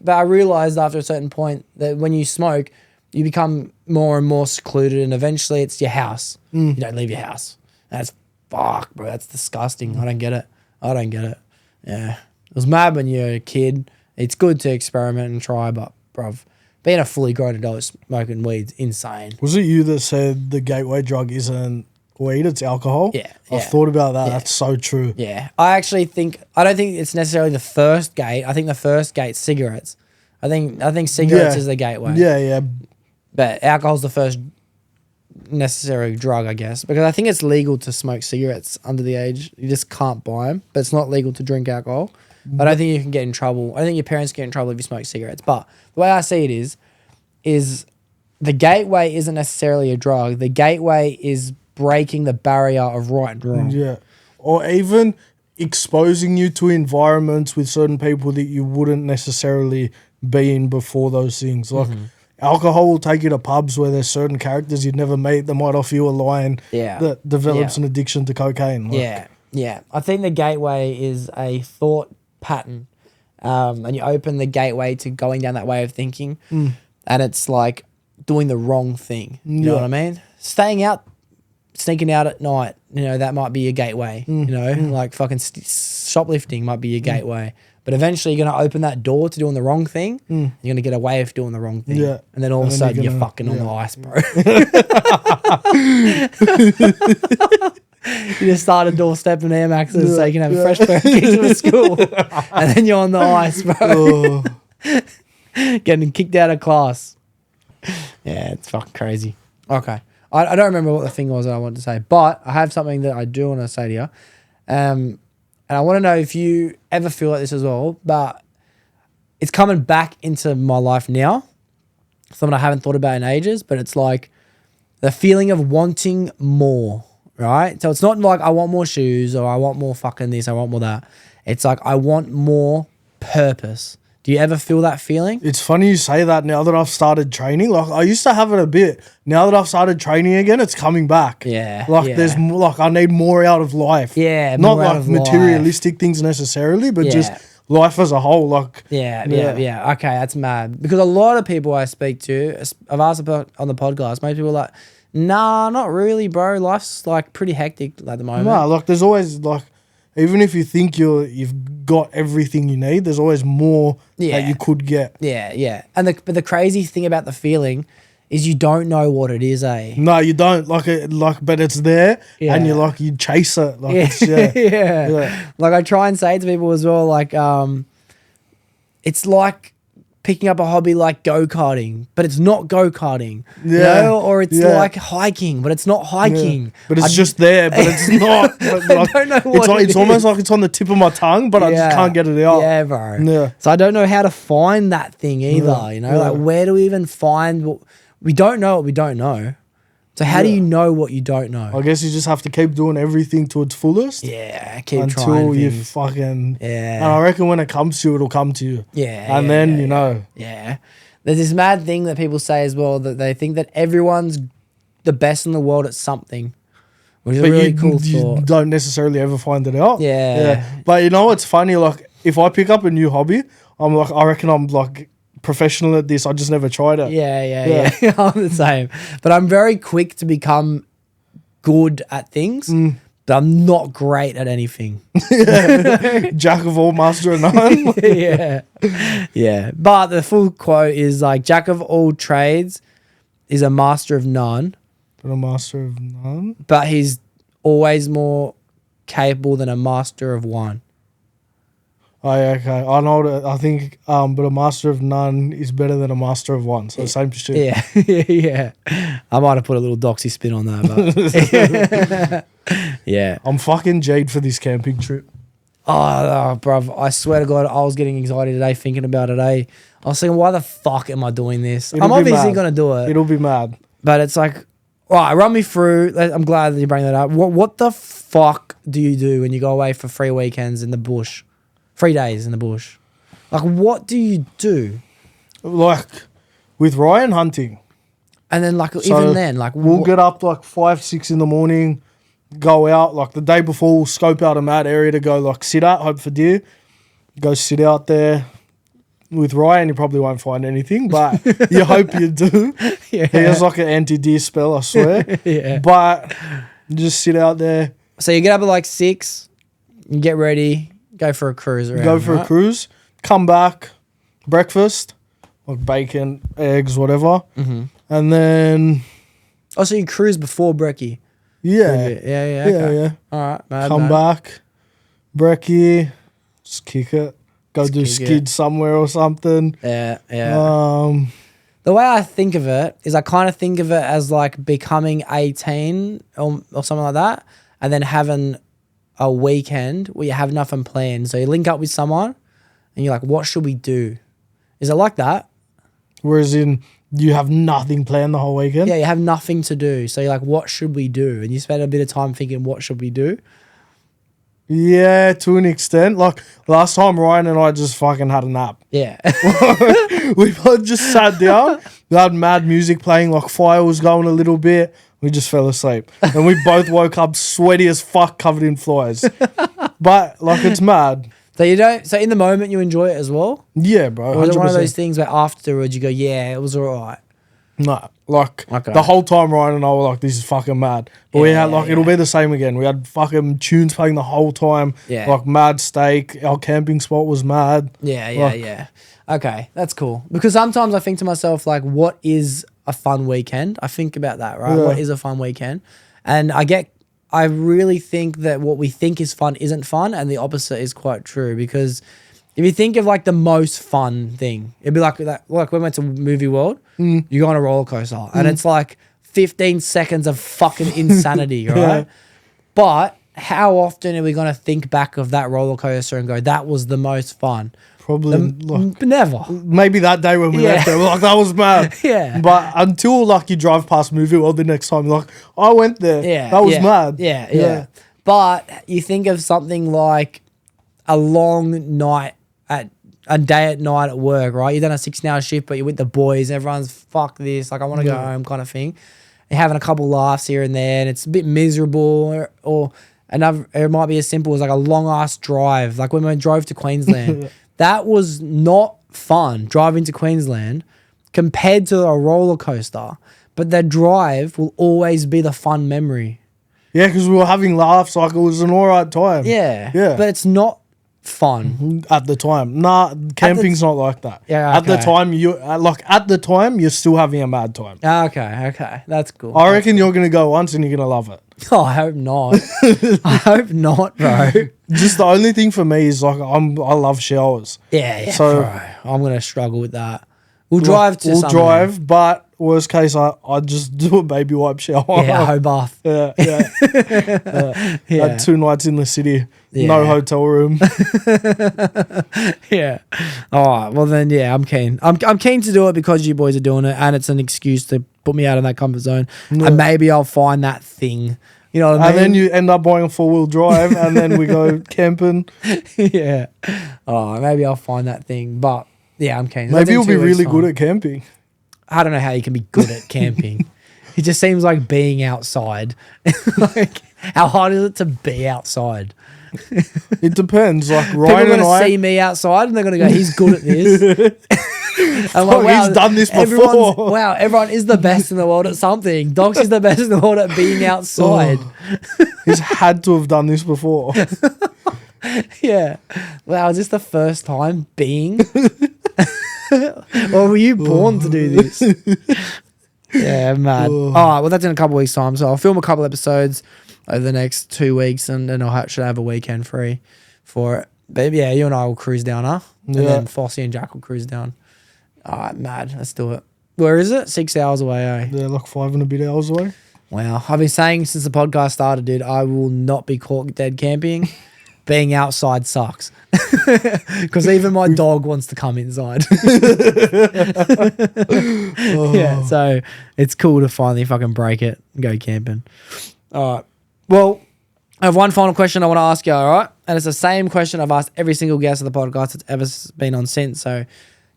I realized after a certain point that when you smoke, you become more and more secluded, and eventually it's your house. You don't leave your house. That's fuck, bro. That's disgusting. I don't get it. Yeah, it was mad when you're a kid. It's good to experiment and try, but bruv, being a fully grown adult smoking weed's insane. Was it you that said the gateway drug isn't weed, it's alcohol? Yeah. I've thought about that. Yeah. That's so true. Yeah. I don't think it's necessarily the first gate. I think the first gate's cigarettes. I think cigarettes is the gateway. Yeah. But alcohol's the first necessary drug, I guess, because I think it's legal to smoke cigarettes under the age. You just can't buy them, but it's not legal to drink alcohol. But I think you can get in trouble. I think your parents get in trouble if you smoke cigarettes. But the way I see it is the gateway isn't necessarily a drug. The gateway is breaking the barrier of right and wrong. Yeah. Or even exposing you to environments with certain people that you wouldn't necessarily be in before those things. Like alcohol will take you to pubs where there's certain characters you'd never meet that might offer you a line that develops an addiction to cocaine. Like, yeah. I think the gateway is a thought pattern, and you open the gateway to going down that way of thinking, and it's like doing the wrong thing. You know what I mean? Sneaking out at night, that might be your gateway. Like fucking shoplifting might be your gateway. But eventually you're going to open that door to doing the wrong thing. You're going to get away with doing the wrong thing. Yeah. And then all of a sudden you're fucking on the ice, bro. You just started doorstepping Air Maxes so you can have a fresh pair of kicks to school. And then you're on the ice, bro. Getting kicked out of class. Yeah, it's fucking crazy. Okay. I don't remember what the thing was that I wanted to say, but I have something that I do want to say to you. And I want to know if you ever feel like this as well, but it's coming back into my life now. Something I haven't thought about in ages, but it's like the feeling of wanting more, right? So it's not like I want more shoes or I want more fucking this, I want more that. It's like I want more purpose. Do you ever feel that feeling? It's funny you say that now that I've started training. Like, I used to have it a bit. Now that I've started training again, it's coming back. Yeah. There's more, like, I need more out of life. Yeah. Not like materialistic things necessarily, but just life as a whole. Like, yeah. Okay, that's mad. Because a lot of people I speak to, I've asked about on the podcast, most people are like, nah, not really, bro. Life's like pretty hectic at the moment. No, like there's always like, even if you think you've got everything you need, there's always more that you could get. Yeah. But the crazy thing about the feeling is you don't know what it is, eh? No, you don't. But it's there, and you chase it. Like, yeah. Like I try and say to people as well, like it's like picking up a hobby like go-karting, but it's not go-karting. Or it's like hiking, but it's not hiking. Yeah. But it's just there, but it's not. But I don't know what it's almost like it's on the tip of my tongue, but I just can't get it out. Yeah, bro. Yeah. So I don't know how to find that thing either, Like where do we even find what we don't know what we don't know? So how do you know what you don't know? I guess you just have to keep doing everything to its fullest. Yeah, keep until trying you things. fucking. Yeah. And I reckon when it comes to you, it'll come to you. Yeah. And then you know. Yeah. There's this mad thing that people say as well, that they think that everyone's the best in the world at something, which is a really cool thought. You don't necessarily ever find it out. Yeah. But you know what's funny? Like, if I pick up a new hobby, I'm like, I reckon I'm like professional at this. I just never tried it. Yeah. I'm the same. But I'm very quick to become good at things, but I'm not great at anything. Jack of all, master of none. Yeah. But the full quote is like, Jack of all trades is a master of none. But a master of none? But he's always more capable than a master of one. Oh, yeah, okay. I know that. I think, but a master of none is better than a master of one. So same shit. Yeah. I might have put a little Doxie spin on that, but yeah. I'm fucking Jade for this camping trip. Oh, bruv, I swear to God, I was getting anxiety today thinking about it, eh? I was thinking, why the fuck am I doing this? I'm obviously going to do it. It'll be mad. But it's like, All right, run me through. I'm glad that you bring that up. What the fuck do you do when you go away for 3 weekends in the bush? 3 days in the bush. Like, what do you do? Like, with Ryan, hunting. And then, like, So even then, like... we'll get up like 5, 6 in the morning, go out. Like, the day before, we'll scope out a mad area to go, like, sit at, hope for deer. Go sit out there. With Ryan, you probably won't find anything, but you hope you do. Yeah. He has like an anti-deer spell, I swear. Yeah. But you just sit out there. So you get up at like 6, you get ready, go for a cruise around, Go for right? a cruise, come back, breakfast, like bacon, eggs, whatever. Mm-hmm. And then, Oh, so you cruise before brekkie? yeah. Yeah, Yeah, okay. yeah. All right, mad, Come mad. back, brekkie, just kick it. Go do kick it. skid somewhere or something. Yeah. The way I think of it is I kind of think of it as like becoming 18 or something like that, and then having a weekend where you have nothing planned. So you link up with someone and you're like, what should we do? Is it like that? Whereas in, you have nothing planned the whole weekend. Yeah, you have nothing to do. So you're like, what should we do? And you spend a bit of time thinking, what should we do? Yeah, to an extent. Like, last time Ryan and I just fucking had a nap. Yeah. We both just sat down. We had mad music playing, like fire was going a little bit. We just fell asleep. And we both woke up sweaty as fuck, covered in flies. But, like, it's mad. So you don't. So in the moment you enjoy it as well? Yeah, bro. Or is it one of 100%. those things where afterwards you go, yeah, it was all right? No, like Okay. the whole time Ryan and I were like, this is fucking mad. But we Yeah, had like, yeah. it'll be the same again. We had fucking tunes playing the whole time. Yeah. Like mad steak. Our camping spot was mad. Yeah. Okay, that's cool. Because sometimes I think to myself, like, what is a fun weekend? I think about that, right? Yeah. What is a fun weekend? And I really think that what we think is fun isn't fun, and the opposite is quite true. Because if you think of like the most fun thing, it'd be like that. Like when we went to Movie World, you go on a roller coaster, and it's like 15 seconds of fucking insanity, right? Yeah. But how often are we going to think back of that roller coaster and go, that was the most fun? Probably like, Never. maybe that day when we Yeah. left there, we're like, that was mad. Yeah. But until like you drive past Movie World the next time, you're like, I went there. Yeah. That was yeah, mad. Yeah. But you think of something like a long night a day at night at work, right? You've done a 16-hour shift, but you're with the boys. Everyone's fuck this. Like, I want to go home kind of thing. You're having a couple laughs here and there, and it's a bit miserable, or another. It might be as simple as like a long ass drive. Like when we drove to Queensland, that was not fun driving to Queensland compared to a roller coaster. But the drive will always be the fun memory. Yeah, because we were having laughs, like it was an alright time. Yeah. Yeah. But it's not fun. At the time. Nah, camping's not like that. Yeah, At the okay. time, you're still having a mad time. Okay. That's cool. I reckon you're going to go once and you're going to love it. Oh, I hope not. I hope not, bro. Just the only thing for me is like, I love showers. Yeah, So- bro. I'm going to struggle with that. We'll drive to We'll somewhere. drive, but worst case, I just do a baby wipe shower. Yeah, Hobart. yeah. Yeah. Had 2 nights in the city, Yeah. no hotel room. Yeah. All right. Well, then, yeah, I'm keen. I'm keen to do it because you boys are doing it, and it's an excuse to put me out of that comfort zone. Yeah. And maybe I'll find that thing. You know what I And mean? then you end up buying a 4-wheel drive, and then we go camping. Yeah. Oh, maybe I'll find that thing. But yeah, I'm keen. That's Maybe in you'll be 2 weeks' really time. good at camping. I don't know how you can be good at camping. It just seems like being outside. Like, how hard is it to be outside? It depends. Like People Ryan are and going to I, see me outside and they're going to go, he's good at this. I'm Fuck, he's done this everyone's- before. Wow, everyone is the best in the world at something. Doxie's the best in the world at being outside. he's had to have done this before. Yeah. Wow, is this the first time being? Or were you born to do this? Yeah, mad. All right, well, that's in a couple weeks' time. So I'll film a couple episodes over the next 2 weeks, and then should have a weekend free for it. But yeah, you and I will cruise down, huh? And Yeah. then Fossey and Jack will cruise down. All right, mad. Let's do it. Where is it? 6 hours away, eh? They're like 5 and a bit hours away. Wow. I've been saying since the podcast started, dude, I will not be caught dead camping. being outside sucks. Because even my dog wants to come inside. Yeah, so it's cool to finally fucking break it and go camping. All right. Well, I have one final question I want to ask you, all right? And it's the same question I've asked every single guest of the podcast that's ever been on since. So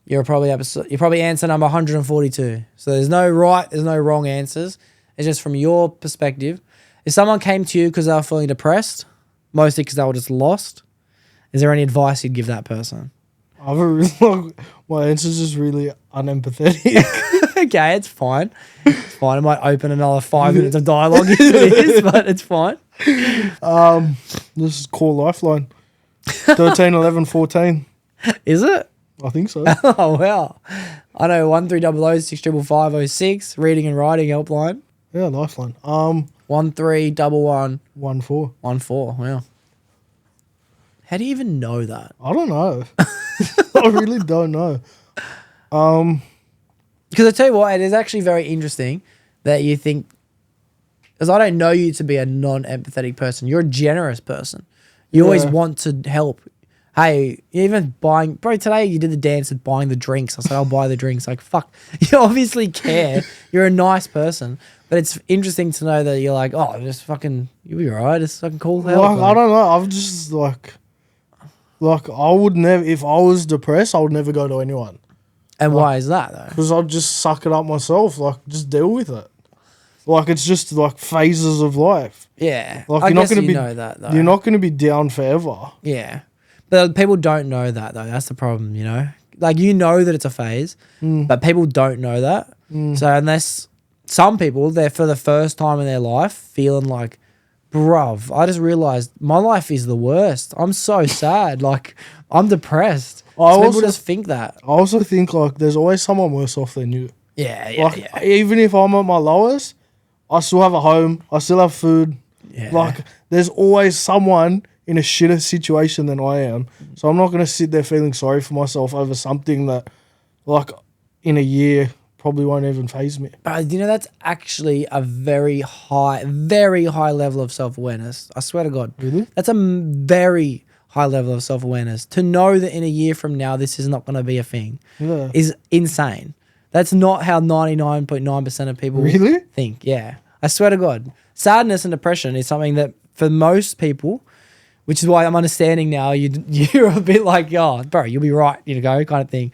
you're probably answer number 142. So there's no right, there's no wrong answers. It's just from your perspective. If someone came to you because they were feeling depressed, mostly because they were just lost, is there any advice you'd give that person? My answer's just really unempathetic. Okay, it's fine. It's fine. It might open another 5 minutes of dialogue if it is, but it's fine. This is call Lifeline. 13 11 14. Is it? I think so. Oh, wow. I know 1300 655 reading and writing helpline. Yeah, Lifeline. 1311 14. 14. Wow. How do you even know that? I don't know. I really don't know. Because I tell you what, it is actually very interesting that you think, because I don't know you to be a non-empathetic person. You're a generous person. You always want to help. Hey, even buying, bro, today you did the dance with buying the drinks. I said, I'll buy the drinks. Like, fuck, you obviously care. You're a nice person. But it's interesting to know that you're like, oh, just fucking, you'll be all right. It's fucking cool to help. I don't know. I'm just like I would never, if I was depressed, I would never go to anyone. And why is that, though? Because I'd just suck it up myself. Like, just deal with it. Like, it's just like phases of life. Yeah. Like, I you're guess not going to be, know that, though. You're not going to be down forever. Yeah. But people don't know that, though. That's the problem, you know? Like, you know that it's a phase, but people don't know that. So unless some people, they're for the first time in their life feeling like, bruv, I just realized my life is the worst. I'm so sad. Like, I'm depressed. People just think that. I also think, like, there's always someone worse off than you. Yeah, Like, even if I'm at my lowest, I still have a home. I still have food. Yeah. Like, there's always someone in a shitter situation than I am. So I'm not going to sit there feeling sorry for myself over something that, like, in a year probably won't even faze me. But you know, that's actually a very high level of self-awareness. I swear to God. Really? That's a very high level of self-awareness. To know that in a year from now, this is not going to be a thing is insane. That's not how 99.9% of people think. Yeah. I swear to God. Sadness and depression is something that for most people, which is why I'm understanding now, you're a bit like, oh, bro, you'll be right, you know, kind of thing.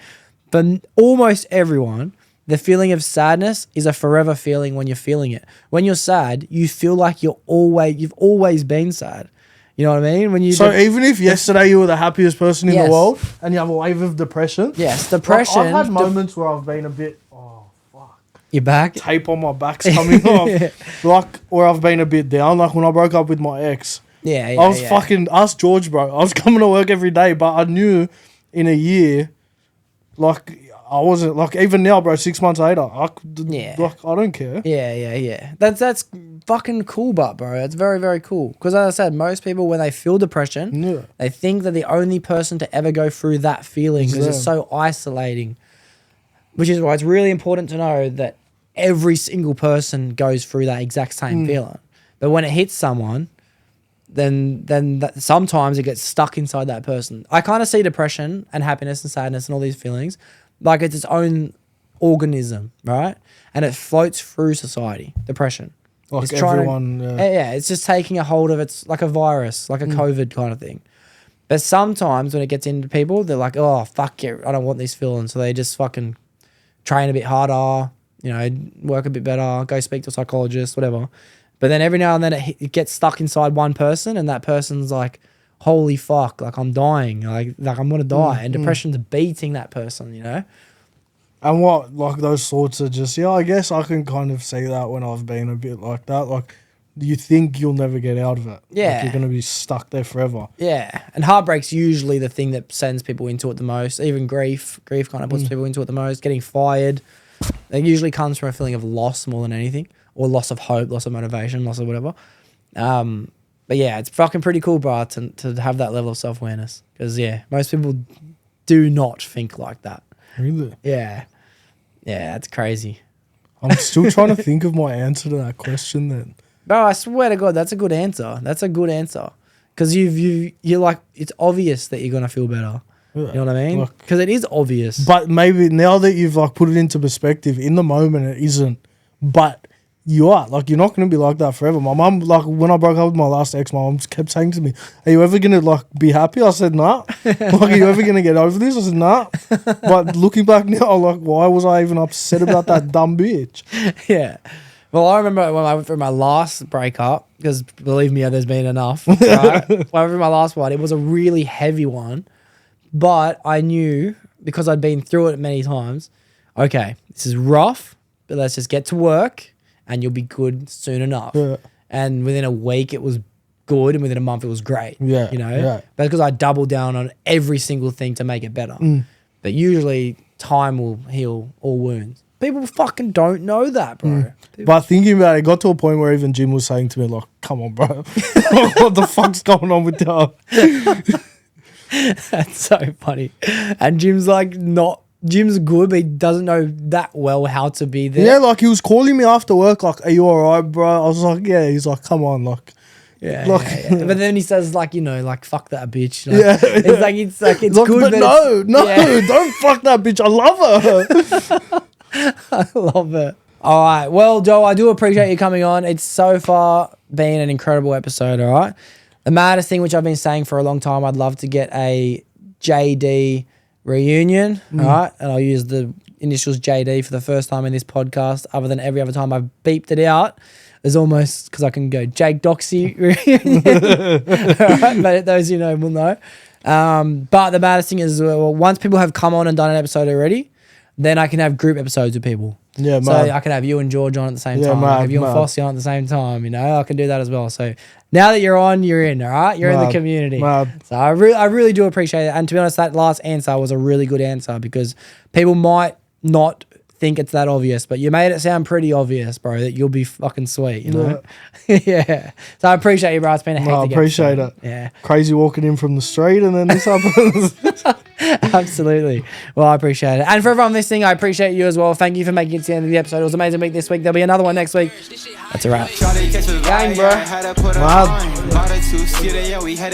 But almost everyone, the feeling of sadness is a forever feeling when you're feeling it. When you're sad, you feel like you've always been sad. You know what I mean? Even if yesterday you were the happiest person in the world and you have a wave of depression. Yes, depression. I've had moments where I've been a bit, oh, fuck. You're back? Tape on my back's coming off. Like, where I've been a bit down. Like when I broke up with my ex. Yeah. I was fucking, ask George, bro. I was coming to work every day, but I knew in a year, like, I wasn't, like, even now, bro, 6 months later, like, I don't care. Yeah. That's fucking cool, bro. That's very, very cool. Because as I said, most people, when they feel depression, they think that the only person to ever go through that feeling because it's so isolating. Which is why it's really important to know that every single person goes through that exact same feeling. But when it hits someone, then sometimes it gets stuck inside that person. I kind of see depression and happiness and sadness and all these feelings like it's its own organism, right? And it floats through society, depression. Like it's everyone, it's just taking a hold of it's like a virus, like a COVID kind of thing. But sometimes when it gets into people, they're like, oh, fuck it, I don't want these feelings. So they just fucking train a bit harder, you know, work a bit better, go speak to a psychologist, whatever. But then every now and then it gets stuck inside one person and that person's like, holy fuck, like I'm dying, like I'm going to die. And depression's beating that person, you know? And what, like those thoughts are just, I guess I can kind of see that when I've been a bit like that. Like, you think you'll never get out of it. Yeah. Like you're going to be stuck there forever. Yeah. And heartbreak's usually the thing that sends people into it the most. Even grief kind of puts people into it the most. Getting fired, it usually comes from a feeling of loss more than anything. Or loss of hope, loss of motivation, loss of whatever. But yeah, it's fucking pretty cool, bro, to have that level of self-awareness. Because, most people do not think like that. Really? Yeah. Yeah, that's crazy. I'm still trying to think of my answer to that question then. Bro, I swear to God, that's a good answer. That's a good answer. because you're like, it's obvious that you're gonna feel better. Yeah. You know what I mean? Like, Because it is obvious. but maybe now that you've like put it into perspective, in the moment it isn't. But you are like, you're not going to be like that forever. My mum, like when I broke up with my last ex, my mum kept saying to me, "Are you ever going to like be happy?" I said, "Nah." Like, "Are you ever going to get over this?" I said, "Nah." But looking back now, like, why was I even upset about that dumb bitch? Yeah. Well, I remember when I went through my last breakup, because believe me, there's been enough. Right? When I went through my last one, it was a really heavy one. But I knew, because I'd been through it many times, okay, this is rough, but let's just get to work and you'll be good soon enough. Yeah. And within a week, it was good, and within a month, it was great. Yeah, You know? yeah. But because I doubled down on every single thing to make it better. But usually, time will heal all wounds. People fucking don't know that, bro. But thinking about it, it got to a point where even Jim was saying to me, like, "Come on, bro. What the fuck's going on with you?" That's so funny. And Jim's like, Jim's good, but he doesn't know that well how to be there. Yeah, like he was calling me after work, like, "Are you alright, bro?" I was like, "Yeah." He's like, "Come on, like." Yeah, Like- yeah. But then he says, like, you know, like, fuck that bitch. Like, Yeah. it's like it's Like, good, but but no, yeah. don't fuck that bitch. I love her. I love it. All right. Well, Joe, I do appreciate you coming on. It's so far been an incredible episode, all right? The maddest thing, which I've been saying for a long time, I'd love to get a JD reunion, all right? And I'll use the initials JD for the first time in this podcast, other than every other time I've beeped it out. It's almost because I can go Jake Doxie reunion. All right? But those you know will know. But the maddest thing is, well, once people have come on and done an episode already, then I can have group episodes with people. Yeah, So man. I can have you and George on at the same Yeah, time. I can mad, have you and mad. Fossey on at the same time. You know, I can do that as well. So now that you're on, you're in, all right? You're in the Mad, community. mad. So I really do appreciate it. And to be honest, that last answer was a really good answer, because people might not think it's that obvious, but you made it sound pretty obvious, bro, that you'll be fucking sweet, you know? Yeah. So I appreciate you, bro. It's been a hectic I appreciate episode. it. Yeah. Crazy walking in from the street and then this happens. Absolutely. Well, I appreciate it. And for everyone listening, I appreciate you as well. Thank you for making it to the end of the episode. It was an amazing week this week. There'll be another one next week. That's a wrap. Gang, bro. That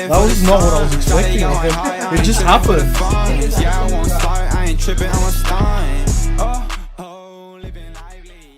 was not what I was expecting. It just happened. Yeah, I won't start. I ain't tripping. I'm a